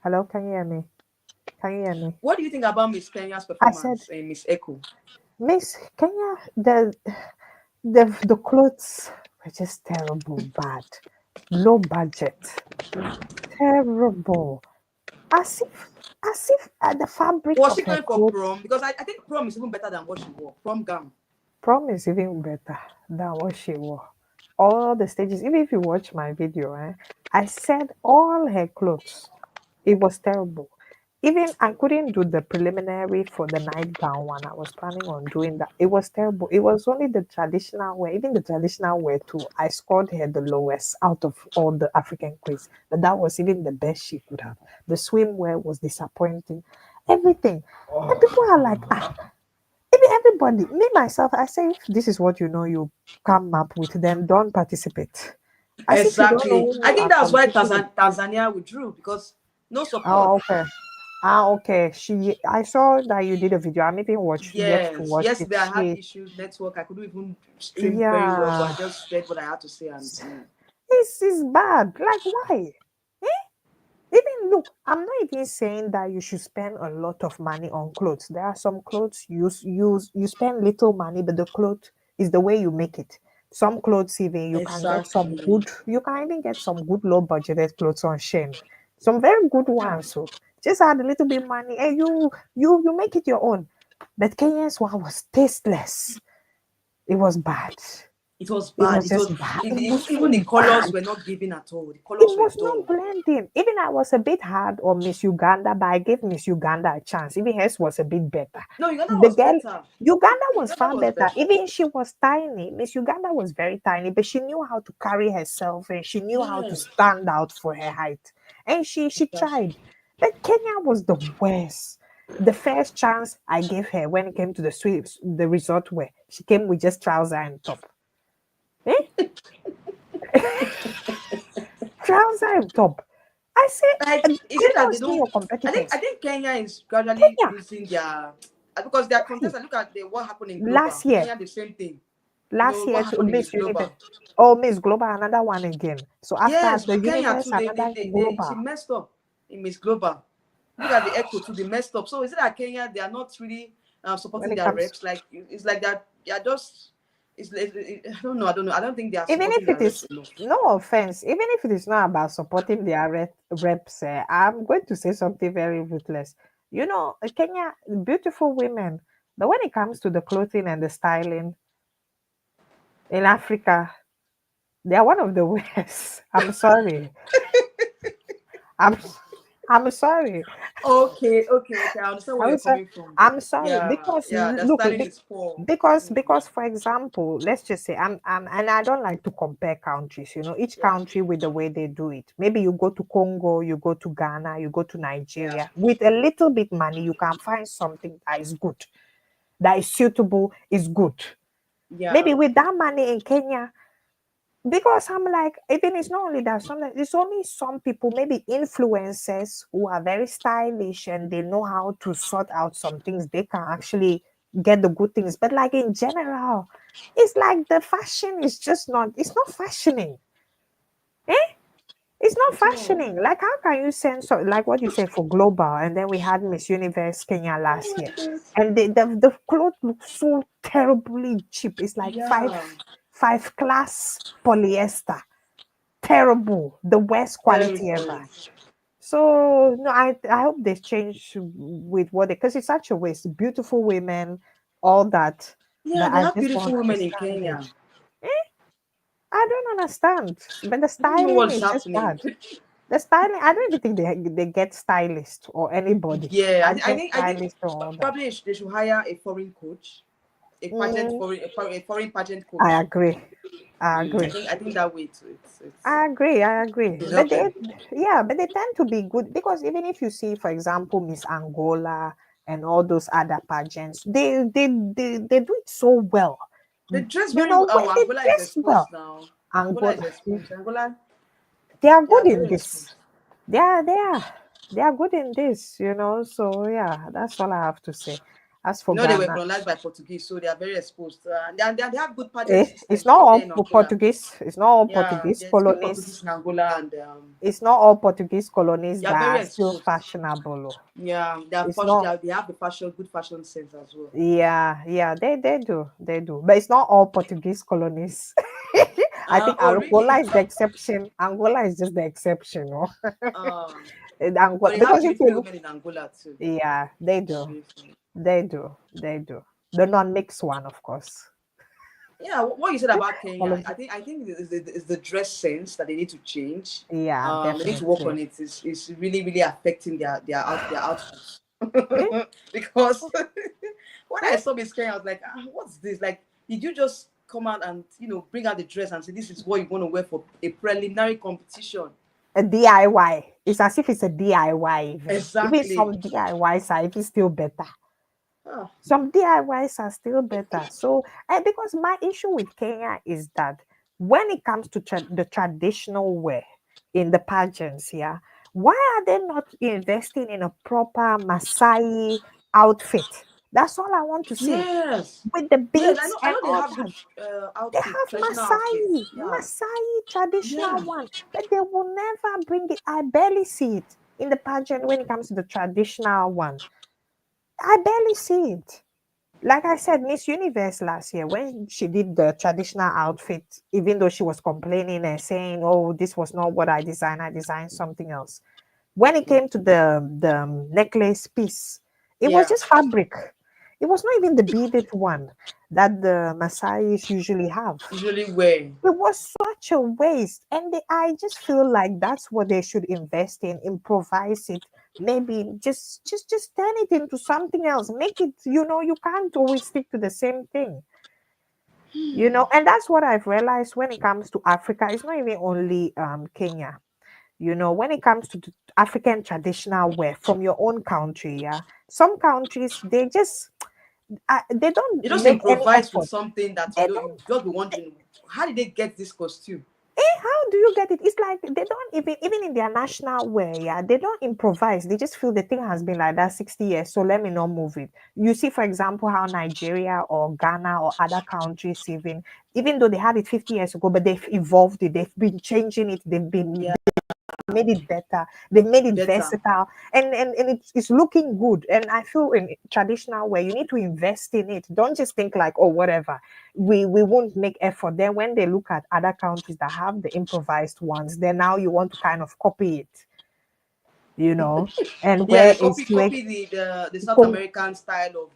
Speaker 2: Hello, can you hear me? Can you hear me?
Speaker 1: What do you think about Miss Kenya's
Speaker 2: I said,
Speaker 1: performance and Miss Echo?
Speaker 2: Miss Kenya, the clothes were just terrible, bad, low budget, terrible. As if the fabric
Speaker 1: Was
Speaker 2: of
Speaker 1: she
Speaker 2: her
Speaker 1: going for
Speaker 2: clothes.
Speaker 1: prom? Because I think prom is even better than what she wore. Prom gown.
Speaker 2: Prom is even better than what she wore. All the stages, even if you watch my video, I said all her clothes. It was terrible. Even I couldn't do the preliminary for the nightgown one. I was planning on doing that. It was terrible. It was only the traditional wear. Even the traditional wear too. I scored her the lowest out of all the African queens. But that was even the best she could have. The swimwear was disappointing. Everything. And people are like, even everybody, me myself, I say if this is what you know you come up with, then don't participate. As if you don't know
Speaker 1: Exactly.
Speaker 2: who
Speaker 1: I
Speaker 2: you
Speaker 1: think
Speaker 2: are
Speaker 1: that's why
Speaker 2: competing with.
Speaker 1: Tanzania withdrew, because no support.
Speaker 2: Oh, okay. Ah, okay. I saw that you did a video. I'm even yet to
Speaker 1: Yes,
Speaker 2: watch it.
Speaker 1: yesterday I had
Speaker 2: She,
Speaker 1: issues network. I couldn't even stream very well, but I
Speaker 2: yeah,
Speaker 1: just said what I had to say, and
Speaker 2: it's bad. Like, why? Even look, I'm not even saying that you should spend a lot of money on clothes. There are some clothes you spend little money, but the clothes is the way you make it. Some clothes even
Speaker 1: exactly.
Speaker 2: you can even get some good low budgeted clothes on Shein. Some very good
Speaker 1: Yeah,
Speaker 2: ones. So just add a little bit money and you make it your own. But Kenya's one was tasteless. It was bad.
Speaker 1: it was
Speaker 2: It
Speaker 1: bad.
Speaker 2: was
Speaker 1: It was
Speaker 2: just bad. It was
Speaker 1: even the
Speaker 2: so
Speaker 1: colors
Speaker 2: bad.
Speaker 1: were not giving at all. The
Speaker 2: It
Speaker 1: colors were
Speaker 2: was
Speaker 1: dull.
Speaker 2: not blending. Even I was a bit hard on Miss Uganda, but I gave Miss Uganda a chance. Even hers was a bit better.
Speaker 1: No, Uganda
Speaker 2: The
Speaker 1: was
Speaker 2: girl,
Speaker 1: better.
Speaker 2: Uganda was
Speaker 1: Uganda
Speaker 2: far
Speaker 1: was
Speaker 2: better.
Speaker 1: better.
Speaker 2: Even she was tiny. Miss Uganda was very tiny, but she knew how to carry herself and she knew how to
Speaker 1: Yeah,
Speaker 2: stand out for her height. And she
Speaker 1: exactly.
Speaker 2: tried. But Kenya was the worst. The first chance I gave her when it came to the resort wear, she came with just trouser and top. Eh? Trouser and top. I
Speaker 1: Like,
Speaker 2: said,
Speaker 1: is it that they
Speaker 2: tell us who
Speaker 1: don't?
Speaker 2: your competitors.
Speaker 1: I think Kenya is gradually
Speaker 2: Kenya,
Speaker 1: losing their because their
Speaker 2: why?
Speaker 1: contest. I look at what happened in global
Speaker 2: Last year,
Speaker 1: Kenya, the same thing. You
Speaker 2: last
Speaker 1: know what
Speaker 2: year, so
Speaker 1: happened in Miss
Speaker 2: Miss Universe.
Speaker 1: Global.
Speaker 2: Oh, Miss Global, another one again. So after
Speaker 1: Yes,
Speaker 2: the
Speaker 1: Kenya
Speaker 2: universe,
Speaker 1: too.
Speaker 2: another
Speaker 1: She
Speaker 2: global.
Speaker 1: messed up in Miss Global. Look at the echo too. They messed up. So is it that Kenya they are not really
Speaker 2: When
Speaker 1: supporting
Speaker 2: it
Speaker 1: their
Speaker 2: comes,
Speaker 1: reps? Like it's like that. They are just. I don't know. I don't know. I don't think they are
Speaker 2: even
Speaker 1: supporting
Speaker 2: if
Speaker 1: their
Speaker 2: it
Speaker 1: reps
Speaker 2: is
Speaker 1: enough.
Speaker 2: no offense, even if it is not about supporting their reps, I'm going to say something very ruthless. You know, Kenya, beautiful women, but when it comes to the clothing and the styling in Africa, they are one of the worst. I'm sorry. I'm I'm sorry.
Speaker 1: Okay. I understand where
Speaker 2: I
Speaker 1: you're
Speaker 2: would say
Speaker 1: coming from.
Speaker 2: I'm sorry
Speaker 1: Yeah,
Speaker 2: because
Speaker 1: yeah. The
Speaker 2: look,
Speaker 1: styling is poor. Mm,
Speaker 2: because for example, let's just say I'm and I don't like to compare countries. You know, each
Speaker 1: yeah,
Speaker 2: country with the way they do it. Maybe you go to Congo, you go to Ghana, you go to
Speaker 1: yeah,
Speaker 2: Nigeria. With a little bit money, you can find something that is good, that is suitable, is good.
Speaker 1: yeah.
Speaker 2: Maybe with that money in Kenya, because I'm like, even it's not only that, sometimes it's only some people, maybe influencers who are very stylish and they know how to sort out some things. They can actually get the good things. But like in general, it's like the fashion is just not, it's not fashioning. Eh? It's not
Speaker 1: It's not.
Speaker 2: fashioning. Like how can you send so like what you say for global and then we had Miss Universe Kenya
Speaker 1: Oh
Speaker 2: last
Speaker 1: my
Speaker 2: year.
Speaker 1: God.
Speaker 2: And the clothes look so terribly cheap. It's like
Speaker 1: Yeah,
Speaker 2: five class polyester, terrible, the worst quality ever.
Speaker 1: terrible.
Speaker 2: So no, I hope they change with what they because it's such a waste. Beautiful women, all that,
Speaker 1: Yeah,
Speaker 2: but
Speaker 1: they
Speaker 2: I
Speaker 1: have
Speaker 2: just
Speaker 1: beautiful
Speaker 2: don't
Speaker 1: women in
Speaker 2: understand
Speaker 1: Kenya.
Speaker 2: it. I don't understand. But the
Speaker 1: I don't know
Speaker 2: styling
Speaker 1: what's
Speaker 2: is just
Speaker 1: happening.
Speaker 2: bad. The styling, I don't even think they get stylist or anybody.
Speaker 1: Yeah,
Speaker 2: Pageant
Speaker 1: I think
Speaker 2: stylist or all that.
Speaker 1: probably they should hire a foreign coach,
Speaker 2: Mm,
Speaker 1: a foreign pageant
Speaker 2: I
Speaker 1: coach.
Speaker 2: agree. I
Speaker 1: Mm,
Speaker 2: agree.
Speaker 1: I think that way too.
Speaker 2: I agree. I agree.
Speaker 1: It's
Speaker 2: But they,
Speaker 1: helping.
Speaker 2: yeah, but they tend to be good because even if you see, for example, Miss Angola and all those other pageants, they do it so well.
Speaker 1: They dress
Speaker 2: You
Speaker 1: very
Speaker 2: know,
Speaker 1: well.
Speaker 2: when
Speaker 1: Oh,
Speaker 2: they
Speaker 1: Angola is
Speaker 2: dress well.
Speaker 1: exposed now. Angola is
Speaker 2: Angola,
Speaker 1: exposed. Angola,
Speaker 2: they are
Speaker 1: they are
Speaker 2: good
Speaker 1: very
Speaker 2: in this.
Speaker 1: exposed.
Speaker 2: They are, they are, they are good in this. You know, so yeah, that's all I have to say. As for
Speaker 1: You know they were
Speaker 2: Ghana,
Speaker 1: colonized by Portuguese, so they are very exposed. They have good pageant
Speaker 2: it's
Speaker 1: systems
Speaker 2: not
Speaker 1: over there
Speaker 2: all
Speaker 1: in Angola.
Speaker 2: Portuguese. It's not all
Speaker 1: Yeah,
Speaker 2: Portuguese
Speaker 1: they speak
Speaker 2: colonies.
Speaker 1: Portuguese in Angola, and
Speaker 2: It's not all Portuguese colonies
Speaker 1: they are
Speaker 2: that
Speaker 1: very
Speaker 2: are still
Speaker 1: exposed.
Speaker 2: fashionable.
Speaker 1: Yeah,
Speaker 2: It's not.
Speaker 1: they have the fashion, good fashion sense as well.
Speaker 2: Yeah, yeah, they do. But it's not all Portuguese colonies. I think
Speaker 1: Oh,
Speaker 2: Angola
Speaker 1: really?
Speaker 2: is the exception. Angola is just the exception, no?
Speaker 1: Um, but
Speaker 2: Angola,
Speaker 1: they have
Speaker 2: because if you
Speaker 1: beautiful
Speaker 2: look,
Speaker 1: women in Angola too.
Speaker 2: yeah, they do,
Speaker 1: Beautiful.
Speaker 2: they do. The non-mixed one, of course.
Speaker 1: Yeah, what you said about
Speaker 2: All
Speaker 1: Kenya,
Speaker 2: of the,
Speaker 1: I think it's the dress sense that they need to change.
Speaker 2: yeah,
Speaker 1: They need to work
Speaker 2: definitely.
Speaker 1: on it. It's really affecting their outputs.
Speaker 2: Eh?
Speaker 1: Because when I
Speaker 2: Eh?
Speaker 1: saw Miss Kenya, I was like, what's this? Like, did you just come out and bring out the dress and say this is what you want to wear for a preliminary competition?
Speaker 2: A DIY. It's as if it's a DIY even. Even
Speaker 1: Exactly.
Speaker 2: some DIYs are even still better.
Speaker 1: Ah,
Speaker 2: Some DIYs are still better. So, because my issue with Kenya is that when it comes to the traditional wear in the pageants, yeah, Why are they not investing in a proper Maasai outfit? That's all I want to say.
Speaker 1: Yes.
Speaker 2: With the
Speaker 1: Yes,
Speaker 2: beads
Speaker 1: I
Speaker 2: and
Speaker 1: know they
Speaker 2: all
Speaker 1: have good
Speaker 2: that. They
Speaker 1: outfit,
Speaker 2: have
Speaker 1: traditional outfits. Yeah.
Speaker 2: Maasai traditional
Speaker 1: Yeah.
Speaker 2: one, but they will never bring it. I barely see it in the pageant when it comes to the traditional one. I barely see it. Like I said, Miss Universe last year, when she did the traditional outfit, even though she was complaining and saying, "Oh, this was not what I designed something else." When it came to the necklace piece, it was
Speaker 1: Yeah.
Speaker 2: just fabric. It was not even the beaded one that the Maasais usually have.
Speaker 1: Usually wear.
Speaker 2: It was such a waste, and I just feel like that's what they should invest in. Improvise it, maybe just turn it into something else. Make it. You can't always stick to the same thing. And that's what I've realized when it comes to Africa. It's not even only Kenya. When it comes to the African traditional wear from your own country, yeah, some countries they don't
Speaker 1: They just
Speaker 2: make any
Speaker 1: improvise with
Speaker 2: effort.
Speaker 1: something that
Speaker 2: They
Speaker 1: you
Speaker 2: don't.
Speaker 1: just be wondering, how did they get this costume?
Speaker 2: How do you get it? It's like they don't even in their national wear, yeah, they don't improvise. They just feel the thing has been like that 60 years, so let me not move it. You see, for example, how Nigeria or Ghana or other countries, even though they had it 50 years ago, but they've evolved it, they've been changing it, they've been
Speaker 1: Yeah,
Speaker 2: made it better, they've made it
Speaker 1: better.
Speaker 2: versatile, and it's looking good. And I feel in traditional where you need to invest in it. Don't just think like, oh, whatever, we won't make effort. Then when they look at other countries that have the improvised ones, then now you want to kind of copy it, you know and
Speaker 1: Yeah,
Speaker 2: where
Speaker 1: they
Speaker 2: it's like,
Speaker 1: copy the South American style of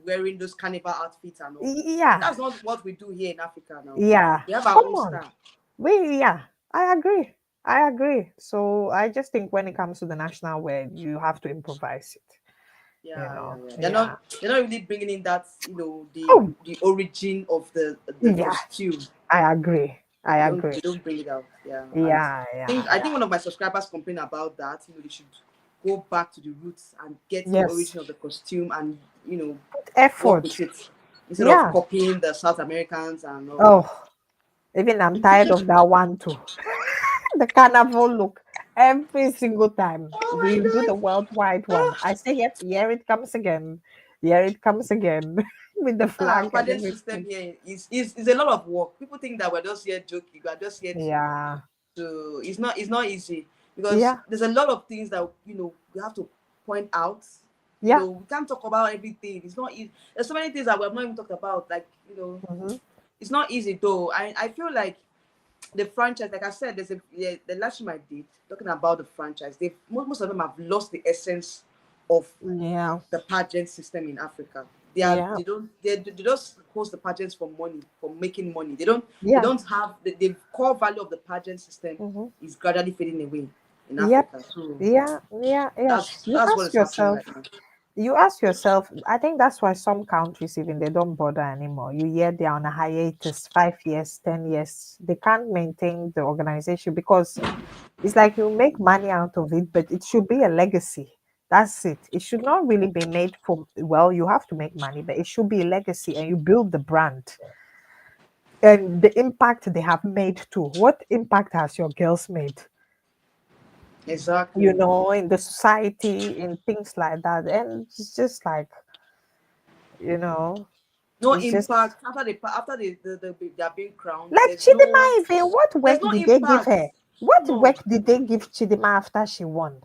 Speaker 1: wearing those carnival outfits and all.
Speaker 2: yeah,
Speaker 1: That's not what we do here in Africa now.
Speaker 2: yeah,
Speaker 1: We have our
Speaker 2: come
Speaker 1: own
Speaker 2: on.
Speaker 1: style.
Speaker 2: Yeah, I agree. So I just think when it comes to the national wear, you have to improvise it.
Speaker 1: Yeah.
Speaker 2: Yeah.
Speaker 1: They're not really bringing in that,
Speaker 2: Oh,
Speaker 1: the origin of the
Speaker 2: yeah,
Speaker 1: costume.
Speaker 2: I agree. I
Speaker 1: They
Speaker 2: agree.
Speaker 1: don't bring it out. Yeah, and
Speaker 2: Yeah, yeah,
Speaker 1: I
Speaker 2: yeah.
Speaker 1: think one of my subscribers complained about that. They should go back to the roots and get the
Speaker 2: Yes.
Speaker 1: origin of the costume and work with
Speaker 2: Effort.
Speaker 1: it instead of
Speaker 2: Yeah.
Speaker 1: copying the South Americans and all.
Speaker 2: Oh, even I'm tired of that one too. The carnival look. Every single time
Speaker 1: Oh
Speaker 2: we do the
Speaker 1: my
Speaker 2: worldwide one,
Speaker 1: god!
Speaker 2: I say, yep, here it comes again. Here it comes again with the flag and
Speaker 1: Pageant system
Speaker 2: everything.
Speaker 1: here is a lot of work. People think that we're just here joking. We are just here
Speaker 2: Yeah.
Speaker 1: to. It's not easy because
Speaker 2: Yeah.
Speaker 1: there's a lot of things that we have to point out.
Speaker 2: Yeah.
Speaker 1: We can't talk about everything. It's not easy. There's so many things that we have not even talked about. Like
Speaker 2: Hmm.
Speaker 1: it's not easy though. I feel like the franchise, like I said, the last time I did talking about the franchise. They most of them have lost the essence of
Speaker 2: Yeah.
Speaker 1: the pageant system in Africa.
Speaker 2: Yeah.
Speaker 1: They just host the pageants for money, for making money. They
Speaker 2: Yeah.
Speaker 1: don't have the core value of the pageant system
Speaker 2: Hmm.
Speaker 1: is gradually fading away in
Speaker 2: Yep.
Speaker 1: Africa. So
Speaker 2: Yeah. Yeah. Yeah.
Speaker 1: that's what is happening right now.
Speaker 2: You ask yourself, I think that's why some countries even they don't bother anymore. You hear they're on a hiatus, 5 years, 10 years. They can't maintain the organization because it's like you make money out of it, but it should be a legacy. That's it. It should not really be made for, well, you have to make money, but it should be a legacy and you build the brand and the impact they have made too. What impact has your girls made?
Speaker 1: Exactly.
Speaker 2: In the society, in things like that. And it's just like, you know,
Speaker 1: No
Speaker 2: it's just
Speaker 1: impact after they are being crowned.
Speaker 2: like Chidima. Even what
Speaker 1: There's
Speaker 2: work
Speaker 1: no
Speaker 2: did they give
Speaker 1: impact.
Speaker 2: her? What
Speaker 1: No.
Speaker 2: work did they give Chidima after she won?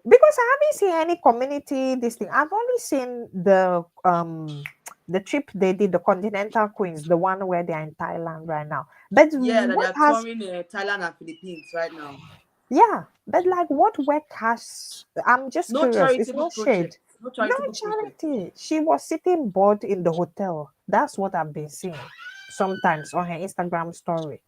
Speaker 2: Because I haven't seen any community this thing. I've only seen the trip they did, the Continental Queens, the one where they're in Thailand right now. But
Speaker 1: Yeah, that they
Speaker 2: what
Speaker 1: are
Speaker 2: has
Speaker 1: touring Thailand and Philippines right now.
Speaker 2: yeah, but like what work has I'm just
Speaker 1: No
Speaker 2: curious. It's
Speaker 1: charitable
Speaker 2: no shade.
Speaker 1: project. No
Speaker 2: No
Speaker 1: charitable project.
Speaker 2: charity. She was sitting bored in the hotel. That's what I've been seeing sometimes on her Instagram story.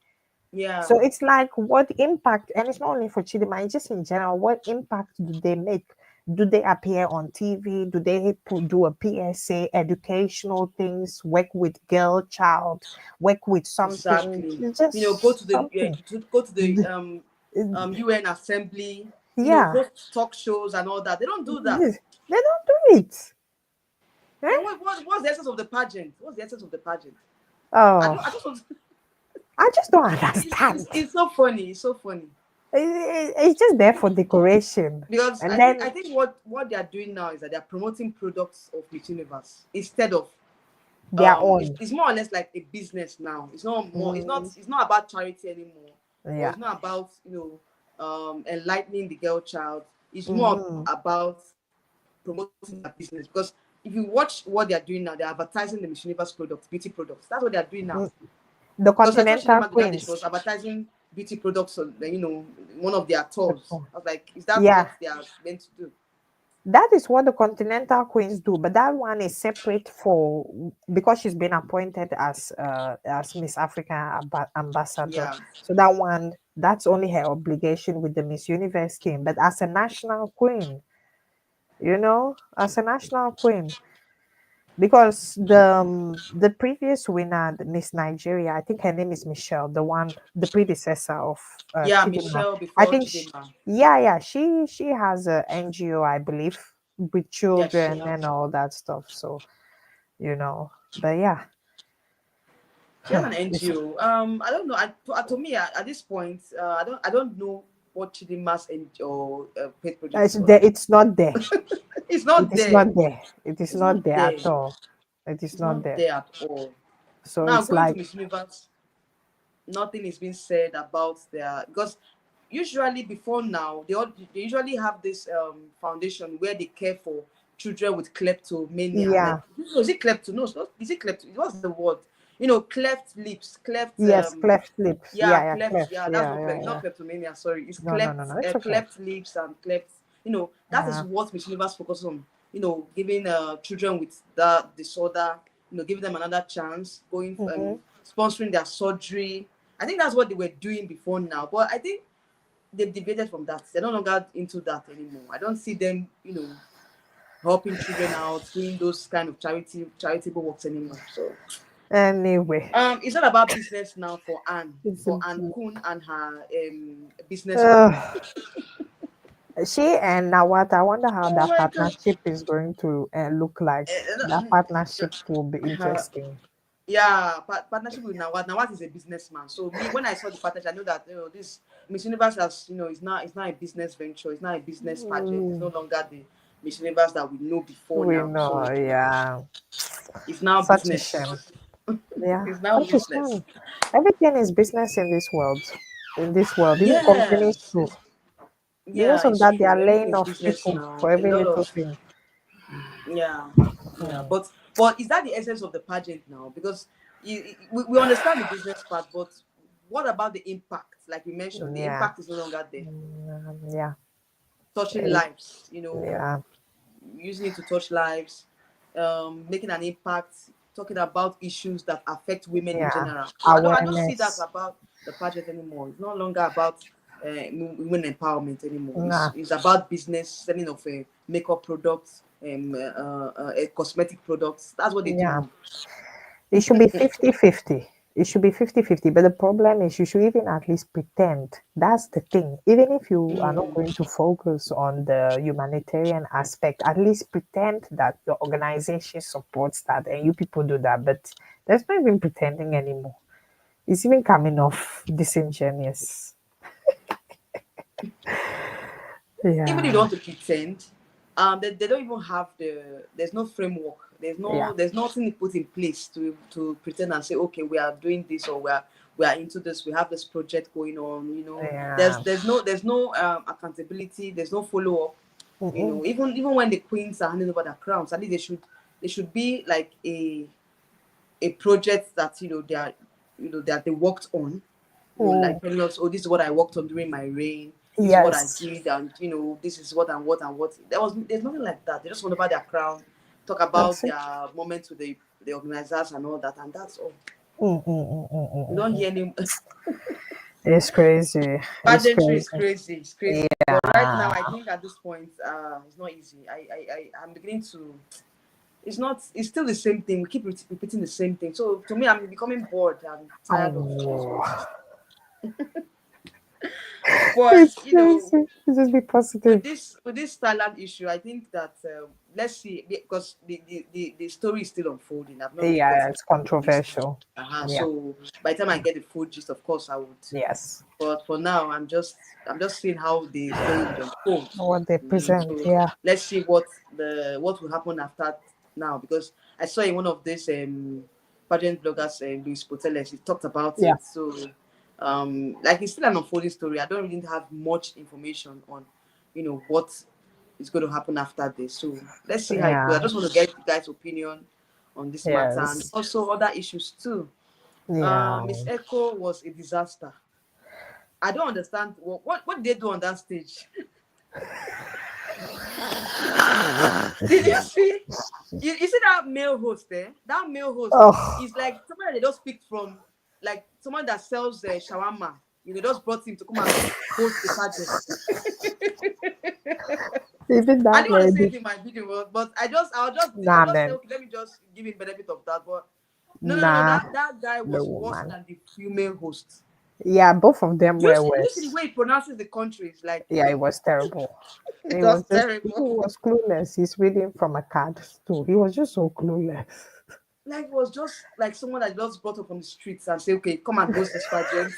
Speaker 1: Yeah,
Speaker 2: So it's like what impact, and it's not only for Chidima, it's just in general, what impact do they make? Do they appear on TV? Do they do a PSA, educational things, work with girl, child, work with something,
Speaker 1: exactly. Go
Speaker 2: just
Speaker 1: to the
Speaker 2: something?
Speaker 1: go to the
Speaker 2: Uh,
Speaker 1: UN assembly.
Speaker 2: Yeah,
Speaker 1: Host talk shows and all that. They don't do that.
Speaker 2: they don't do it.
Speaker 1: Then
Speaker 2: Eh?
Speaker 1: what's the essence of the pageant? What's the essence of the pageant? I
Speaker 2: Oh,
Speaker 1: don't. I just want.
Speaker 2: I just don't
Speaker 1: It's
Speaker 2: understand.
Speaker 1: so funny. It's so funny.
Speaker 2: It's just there for decoration.
Speaker 1: Because
Speaker 2: And
Speaker 1: I
Speaker 2: then
Speaker 1: think what they are doing now is that they are promoting products of Miss Universe instead of
Speaker 2: their
Speaker 1: it's,
Speaker 2: own.
Speaker 1: it's more or less like a business now. It's not more
Speaker 2: Mm,
Speaker 1: it's not about charity anymore, or
Speaker 2: yeah.
Speaker 1: it's not about enlightening the girl child. It's more
Speaker 2: Hmm.
Speaker 1: about promoting their business. Because if you watch what they are doing now, they're advertising the Miss Universe products, beauty products. That's what they are doing now.
Speaker 2: The
Speaker 1: Because I told
Speaker 2: Continental
Speaker 1: Shilema the other day, she
Speaker 2: Queens.
Speaker 1: was advertising beauty products on one of their tours. I was like, is that
Speaker 2: Yeah,
Speaker 1: what they are meant to do?
Speaker 2: that is what the Continental Queens do, but that one is separate for because she's been appointed as Miss Africa ambassador.
Speaker 1: Yeah.
Speaker 2: So that one, that's only her obligation with the Miss Universe scheme. But as a national queen, as a national queen, because the previous winner, the Miss Nigeria, I think her name is Michelle, the predecessor of
Speaker 1: Yeah,
Speaker 2: Chidinma.
Speaker 1: Michelle
Speaker 2: I
Speaker 1: before
Speaker 2: think
Speaker 1: Chidema.
Speaker 2: yeah, she has a NGO, I believe, with
Speaker 1: Yeah, she
Speaker 2: children and
Speaker 1: has.
Speaker 2: all that stuff. So but yeah,
Speaker 1: She has an
Speaker 2: it's,
Speaker 1: NGO. I don't know. To me, at this point, I don't know what Chidema's NGO pet project
Speaker 2: it's
Speaker 1: is all
Speaker 2: there.
Speaker 1: about.
Speaker 2: It's not there.
Speaker 1: It's
Speaker 2: It
Speaker 1: not
Speaker 2: is
Speaker 1: there.
Speaker 2: not there. It is
Speaker 1: It's
Speaker 2: not
Speaker 1: not
Speaker 2: there
Speaker 1: there.
Speaker 2: at all. It is
Speaker 1: It's
Speaker 2: not
Speaker 1: not
Speaker 2: there.
Speaker 1: there at all.
Speaker 2: So
Speaker 1: Now
Speaker 2: it's
Speaker 1: going to
Speaker 2: like
Speaker 1: Miss Universe, nothing is being said about their, because usually before now they usually have this foundation where they care for children with kleptomania. Like,
Speaker 2: yeah,
Speaker 1: no, is it klepto? No, it's not. Is it klepto? What's the word? Cleft lips, cleft
Speaker 2: yes, cleft lips.
Speaker 1: yeah,
Speaker 2: Yeah,
Speaker 1: cleft,
Speaker 2: cleft.
Speaker 1: yeah, that's
Speaker 2: Yeah,
Speaker 1: what
Speaker 2: yeah,
Speaker 1: it's not
Speaker 2: yeah.
Speaker 1: kleptomania, sorry, it's
Speaker 2: No, no, no,
Speaker 1: cleft
Speaker 2: no. It's okay.
Speaker 1: cleft lips and cleft, that is
Speaker 2: Yeah.
Speaker 1: what Miss Universe focuses on, giving children with that disorder, giving them another chance, going
Speaker 2: Mm-hmm.
Speaker 1: sponsoring their surgery. I think that's what they were doing before now, but I think they've deviated from that. They're no longer into that anymore. I don't see them, helping children out, doing those kind of charitable works anymore. So
Speaker 2: Anyway,
Speaker 1: it's not about business now for
Speaker 2: it's
Speaker 1: Anne Kuhn and her business
Speaker 2: uh,
Speaker 1: partner.
Speaker 2: she and Nawat. I wonder how
Speaker 1: Oh
Speaker 2: that
Speaker 1: my god.
Speaker 2: partnership is going to look like. That partnership will be
Speaker 1: Her,
Speaker 2: interesting.
Speaker 1: yeah, partnership with Nawat. Nawat is a businessman. So me, when I saw the partnership, I know that this Miss Universe has, it's not a business venture. It's not a business pageant. It's no
Speaker 2: Mm,
Speaker 1: longer the Miss Universe that we know before
Speaker 2: we
Speaker 1: now. So
Speaker 2: know, yeah.
Speaker 1: it's now
Speaker 2: Such a
Speaker 1: business.
Speaker 2: shame. Yeah,
Speaker 1: It's now
Speaker 2: such a
Speaker 1: business.
Speaker 2: shame. Everything is business in this world. In this world, even companies
Speaker 1: Yes,
Speaker 2: too.
Speaker 1: yeah,
Speaker 2: Because of
Speaker 1: it's
Speaker 2: that, they
Speaker 1: true.
Speaker 2: are
Speaker 1: Everything
Speaker 2: laying
Speaker 1: is
Speaker 2: off
Speaker 1: business
Speaker 2: people
Speaker 1: now.
Speaker 2: for
Speaker 1: A
Speaker 2: every
Speaker 1: lot
Speaker 2: little
Speaker 1: of
Speaker 2: thing.
Speaker 1: yeah, yeah.
Speaker 2: Hmm.
Speaker 1: But is that the essence of the pageant now? Because we understand the business part, but what about the impact? Like we mentioned, the
Speaker 2: Yeah.
Speaker 1: impact is no longer there.
Speaker 2: Yeah.
Speaker 1: Touching
Speaker 2: Eh,
Speaker 1: lives,
Speaker 2: yeah.
Speaker 1: using it to touch lives, making an impact, talking about issues that affect women in
Speaker 2: Yeah.
Speaker 1: general. So I don't see that
Speaker 2: Awareness.
Speaker 1: about the pageant anymore. It's no longer about women empowerment anymore. It's
Speaker 2: Nah.
Speaker 1: it's about business, selling of makeup products, cosmetic products. That's what they do
Speaker 2: Yeah.
Speaker 1: now.
Speaker 2: It should be 50-50. It should be 50-50. But the problem is you should even at least pretend. That's the thing. Even if you are not
Speaker 1: Mm.
Speaker 2: going to focus on the humanitarian aspect, at least pretend that your organization supports that and you people do that. But there's not even pretending anymore. It's even coming off disingenuous.
Speaker 1: Even if you
Speaker 2: Yeah.
Speaker 1: want to pretend, they don't even have there's no framework.
Speaker 2: Yeah.
Speaker 1: There's nothing put in place to pretend and say, okay, we are doing this, or we are into this, we have this project going on.
Speaker 2: Yeah.
Speaker 1: There's no accountability, there's no follow up.
Speaker 2: Mm-mm.
Speaker 1: Even when the queens are handing over their crowns, I think they should be like a project that that they worked on,
Speaker 2: Mm.
Speaker 1: like telling us, oh, this is what I worked on during my reign, this is what I
Speaker 2: Yes.
Speaker 1: did, and this is what and what and what. There's nothing like that. They just want over their crown, talk
Speaker 2: That's
Speaker 1: about
Speaker 2: it.
Speaker 1: their moments with the organizers and all that, and that's all.
Speaker 2: Mm, mm, mm, mm, mm,
Speaker 1: We
Speaker 2: mm,
Speaker 1: don't
Speaker 2: mm.
Speaker 1: hear any
Speaker 2: It's crazy. It's
Speaker 1: pageantry is
Speaker 2: crazy.
Speaker 1: crazy, it's crazy. But right now,
Speaker 2: Yeah.
Speaker 1: I think at this point, it's not easy. I'm beginning to. It's not. It's still the same thing. We keep repeating the same thing. So to me, I'm becoming bored. I'm tired of this
Speaker 2: Oh.
Speaker 1: nonsense. But
Speaker 2: It's crazy. Just be
Speaker 1: with
Speaker 2: positive.
Speaker 1: this Thailand issue, I think that let's see, because the story is still unfolding. I've not really
Speaker 2: Yeah,
Speaker 1: gotten
Speaker 2: it's
Speaker 1: to the gist.
Speaker 2: controversial. Yeah.
Speaker 1: So by the time I get the full gist, of course I would.
Speaker 2: Yes.
Speaker 1: But for now, I'm just seeing how the story would unfold.
Speaker 2: What they present.
Speaker 1: So
Speaker 2: Yeah.
Speaker 1: let's see what will happen after now, because I saw in one of these pageant bloggers, Luis Poteles, he talked about
Speaker 2: Yeah.
Speaker 1: it. So like it's still an unfolding story. I don't really have much information on what is going to happen after this. So let's see how it goes. I
Speaker 2: Yeah.
Speaker 1: just want to get you guys' opinion on this matter and
Speaker 2: Yes.
Speaker 1: also other issues too.
Speaker 2: Yeah.
Speaker 1: Miss Echo was a disaster. I don't understand what did they do on that stage. Did you see? You see that male host there? That male host
Speaker 2: Oh,
Speaker 1: is like someone that they just picked from, like someone that sells shawarma. They just brought him to come and host the pageant.
Speaker 2: even
Speaker 1: I
Speaker 2: that
Speaker 1: didn't want to say
Speaker 2: lady.
Speaker 1: it in my video, but I'll
Speaker 2: Nah,
Speaker 1: just say,
Speaker 2: man.
Speaker 1: okay, let me just give him benefit of that. But no.
Speaker 2: Nah,
Speaker 1: That guy
Speaker 2: the
Speaker 1: was worse
Speaker 2: woman.
Speaker 1: than the female host.
Speaker 2: Yeah, both of them
Speaker 1: Do you
Speaker 2: were
Speaker 1: see? Do you see the
Speaker 2: worse.
Speaker 1: way he pronounces the countries? Like
Speaker 2: Yeah, it was terrible.
Speaker 1: it
Speaker 2: He
Speaker 1: was
Speaker 2: was just, he
Speaker 1: terrible.
Speaker 2: was clueless. He's reading from a card too. He was just so clueless.
Speaker 1: Like it was just like someone that just brought up from the streets and say, okay, come and host this pageant.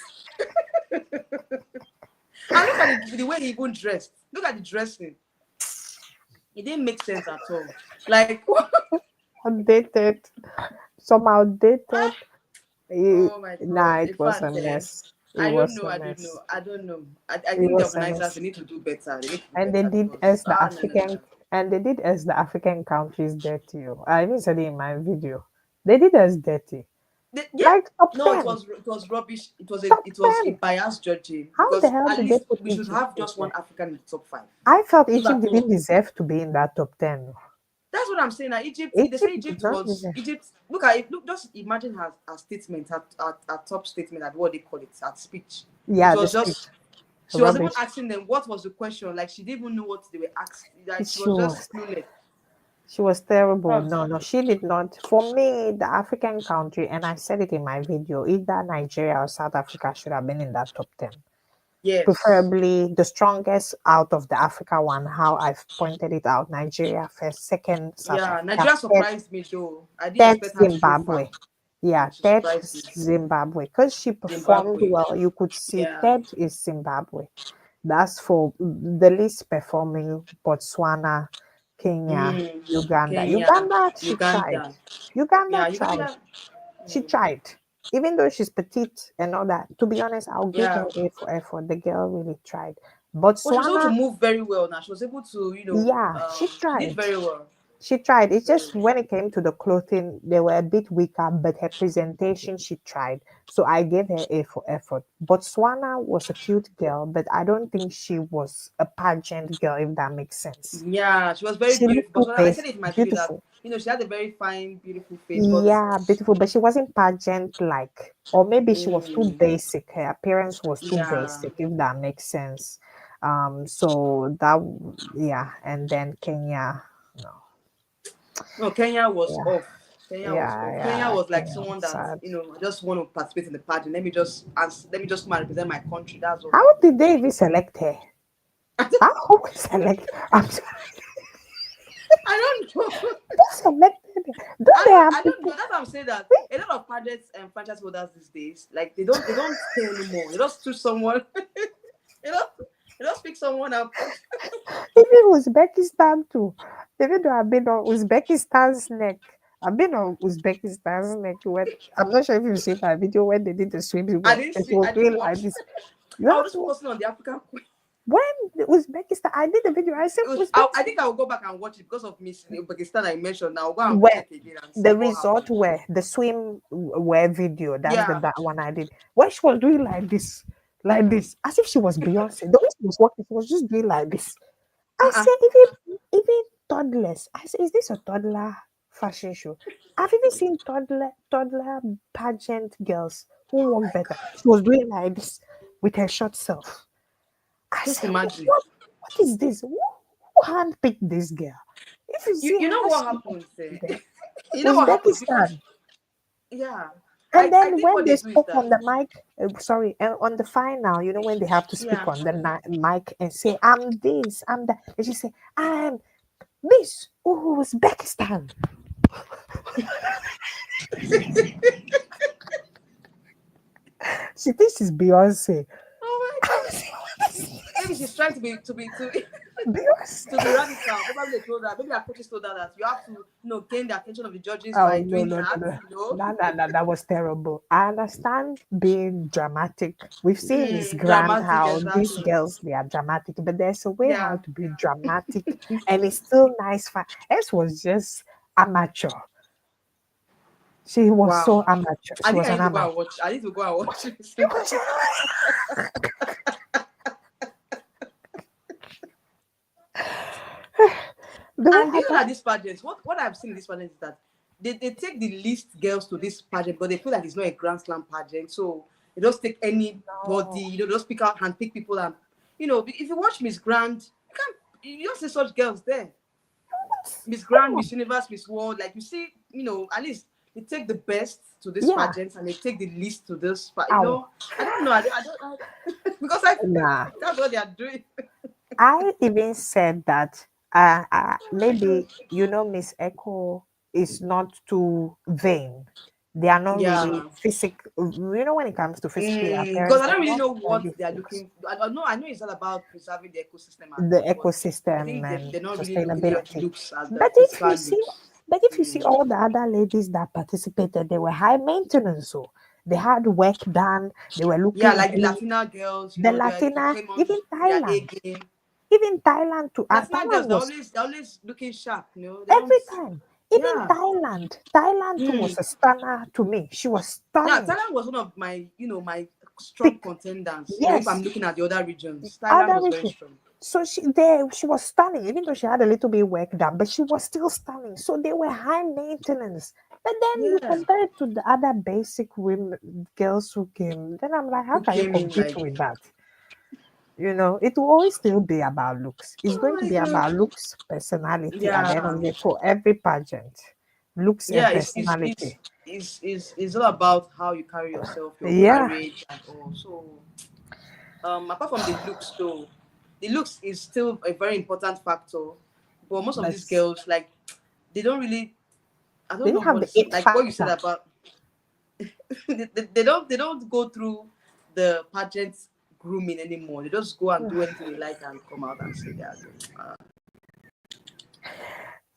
Speaker 1: And look at the way he even dressed. Look at the dressing. It didn't make sense at all. Like,
Speaker 2: Outdated, somehow outdated. He,
Speaker 1: oh my
Speaker 2: nah,
Speaker 1: god.
Speaker 2: it
Speaker 1: In
Speaker 2: was a
Speaker 1: fact,
Speaker 2: mess. It
Speaker 1: I don't
Speaker 2: was
Speaker 1: know.
Speaker 2: a
Speaker 1: I don't
Speaker 2: mess.
Speaker 1: know. I don't know. I
Speaker 2: It
Speaker 1: think the
Speaker 2: was a
Speaker 1: organizers, they
Speaker 2: mess.
Speaker 1: need to do better. They need to do
Speaker 2: And they
Speaker 1: better
Speaker 2: did
Speaker 1: because
Speaker 2: as the
Speaker 1: no.
Speaker 2: African, and they did as the African countries dirty. I even said it in my video. They did us dirty.
Speaker 1: Yeah.
Speaker 2: Like top
Speaker 1: No,
Speaker 2: 10.
Speaker 1: it was rubbish.
Speaker 2: Top
Speaker 1: It was a
Speaker 2: 10.
Speaker 1: biased judging
Speaker 2: How the
Speaker 1: because
Speaker 2: hell
Speaker 1: at
Speaker 2: did they
Speaker 1: least
Speaker 2: put
Speaker 1: we should
Speaker 2: Egypt
Speaker 1: have
Speaker 2: in
Speaker 1: just one
Speaker 2: there?
Speaker 1: African in the top five.
Speaker 2: I felt
Speaker 1: If
Speaker 2: Egypt
Speaker 1: at
Speaker 2: didn't
Speaker 1: all.
Speaker 2: deserve to be in that top 10.
Speaker 1: That's what I'm saying. That Egypt, they say
Speaker 2: Egypt did
Speaker 1: Egypt
Speaker 2: not
Speaker 1: was
Speaker 2: deserve.
Speaker 1: Egypt. Look at it. Look, just imagine her statement, her top statement, at what they call it, at speech. It
Speaker 2: Yeah, the
Speaker 1: was
Speaker 2: speech.
Speaker 1: just. She was even
Speaker 2: Rubbish.
Speaker 1: asking them what was the question. Like she didn't even know what they were asking. Like she
Speaker 2: She
Speaker 1: was just
Speaker 2: was.
Speaker 1: clueless.
Speaker 2: She was terrible.
Speaker 1: Oh,
Speaker 2: No, no, she did not. For me, the African country, and I said it in my video, either Nigeria or South Africa should have been in that top 10.
Speaker 1: yes.
Speaker 2: Preferably the strongest out of the Africa one, how I've pointed it out. Nigeria first, second South
Speaker 1: Yeah,
Speaker 2: Africa,
Speaker 1: Nigeria
Speaker 2: third,
Speaker 1: surprised me though. I didn't
Speaker 2: third
Speaker 1: expect her to go far.
Speaker 2: Zimbabwe. Yeah,
Speaker 1: She
Speaker 2: third
Speaker 1: surprised me.
Speaker 2: Zimbabwe. Because she performed
Speaker 1: Zimbabwe.
Speaker 2: well. You could see
Speaker 1: Yeah.
Speaker 2: third is Zimbabwe. That's for the least performing Botswana, Kenya,
Speaker 1: Mm.
Speaker 2: Uganda.
Speaker 1: Kenya,
Speaker 2: Uganda, she tried.
Speaker 1: Uganda.
Speaker 2: Uganda
Speaker 1: Yeah,
Speaker 2: tried.
Speaker 1: Uganda.
Speaker 2: She
Speaker 1: Mm.
Speaker 2: tried. Even though she's petite and all that, to be honest, I'll give
Speaker 1: Yeah.
Speaker 2: her A for effort. The girl really tried.
Speaker 1: But she was able to
Speaker 2: Botswana,
Speaker 1: move very well now. She was able to,
Speaker 2: yeah, she
Speaker 1: she did
Speaker 2: tried.
Speaker 1: very well.
Speaker 2: She tried. It's
Speaker 1: Very
Speaker 2: just
Speaker 1: well.
Speaker 2: when it came to the clothing, they were a bit weaker, but her presentation, she tried. So I gave her A for effort. Botswana was a cute girl, but I don't think she was a pageant girl, if that makes sense.
Speaker 1: Yeah, she was very
Speaker 2: She
Speaker 1: beautiful.
Speaker 2: looked too
Speaker 1: But I said
Speaker 2: basic,
Speaker 1: it in my video that,
Speaker 2: beautiful.
Speaker 1: she had a very fine, beautiful face. But
Speaker 2: Yeah, beautiful, but she wasn't pageant like, or maybe she was too
Speaker 1: mm,
Speaker 2: basic. Her appearance was too
Speaker 1: yeah,
Speaker 2: basic, if that makes sense. So that, yeah, and then Kenya, no,
Speaker 1: no, Kenya was
Speaker 2: yeah,
Speaker 1: off. Kenya was
Speaker 2: yeah,
Speaker 1: off. Kenya
Speaker 2: yeah,
Speaker 1: was like
Speaker 2: Kenya
Speaker 1: someone
Speaker 2: was
Speaker 1: that,
Speaker 2: sad.
Speaker 1: I just want to participate in the pageant. Let me just come and represent my country. That's all.
Speaker 2: How did they even select her? How who select? I'm sorry,
Speaker 1: I don't know.
Speaker 2: who selected her? Don't they have
Speaker 1: I don't know.
Speaker 2: people?
Speaker 1: That's why I'm saying that a lot of pageants and franchise holders these days, like they don't stay anymore. They just choose someone. they don't they don't pick someone up.
Speaker 2: Even Uzbekistan too. Even though I've been on Uzbekistan's neck. I've been on Uzbekistan's neck when I'm not sure if you've seen my video when they did the swimming
Speaker 1: I
Speaker 2: well.
Speaker 1: didn't
Speaker 2: And she
Speaker 1: see.
Speaker 2: was
Speaker 1: I didn't
Speaker 2: doing like
Speaker 1: watch.
Speaker 2: this. You
Speaker 1: I was
Speaker 2: have
Speaker 1: just
Speaker 2: to
Speaker 1: focusing on the African queen.
Speaker 2: when the Uzbekistan I did the video, I said
Speaker 1: I
Speaker 2: Uzbekistan
Speaker 1: think I will go back and watch it because of Miss Pakistan I mentioned. Now I'll go and
Speaker 2: where
Speaker 1: check again and see
Speaker 2: the
Speaker 1: what
Speaker 2: resort
Speaker 1: happened.
Speaker 2: where the wear video, that's the
Speaker 1: Yeah.
Speaker 2: that one I did. When she was doing like this, as if she was Beyonce. The way she was walking, she was just doing like this. I
Speaker 1: Uh-uh.
Speaker 2: said, even toddlers. I said, is this a toddler fashion show? I've even seen toddler pageant girls who walk better. She was doing like this with her short self. I
Speaker 1: Just
Speaker 2: said,
Speaker 1: imagine.
Speaker 2: what is this? Who handpicked this girl? If you see
Speaker 1: You
Speaker 2: her,
Speaker 1: know
Speaker 2: how
Speaker 1: what
Speaker 2: she
Speaker 1: happens?
Speaker 2: walks there.
Speaker 1: You know what happens because
Speaker 2: Uzbekistan.
Speaker 1: yeah.
Speaker 2: And
Speaker 1: I
Speaker 2: then
Speaker 1: think
Speaker 2: when
Speaker 1: what
Speaker 2: they
Speaker 1: they do is
Speaker 2: spoke
Speaker 1: that,
Speaker 2: on the mic, on the final, when they have to speak
Speaker 1: yeah.
Speaker 2: on the mic and say, I'm this, I'm that. And she say, I'm Miss Uzbekistan. She thinks she's Beyonce.
Speaker 1: Oh my
Speaker 2: I
Speaker 1: god.
Speaker 2: was like, "What is
Speaker 1: Maybe she's
Speaker 2: this?
Speaker 1: trying
Speaker 2: Beyonce."
Speaker 1: to be radical. Probably they told her, maybe our coaches told her that you have to, gain the attention of the judges
Speaker 2: Oh,
Speaker 1: by
Speaker 2: no,
Speaker 1: doing
Speaker 2: no, no,
Speaker 1: that,
Speaker 2: no. No, no, no, that was terrible. I understand being dramatic. We've seen Miss Grand
Speaker 1: Dramatic,
Speaker 2: how these
Speaker 1: exactly.
Speaker 2: girls they are dramatic, but there's a way how
Speaker 1: Yeah.
Speaker 2: to be dramatic and it's still nice. S was just amateur. She was
Speaker 1: Wow.
Speaker 2: so amateur.
Speaker 1: I
Speaker 2: She
Speaker 1: think
Speaker 2: was
Speaker 1: I
Speaker 2: an
Speaker 1: need to go
Speaker 2: amateur.
Speaker 1: and watch. I need to go and watch this.
Speaker 2: The way
Speaker 1: And do
Speaker 2: I
Speaker 1: you know
Speaker 2: got
Speaker 1: that these pageants, what I've seen in this pageant is that they take the least girls to this pageant, but they feel like it's not a Grand Slam pageant. So they just take anybody,
Speaker 2: no.
Speaker 1: just pick out and pick people. And, if you watch Miss Grand, you don't see such girls there. Miss Grand,
Speaker 2: Oh,
Speaker 1: Miss Universe, Miss World, like you see, at least they take the best to this
Speaker 2: yeah.
Speaker 1: pageant and they take the least to this.
Speaker 2: Ow.
Speaker 1: I don't know. Because I feel
Speaker 2: Nah.
Speaker 1: like that's what they are doing.
Speaker 2: I even said that maybe Miss Echo is not too vain. They are not really
Speaker 1: Yeah.
Speaker 2: physical. When it comes to physical
Speaker 1: Because
Speaker 2: appearance,
Speaker 1: I
Speaker 2: they
Speaker 1: don't
Speaker 2: are
Speaker 1: really
Speaker 2: not
Speaker 1: know what
Speaker 2: very
Speaker 1: they are
Speaker 2: looks.
Speaker 1: looking. I know it's all about preserving the ecosystem and
Speaker 2: The
Speaker 1: all, but I
Speaker 2: ecosystem
Speaker 1: think
Speaker 2: and
Speaker 1: they're not really looking at
Speaker 2: sustainability.
Speaker 1: looks as the
Speaker 2: But if
Speaker 1: physical
Speaker 2: you see,
Speaker 1: looks.
Speaker 2: but if you see
Speaker 1: Mm.
Speaker 2: all the other ladies that participated, they were high maintenance. So they had work done. They were
Speaker 1: Yeah,
Speaker 2: looking
Speaker 1: like the
Speaker 2: good.
Speaker 1: Latina girls,
Speaker 2: The
Speaker 1: they
Speaker 2: Latina,
Speaker 1: came on
Speaker 2: even
Speaker 1: their A
Speaker 2: Thailand,
Speaker 1: game.
Speaker 2: even Thailand too. And
Speaker 1: Latina
Speaker 2: Thailand
Speaker 1: girls,
Speaker 2: was
Speaker 1: they're always looking sharp. They don't.
Speaker 2: every time. Even
Speaker 1: Yeah.
Speaker 2: Thailand too was
Speaker 1: Mm.
Speaker 2: a stunner to me. She was
Speaker 1: Yeah,
Speaker 2: stunning,
Speaker 1: Thailand was one of my, my strong
Speaker 2: thick.
Speaker 1: contenders. If I'm
Speaker 2: Yes,
Speaker 1: looking at the other regions, Thailand
Speaker 2: other
Speaker 1: was very
Speaker 2: region.
Speaker 1: strong.
Speaker 2: So she was stunning, even though she had a little bit work done, but she was still stunning. So they were high maintenance. But then you
Speaker 1: Yeah.
Speaker 2: compare it to the other basic women girls who came. Then I'm like, how
Speaker 1: Who
Speaker 2: can you
Speaker 1: came in
Speaker 2: compete
Speaker 1: like,
Speaker 2: with that? It will always still be about looks. It's
Speaker 1: oh
Speaker 2: going to
Speaker 1: my
Speaker 2: be
Speaker 1: god.
Speaker 2: about looks, personality at the end of
Speaker 1: Yeah.
Speaker 2: the day for every pageant. Looks and
Speaker 1: Yeah,
Speaker 2: personality.
Speaker 1: it's all about how you carry yourself, your
Speaker 2: Yeah.
Speaker 1: courage, and all. So, apart from the looks, though, the looks is still a very important factor. But most of
Speaker 2: But
Speaker 1: these girls, like, they don't really. I
Speaker 2: they
Speaker 1: don't know
Speaker 2: didn't have
Speaker 1: what
Speaker 2: the
Speaker 1: it's
Speaker 2: it
Speaker 1: like. What you said
Speaker 2: factor.
Speaker 1: about they don't go through the pageant grooming anymore. They just go and do anything they like and come out and say they are doing.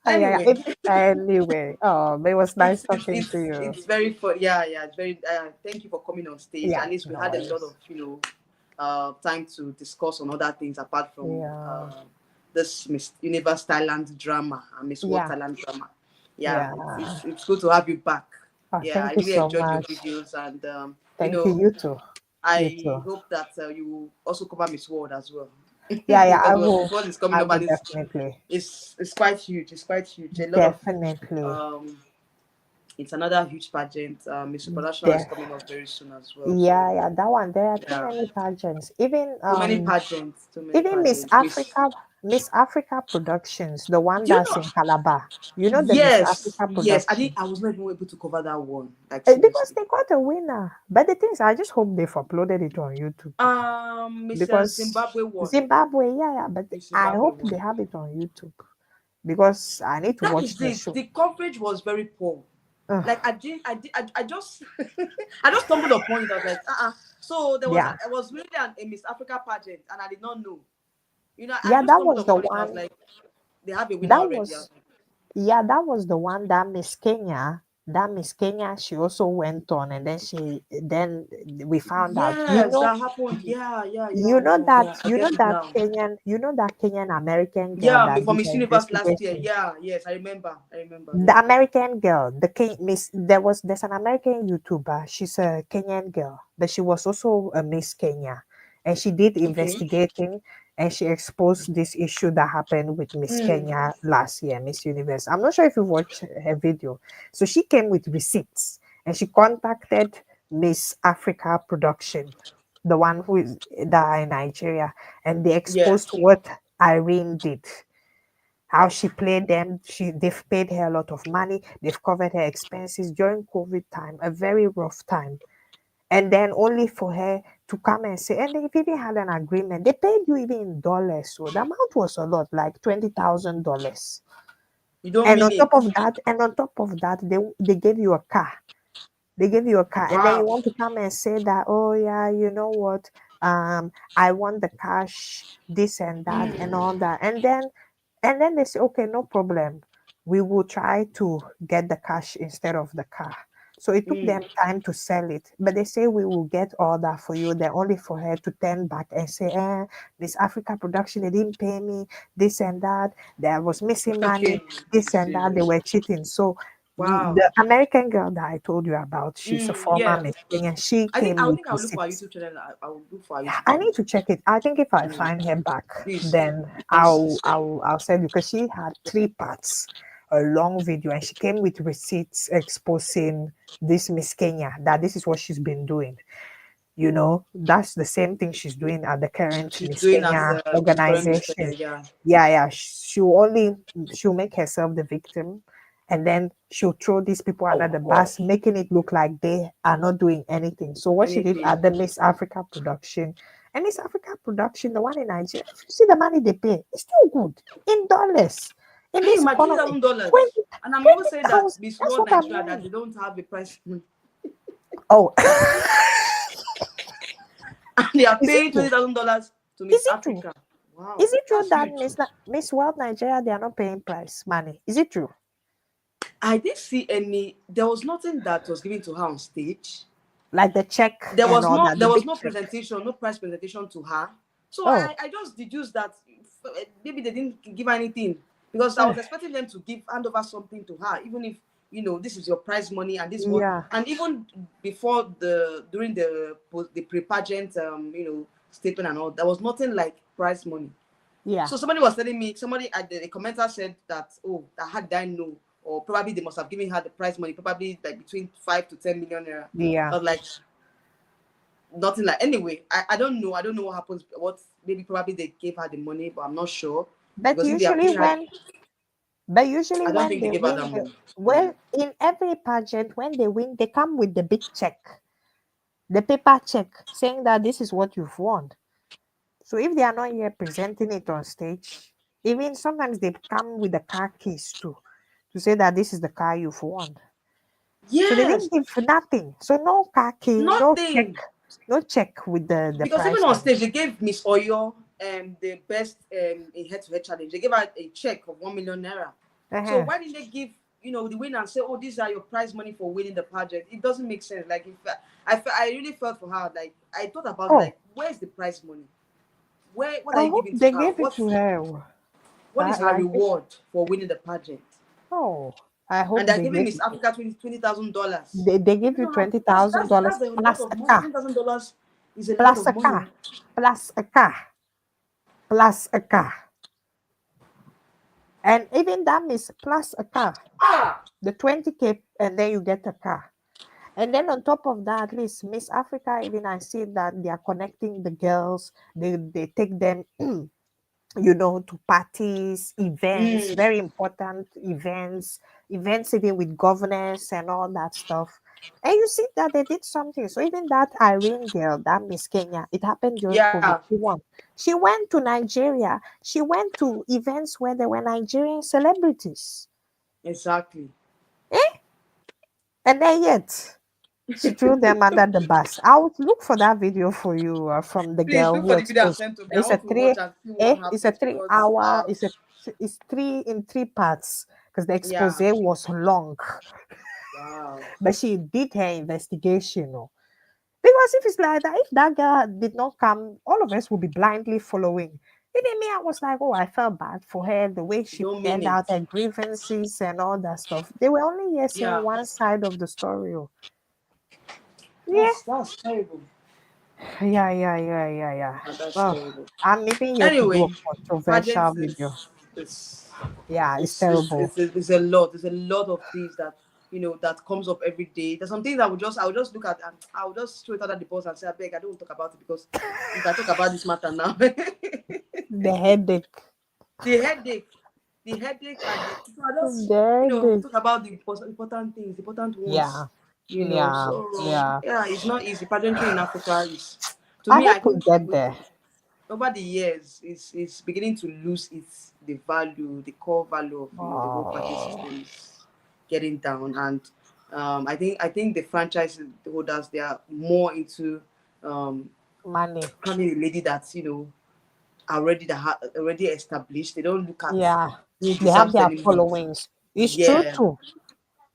Speaker 2: Yeah,
Speaker 1: Anyway,
Speaker 2: anyway, it was nice talking to you.
Speaker 1: it's very fun. Yeah, yeah, it's very. Thank you for coming on stage.
Speaker 2: Yeah,
Speaker 1: At least we
Speaker 2: no
Speaker 1: had a lot
Speaker 2: worries.
Speaker 1: of time to discuss on other things apart from
Speaker 2: Yeah,
Speaker 1: this Miss Universe Thailand drama and Miss World
Speaker 2: yeah,
Speaker 1: Thailand drama. Yeah,
Speaker 2: yeah.
Speaker 1: it's good to have you back.
Speaker 2: Oh,
Speaker 1: Yeah, I
Speaker 2: thank you
Speaker 1: really
Speaker 2: so
Speaker 1: enjoyed your
Speaker 2: much.
Speaker 1: videos, and
Speaker 2: Thank you. You too. You
Speaker 1: I
Speaker 2: too.
Speaker 1: hope that you will also cover Miss World as well.
Speaker 2: Yeah, yeah.
Speaker 1: Because Miss World is coming
Speaker 2: I
Speaker 1: up
Speaker 2: will
Speaker 1: and
Speaker 2: definitely,
Speaker 1: it's quite huge. It's quite huge. A lot of
Speaker 2: definitely,
Speaker 1: um it's another huge pageant. Miss International is
Speaker 2: def.
Speaker 1: coming up very soon as well. So
Speaker 2: Yeah, yeah. That one. There are too
Speaker 1: yeah,
Speaker 2: many pageants. Even
Speaker 1: too many pageants. Too many
Speaker 2: even
Speaker 1: pageants. Miss,
Speaker 2: Miss Africa Productions, the one
Speaker 1: do you
Speaker 2: that's
Speaker 1: know?
Speaker 2: in Calabar. You know the Miss
Speaker 1: Yes,
Speaker 2: Africa
Speaker 1: yes.
Speaker 2: Production.
Speaker 1: I was not even able to cover that one. Like
Speaker 2: Because
Speaker 1: seriously.
Speaker 2: they got a winner. But the thing is, I just hope they've uploaded it on YouTube.
Speaker 1: Miss
Speaker 2: Because
Speaker 1: Zimbabwe one.
Speaker 2: Zimbabwe, yeah, yeah, but
Speaker 1: Miss
Speaker 2: I
Speaker 1: Zimbabwe
Speaker 2: hope
Speaker 1: one.
Speaker 2: they have it on YouTube because I need to
Speaker 1: That
Speaker 2: watch
Speaker 1: is
Speaker 2: the
Speaker 1: it.
Speaker 2: show.
Speaker 1: The coverage was very poor. Like
Speaker 2: Ugh,
Speaker 1: I just I just stumbled upon it. I was like, So
Speaker 2: yeah,
Speaker 1: there was really a Miss Africa pageant, and I did not know. I
Speaker 2: yeah,
Speaker 1: just
Speaker 2: that
Speaker 1: stumbled
Speaker 2: was the
Speaker 1: upon it. I was
Speaker 2: one.
Speaker 1: like, they have a winner
Speaker 2: That
Speaker 1: already. I
Speaker 2: was
Speaker 1: was like,
Speaker 2: Yeah, that was the one that Miss Kenya. That Miss Kenya, she also went on, and then we found out.
Speaker 1: yes, that happened. Yeah, yeah, yeah,
Speaker 2: You know
Speaker 1: yeah,
Speaker 2: that
Speaker 1: yeah. I get it now.
Speaker 2: Kenyan American girl
Speaker 1: Yeah,
Speaker 2: that
Speaker 1: for
Speaker 2: did
Speaker 1: Miss
Speaker 2: the
Speaker 1: Universe last year.
Speaker 2: investigation.
Speaker 1: Yeah, yes, I remember. I remember.
Speaker 2: The
Speaker 1: Yeah.
Speaker 2: American girl, the Ken, Miss, there's an American YouTuber. She's a Kenyan girl, but she was also a Miss Kenya, and she did
Speaker 1: Okay.
Speaker 2: investigating, and she exposed this issue that happened with Miss
Speaker 1: Mm.
Speaker 2: Kenya last year, Miss Universe. I'm not sure if you watched her video. So she came with receipts, and she contacted Miss Africa Production, the one who is that in Nigeria, and they
Speaker 1: Yeah.
Speaker 2: exposed what Irene did. how she played them. They've paid her a lot of money. They've covered her expenses during COVID time, a very rough time. And then only for her to come and say, and they've even had an agreement. They paid you even in dollars. So the amount was a lot, like $20,000.
Speaker 1: You don't
Speaker 2: And
Speaker 1: mean
Speaker 2: on top
Speaker 1: it.
Speaker 2: of that, they gave you a car. They give you a car, and then you
Speaker 1: Wow.
Speaker 2: want to come and say that, oh yeah, you know what, I want the cash, this and that and all that. And then they say, okay, no problem, we will try to get the cash instead of the car. So it took them
Speaker 1: Mm.
Speaker 2: time to sell it, but they say we will get all that for you. Then only for her to turn back and say, Miss Africa production, they didn't pay me, this and that, there was missing money,
Speaker 1: Okay.
Speaker 2: this and that, they were cheating. So
Speaker 1: Wow.
Speaker 2: the American girl that I told you about, she's a former
Speaker 1: Yeah.
Speaker 2: Miss Kenyan. She
Speaker 1: I think
Speaker 2: came with
Speaker 1: I'll look for our
Speaker 2: receipts.
Speaker 1: YouTube channel. I will look for our YouTube
Speaker 2: I
Speaker 1: channel.
Speaker 2: need to check it. I think if I
Speaker 1: Mm.
Speaker 2: find her back,
Speaker 1: Please.
Speaker 2: then
Speaker 1: Because
Speaker 2: I'll send you, because she had three parts, a long video, and she came with receipts exposing this Miss Kenya, that this is what she's been doing. That's the same thing she's doing at the current
Speaker 1: she's
Speaker 2: Miss
Speaker 1: doing as
Speaker 2: Kenya
Speaker 1: current Miss
Speaker 2: organization.
Speaker 1: Kenya. Yeah.
Speaker 2: Yeah. She'll make herself the victim, and then she'll throw these people under the bus, making it look like they are not doing anything. So what she did
Speaker 1: Anything.
Speaker 2: at the Miss Africa production, and Miss Africa production, the one in Nigeria, if you see the money they pay, it's still good in dollars in
Speaker 1: Can you
Speaker 2: this
Speaker 1: imagine
Speaker 2: economy.
Speaker 1: $20,000?
Speaker 2: 20
Speaker 1: And I'm even saying that
Speaker 2: 20,000.
Speaker 1: Miss
Speaker 2: That's
Speaker 1: World
Speaker 2: what I'm
Speaker 1: Nigeria that
Speaker 2: hearing.
Speaker 1: they don't have a price
Speaker 2: Oh,
Speaker 1: and they are
Speaker 2: is it
Speaker 1: paying
Speaker 2: true?
Speaker 1: $20,000 to
Speaker 2: Is
Speaker 1: Miss
Speaker 2: it true?
Speaker 1: Africa. Wow,
Speaker 2: Is it true
Speaker 1: that's
Speaker 2: that
Speaker 1: huge.
Speaker 2: Miss World Nigeria, they are not paying price money? Is it true?
Speaker 1: I didn't see any. There was nothing that was given to her on stage.
Speaker 2: Like the check and all that, the
Speaker 1: There was
Speaker 2: big
Speaker 1: no
Speaker 2: check.
Speaker 1: presentation, no prize presentation to her. So
Speaker 2: Oh,
Speaker 1: I just deduced that maybe they didn't give her anything, because I
Speaker 2: eh,
Speaker 1: was expecting them to hand over something to her, even if this is your prize money and this what.
Speaker 2: yeah,
Speaker 1: And even before during the pre-pageant statement and all, there was nothing like prize money.
Speaker 2: yeah,
Speaker 1: So somebody was telling me, somebody at the commenter said that, oh, that had I know, or probably they must have given her the prize money, probably like between 5 to 10 million naira. I
Speaker 2: yeah.
Speaker 1: was like, nothing like. Anyway, I don't know. I don't know what happens. What maybe probably they gave her the money, but I'm not sure,
Speaker 2: But
Speaker 1: because if they are
Speaker 2: usually
Speaker 1: paying her,
Speaker 2: when, but usually
Speaker 1: I don't
Speaker 2: when
Speaker 1: think they
Speaker 2: they
Speaker 1: gave her
Speaker 2: win
Speaker 1: that
Speaker 2: the,
Speaker 1: money.
Speaker 2: well, in every pageant, when they win, they come with the big check, the paper check, saying that this is what you've won. So if they are not here presenting it on stage, even sometimes they come with the car keys too, to say that this is the car you've won. So they
Speaker 1: Yes,
Speaker 2: didn't give nothing. So no car key,
Speaker 1: nothing.
Speaker 2: no check with the
Speaker 1: Because even
Speaker 2: price
Speaker 1: on
Speaker 2: money.
Speaker 1: stage, they gave Miss Oyo the best in head-to-head challenge. They gave her a check of 1 million naira. So
Speaker 2: Uh-huh.
Speaker 1: why didn't they give the winner and say, oh, these are your prize money for winning the project? It doesn't make sense. Like, if I really felt for her. Like, I thought about,
Speaker 2: Oh,
Speaker 1: like, where's the prize money? What
Speaker 2: I
Speaker 1: are you
Speaker 2: hope
Speaker 1: giving to
Speaker 2: they
Speaker 1: her?
Speaker 2: gave it to her.
Speaker 1: What is her
Speaker 2: Like this.
Speaker 1: reward for winning the pageant?
Speaker 2: Oh, I hope
Speaker 1: And they're
Speaker 2: they
Speaker 1: giving
Speaker 2: gave
Speaker 1: Miss
Speaker 2: it.
Speaker 1: Africa $20,000.
Speaker 2: They give
Speaker 1: You
Speaker 2: you
Speaker 1: know how
Speaker 2: twenty
Speaker 1: that's
Speaker 2: thousand
Speaker 1: that's
Speaker 2: dollars
Speaker 1: that's a lot
Speaker 2: plus
Speaker 1: of
Speaker 2: a
Speaker 1: money.
Speaker 2: car,
Speaker 1: $20,000 is a lot
Speaker 2: plus
Speaker 1: of
Speaker 2: a
Speaker 1: money.
Speaker 2: car, plus a car, plus a car, and even that is plus a car.
Speaker 1: Ah,
Speaker 2: The 20K, and then you get a car. And then on top of that, at least Miss Africa, even I see that they are connecting the girls. They take them, to parties, events,
Speaker 1: mm,
Speaker 2: very important events even with governors and all that stuff. And you see that they did something. So even that Irene girl, that Miss Kenya, it happened during COVID.
Speaker 1: yeah,
Speaker 2: She won. She went to Nigeria. She went to events where there were Nigerian celebrities.
Speaker 1: exactly.
Speaker 2: Eh? And then yet she threw them under the bus. I'll look for that video for you, from the
Speaker 1: Please
Speaker 2: girl
Speaker 1: look
Speaker 2: who
Speaker 1: for the video and
Speaker 2: exposed.
Speaker 1: send to me. I
Speaker 2: It's a
Speaker 1: want to watch
Speaker 2: three,
Speaker 1: and see what
Speaker 2: it's a
Speaker 1: happens,
Speaker 2: three
Speaker 1: because
Speaker 2: hour. It's three in three parts, because the expose
Speaker 1: yeah,
Speaker 2: was long.
Speaker 1: wow,
Speaker 2: But she did her investigation. Oh. Because if it's like that, if that girl did not come, all of us would be blindly following. Even me, I was like, oh, I felt bad for her, the way
Speaker 1: you
Speaker 2: she
Speaker 1: don't mean
Speaker 2: aired
Speaker 1: it.
Speaker 2: out her grievances and all that stuff. They were only here saying
Speaker 1: Yeah,
Speaker 2: one side of the story. Oh. Yeah,
Speaker 1: that's terrible.
Speaker 2: yeah.
Speaker 1: That's
Speaker 2: Oh,
Speaker 1: terrible.
Speaker 2: I'm even yet to do
Speaker 1: Anyway,
Speaker 2: a controversial
Speaker 1: pageants
Speaker 2: video.
Speaker 1: is
Speaker 2: Yeah, it's terrible.
Speaker 1: it's a lot. There's a lot of things that that comes up every day. There's some things I would just look at and I would just throw it out at the boss and say, I beg, I don't want to talk about it, because if I talk about this matter now,
Speaker 2: The headache.
Speaker 1: the headache. the headache and the so I just,
Speaker 2: There,
Speaker 1: talk about the important things, important ones,
Speaker 2: yeah, yeah,
Speaker 1: So
Speaker 2: yeah.
Speaker 1: yeah, it's not easy. Pageantry in Africa is, to
Speaker 2: I
Speaker 1: me, I
Speaker 2: hope we
Speaker 1: think
Speaker 2: get there.
Speaker 1: over the years it's beginning to lose its the value, the core value of the whole pageant
Speaker 2: Oh,
Speaker 1: system is getting down. And I think the franchise holders, they are more into um
Speaker 2: money.
Speaker 1: having a lady that's already already established. They don't look at
Speaker 2: Yeah,
Speaker 1: who
Speaker 2: they have
Speaker 1: deserves
Speaker 2: their
Speaker 1: any more.
Speaker 2: followings. It's true
Speaker 1: Yeah,
Speaker 2: too.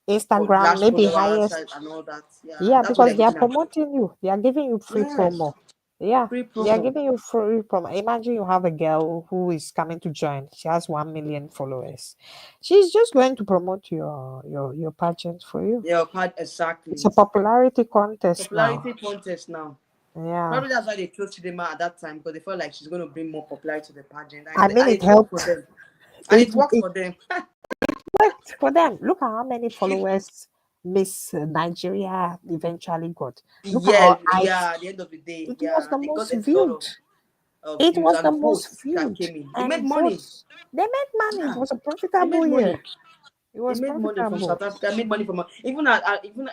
Speaker 1: for
Speaker 2: Instagram,
Speaker 1: large
Speaker 2: maybe
Speaker 1: followers
Speaker 2: highest.
Speaker 1: and all that. Yeah,
Speaker 2: Yeah,
Speaker 1: that's what
Speaker 2: because
Speaker 1: they're
Speaker 2: they are
Speaker 1: looking at.
Speaker 2: promoting you. They are giving you free
Speaker 1: Yes,
Speaker 2: promo. Yeah,
Speaker 1: free
Speaker 2: they are
Speaker 1: promo.
Speaker 2: giving you free promo. Imagine you have a girl who is coming to join. She has 1 million followers. She's just going to promote your pageant for you.
Speaker 1: Yeah,
Speaker 2: It's a
Speaker 1: exactly.
Speaker 2: popularity contest now.
Speaker 1: Popularity contest now.
Speaker 2: Yeah,
Speaker 1: Probably that's why they chose Chidema at that time, because they felt like she's going to bring more popularity to the pageant,
Speaker 2: I mean
Speaker 1: and
Speaker 2: it
Speaker 1: it worked for
Speaker 2: helped.
Speaker 1: them. And
Speaker 2: It
Speaker 1: it worked
Speaker 2: it
Speaker 1: for them.
Speaker 2: worked for them. Look at how many
Speaker 1: It,
Speaker 2: followers Miss Nigeria eventually got. Look at
Speaker 1: yeah,
Speaker 2: how height.
Speaker 1: yeah. At the end of the day,
Speaker 2: It was
Speaker 1: yeah,
Speaker 2: the
Speaker 1: they got
Speaker 2: most
Speaker 1: a lot
Speaker 2: viewed.
Speaker 1: of
Speaker 2: It
Speaker 1: views
Speaker 2: was the
Speaker 1: and
Speaker 2: most
Speaker 1: votes that
Speaker 2: viewed
Speaker 1: came in. They made
Speaker 2: and
Speaker 1: money.
Speaker 2: votes. They made money. It
Speaker 1: Yeah,
Speaker 2: was a
Speaker 1: they made
Speaker 2: profitable year.
Speaker 1: money.
Speaker 2: It
Speaker 1: They
Speaker 2: was
Speaker 1: made money from
Speaker 2: profitable.
Speaker 1: South Africa. Made money from even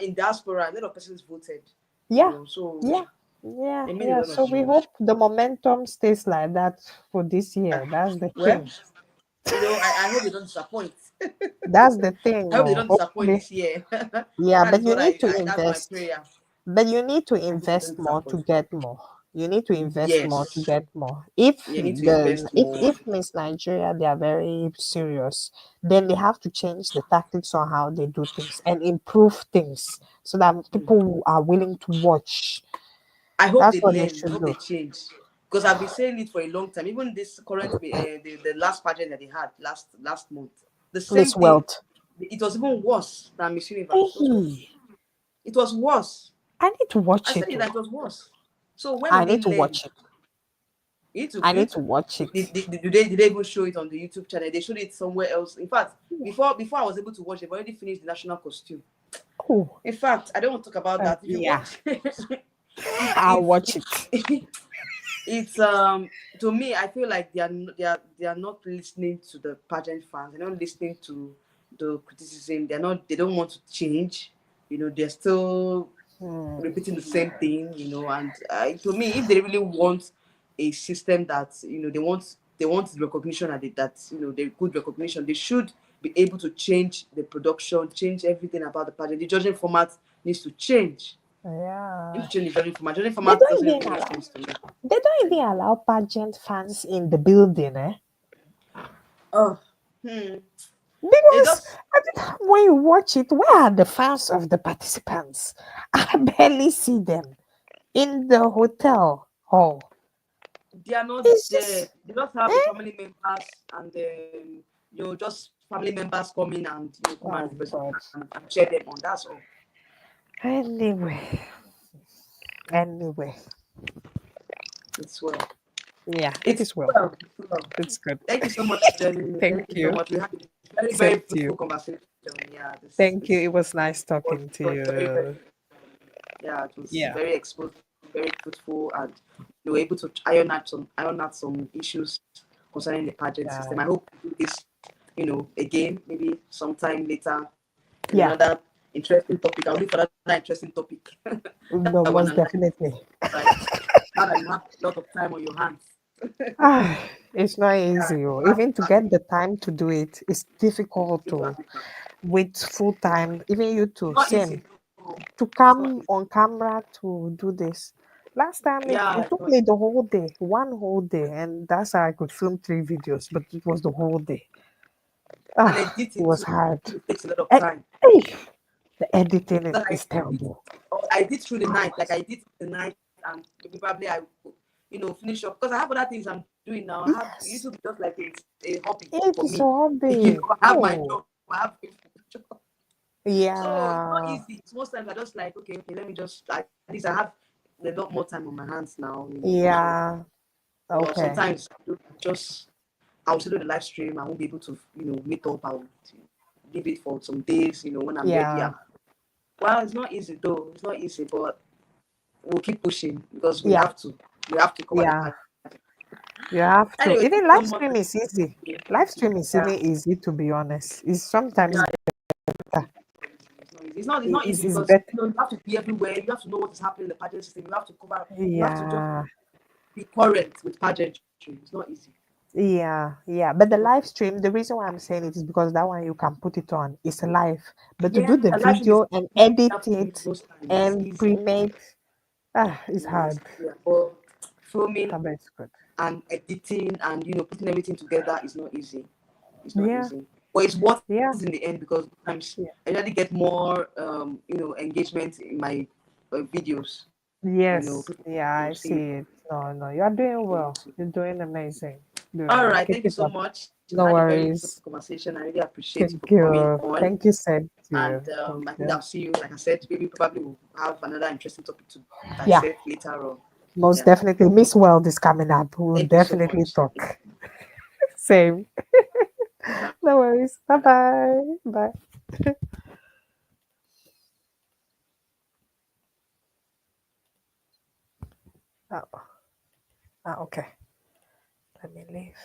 Speaker 1: in diaspora. A lot of persons voted.
Speaker 2: Yeah,
Speaker 1: So
Speaker 2: yeah, yeah,
Speaker 1: they made a
Speaker 2: yeah.
Speaker 1: lot of
Speaker 2: So we
Speaker 1: money.
Speaker 2: hope the momentum stays like that for this year. That's the
Speaker 1: Well,
Speaker 2: thing.
Speaker 1: I hope they don't disappoint.
Speaker 2: That's the thing.
Speaker 1: I hope they
Speaker 2: Oh,
Speaker 1: don't disappoint
Speaker 2: hopefully.
Speaker 1: this year.
Speaker 2: Yeah,
Speaker 1: That
Speaker 2: but
Speaker 1: is
Speaker 2: you
Speaker 1: what
Speaker 2: need to
Speaker 1: that's my
Speaker 2: invest.
Speaker 1: prayer.
Speaker 2: But you need to
Speaker 1: I hope they don't
Speaker 2: invest more to
Speaker 1: disappoint.
Speaker 2: get more. You need to invest more to
Speaker 1: Yes,
Speaker 2: get more. If
Speaker 1: you need to
Speaker 2: the
Speaker 1: invest more.
Speaker 2: if Miss Nigeria they are very serious, then they have to change the tactics on how they do things and improve things so that people are willing to watch.
Speaker 1: I hope
Speaker 2: That's
Speaker 1: they
Speaker 2: what they
Speaker 1: learn. I
Speaker 2: should
Speaker 1: hope they
Speaker 2: do.
Speaker 1: change. Because I've been saying it for a long time. Even this current, the last pageant that they had last month, the same
Speaker 2: Miss
Speaker 1: thing.
Speaker 2: Wealth.
Speaker 1: It was even worse than Miss Universe. It was worse.
Speaker 2: Hey,
Speaker 1: It was worse.
Speaker 2: I need to
Speaker 1: I
Speaker 2: watch
Speaker 1: said
Speaker 2: it.
Speaker 1: it
Speaker 2: Oh.
Speaker 1: that it was worse. So when
Speaker 2: I
Speaker 1: will they
Speaker 2: need to
Speaker 1: learn?
Speaker 2: watch it. I
Speaker 1: You
Speaker 2: need
Speaker 1: need
Speaker 2: to
Speaker 1: to
Speaker 2: watch it.
Speaker 1: did they even show it on the YouTube channel? They showed it somewhere else. In fact, before I was able to watch, they've already finished the national costume.
Speaker 2: Oh,
Speaker 1: In fact, I don't want to talk about that. If you
Speaker 2: yeah,
Speaker 1: watch,
Speaker 2: I'll watch it.
Speaker 1: it's to me, I feel like they are not listening to the pageant fans. They're not listening to the criticism. They don't want to change. They're still
Speaker 2: Hmm.
Speaker 1: repeating the same thing. And to me, if they really want a system that they want the recognition, the good recognition, they should be able to change the production, change everything about the pageant. The judging format needs to change. They need
Speaker 2: Yeah.
Speaker 1: to change the judging format. Judging
Speaker 2: They
Speaker 1: format
Speaker 2: don't
Speaker 1: doesn't
Speaker 2: even
Speaker 1: even make
Speaker 2: allow.
Speaker 1: sense to me.
Speaker 2: They don't even allow pageant fans in the building, eh?
Speaker 1: Oh, hmm. They
Speaker 2: Because
Speaker 1: just
Speaker 2: when you watch it, where are the fans of the participants? I barely see them in the hotel hall.
Speaker 1: they are not
Speaker 2: It's
Speaker 1: there.
Speaker 2: just,
Speaker 1: They just have the
Speaker 2: eh?
Speaker 1: family members and just family members coming and come
Speaker 2: Oh
Speaker 1: and
Speaker 2: God.
Speaker 1: and cheer them on. That's all.
Speaker 2: Anyway, anyway,
Speaker 1: It's well.
Speaker 2: yeah, it
Speaker 1: It's
Speaker 2: is well.
Speaker 1: well. It's well.
Speaker 2: It's good.
Speaker 1: Thank you so much for joining me.
Speaker 2: Thank
Speaker 1: Thank you so
Speaker 2: you.
Speaker 1: much. We had a very, very
Speaker 2: Same to you.
Speaker 1: fruitful conversation. Yeah,
Speaker 2: Thank you. It was nice
Speaker 1: was,
Speaker 2: talking to
Speaker 1: was very, very,
Speaker 2: you.
Speaker 1: yeah, it was
Speaker 2: Yeah.
Speaker 1: very exposed, very fruitful, and we were able to iron out some issues concerning the pageant
Speaker 2: Yeah.
Speaker 1: system. I hope we do this, again, maybe sometime later in
Speaker 2: Yeah.
Speaker 1: another interesting topic. I'll look for another interesting topic. That
Speaker 2: No,
Speaker 1: one
Speaker 2: most
Speaker 1: another
Speaker 2: definitely.
Speaker 1: right. Now that you have a lot of time on your hands.
Speaker 2: Ah, it's not
Speaker 1: Yeah,
Speaker 2: easy. Oh.
Speaker 1: back
Speaker 2: Even to
Speaker 1: to
Speaker 2: get the time to do it, it's difficult
Speaker 1: into
Speaker 2: to
Speaker 1: Africa.
Speaker 2: with full time. Even you too,
Speaker 1: It's not
Speaker 2: same.
Speaker 1: easy. Though.
Speaker 2: To
Speaker 1: It's not
Speaker 2: come
Speaker 1: easy.
Speaker 2: on camera to do this. Last time
Speaker 1: Yeah,
Speaker 2: it
Speaker 1: it's
Speaker 2: took
Speaker 1: not
Speaker 2: me the whole day, one whole day, and that's how I could film 3 videos, but it was the whole day.
Speaker 1: and
Speaker 2: Ah, it
Speaker 1: editing
Speaker 2: was
Speaker 1: too.
Speaker 2: hard.
Speaker 1: It takes a lot of
Speaker 2: Eh,
Speaker 1: time.
Speaker 2: eh, the editing
Speaker 1: But
Speaker 2: is terrible.
Speaker 1: I did through the night. Like I did the night, and maybe probably I, finish up because I have other things I'm doing now. I have
Speaker 2: Yes,
Speaker 1: YouTube just like it's a hobby
Speaker 2: it
Speaker 1: for
Speaker 2: is a
Speaker 1: me.
Speaker 2: hobby.
Speaker 1: I have my
Speaker 2: Oh,
Speaker 1: job. I have a job. So it's not
Speaker 2: yeah,
Speaker 1: easy. Most times I just like, okay, let me just at least I have a lot more time on my hands now. So
Speaker 2: yeah.
Speaker 1: or
Speaker 2: Okay.
Speaker 1: sometimes just I'll still do the live stream. I won't be able to, meet up. I'll leave it for some days. When I'm ready.
Speaker 2: Yeah,
Speaker 1: Well, it's not easy though. It's not easy, but we'll keep pushing because we
Speaker 2: yeah,
Speaker 1: have to. We have to cover the
Speaker 2: yeah.
Speaker 1: path.
Speaker 2: You have to.
Speaker 1: Anyway, thank
Speaker 2: Even
Speaker 1: you so
Speaker 2: live
Speaker 1: much
Speaker 2: stream
Speaker 1: for
Speaker 2: is easy.
Speaker 1: being
Speaker 2: Live stream is
Speaker 1: yeah,
Speaker 2: even easy, to be honest. It's sometimes
Speaker 1: yeah.
Speaker 2: better.
Speaker 1: It's not easy
Speaker 2: It's
Speaker 1: because
Speaker 2: better.
Speaker 1: you have to be everywhere. You have to know what is happening in the pageant system. You have to cover. You have to just
Speaker 2: Yeah.
Speaker 1: be current with pageantry. It's not easy.
Speaker 2: Yeah, yeah. But the
Speaker 1: It's not
Speaker 2: live stream, the reason why I'm saying it is because that one you can put it on. It's live. But to
Speaker 1: yeah,
Speaker 2: do the
Speaker 1: a live stream is
Speaker 2: video and
Speaker 1: easy. You
Speaker 2: edit
Speaker 1: have to do it
Speaker 2: it
Speaker 1: most times. It's
Speaker 2: and
Speaker 1: easy.
Speaker 2: pre-made, it's hard.
Speaker 1: Yeah, but filming
Speaker 2: But it's good.
Speaker 1: and editing and putting everything together is not easy. It's not
Speaker 2: Yeah,
Speaker 1: easy, but it's worth
Speaker 2: yeah,
Speaker 1: it in the end because sometimes
Speaker 2: yeah.
Speaker 1: I really get more engagement in my videos.
Speaker 2: Yes,
Speaker 1: People
Speaker 2: yeah, I
Speaker 1: see.
Speaker 2: see it. No, no, you're doing well. You're doing amazing. Doing
Speaker 1: All
Speaker 2: well.
Speaker 1: right,
Speaker 2: Keep
Speaker 1: thank you
Speaker 2: it
Speaker 1: so
Speaker 2: up.
Speaker 1: much. We
Speaker 2: No
Speaker 1: had a very interesting
Speaker 2: worries.
Speaker 1: conversation. I really appreciate
Speaker 2: Thank
Speaker 1: you for coming
Speaker 2: you.
Speaker 1: on.
Speaker 2: Thank you, said
Speaker 1: And
Speaker 2: you. Thank
Speaker 1: I think
Speaker 2: you.
Speaker 1: I'll see you. Like I said, maybe probably we'll have another interesting topic to
Speaker 2: Yeah,
Speaker 1: dissect later on.
Speaker 2: most
Speaker 1: Yeah.
Speaker 2: definitely. Miss World is coming up. We'll
Speaker 1: Thank you so
Speaker 2: definitely
Speaker 1: much.
Speaker 2: talk. Same. No worries. Bye-bye. Bye. Oh, okay. Let me leave.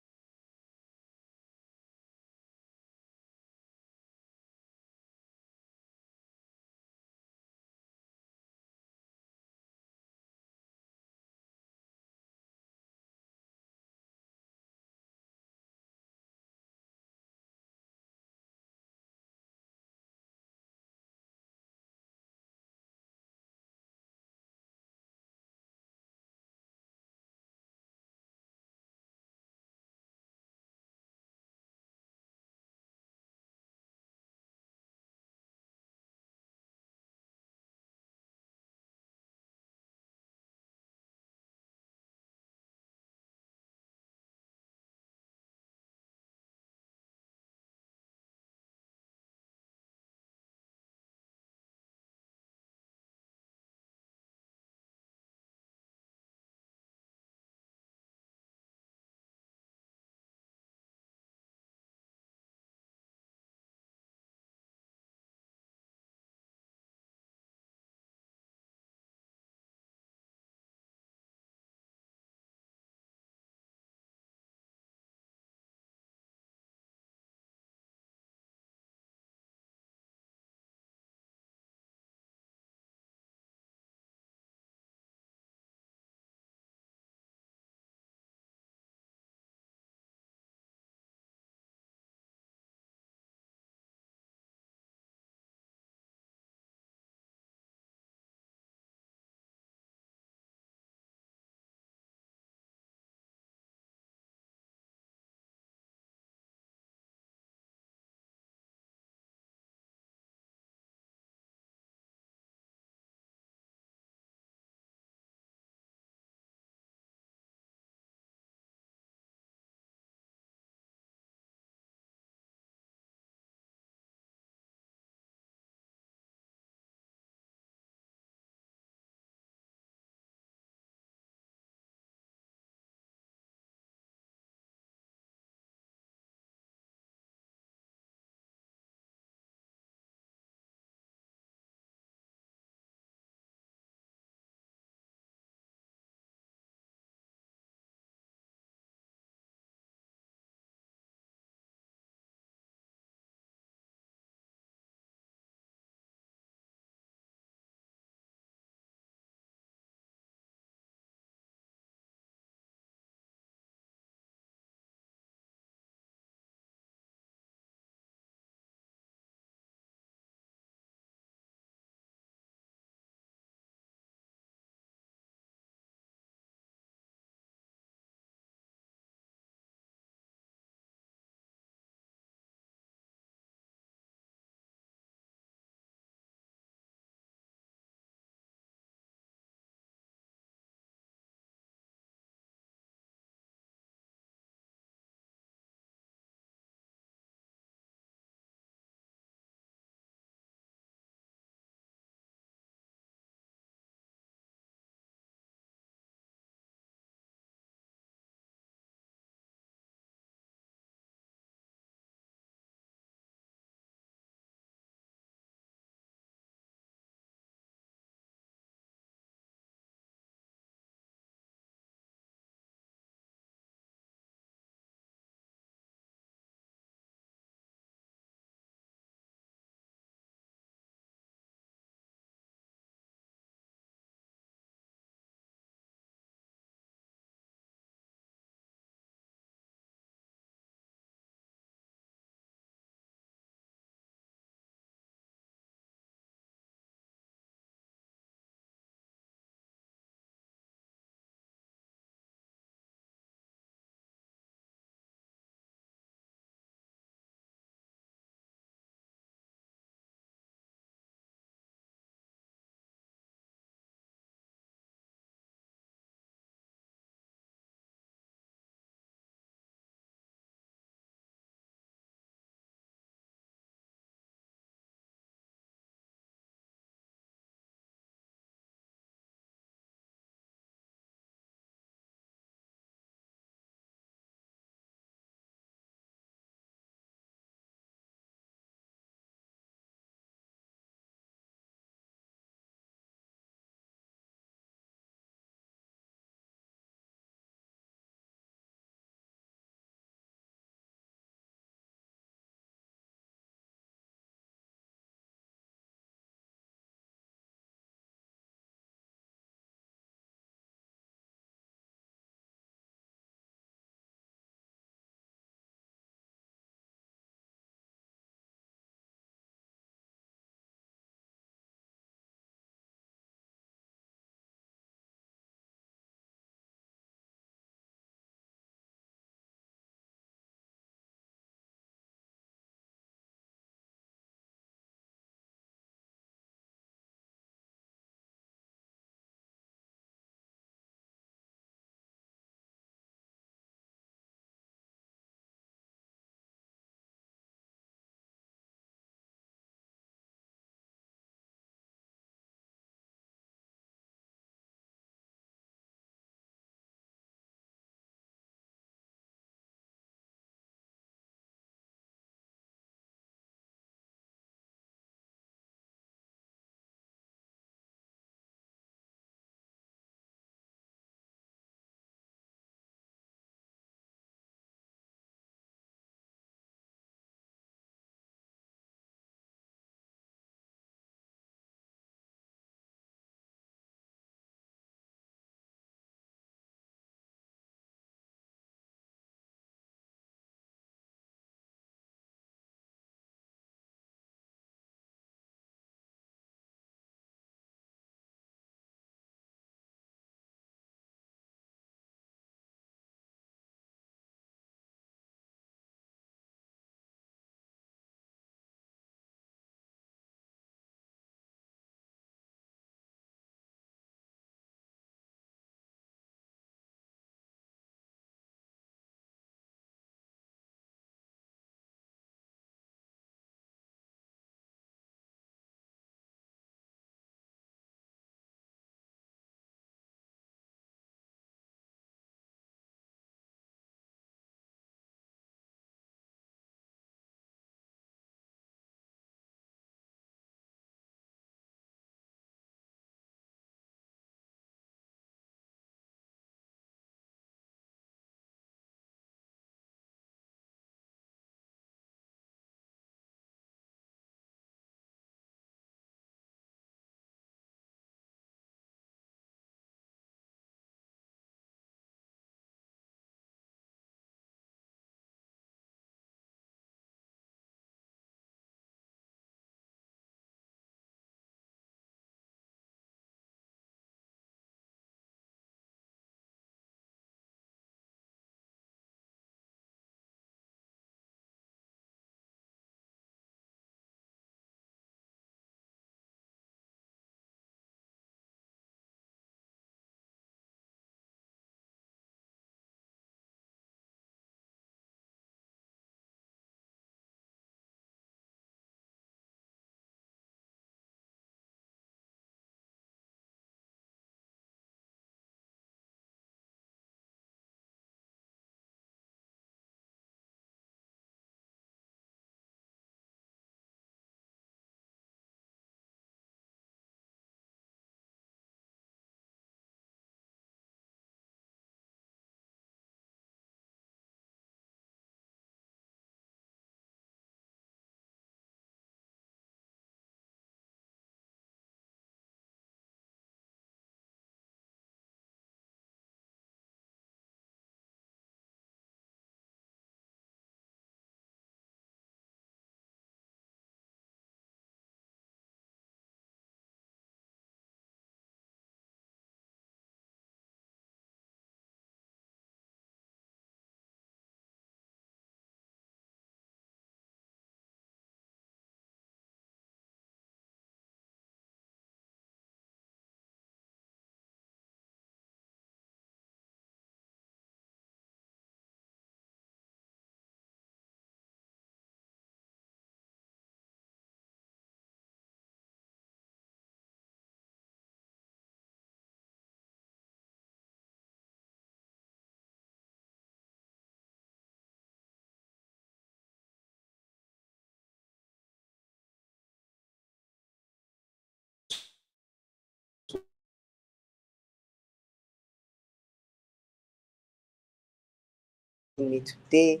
Speaker 1: me today.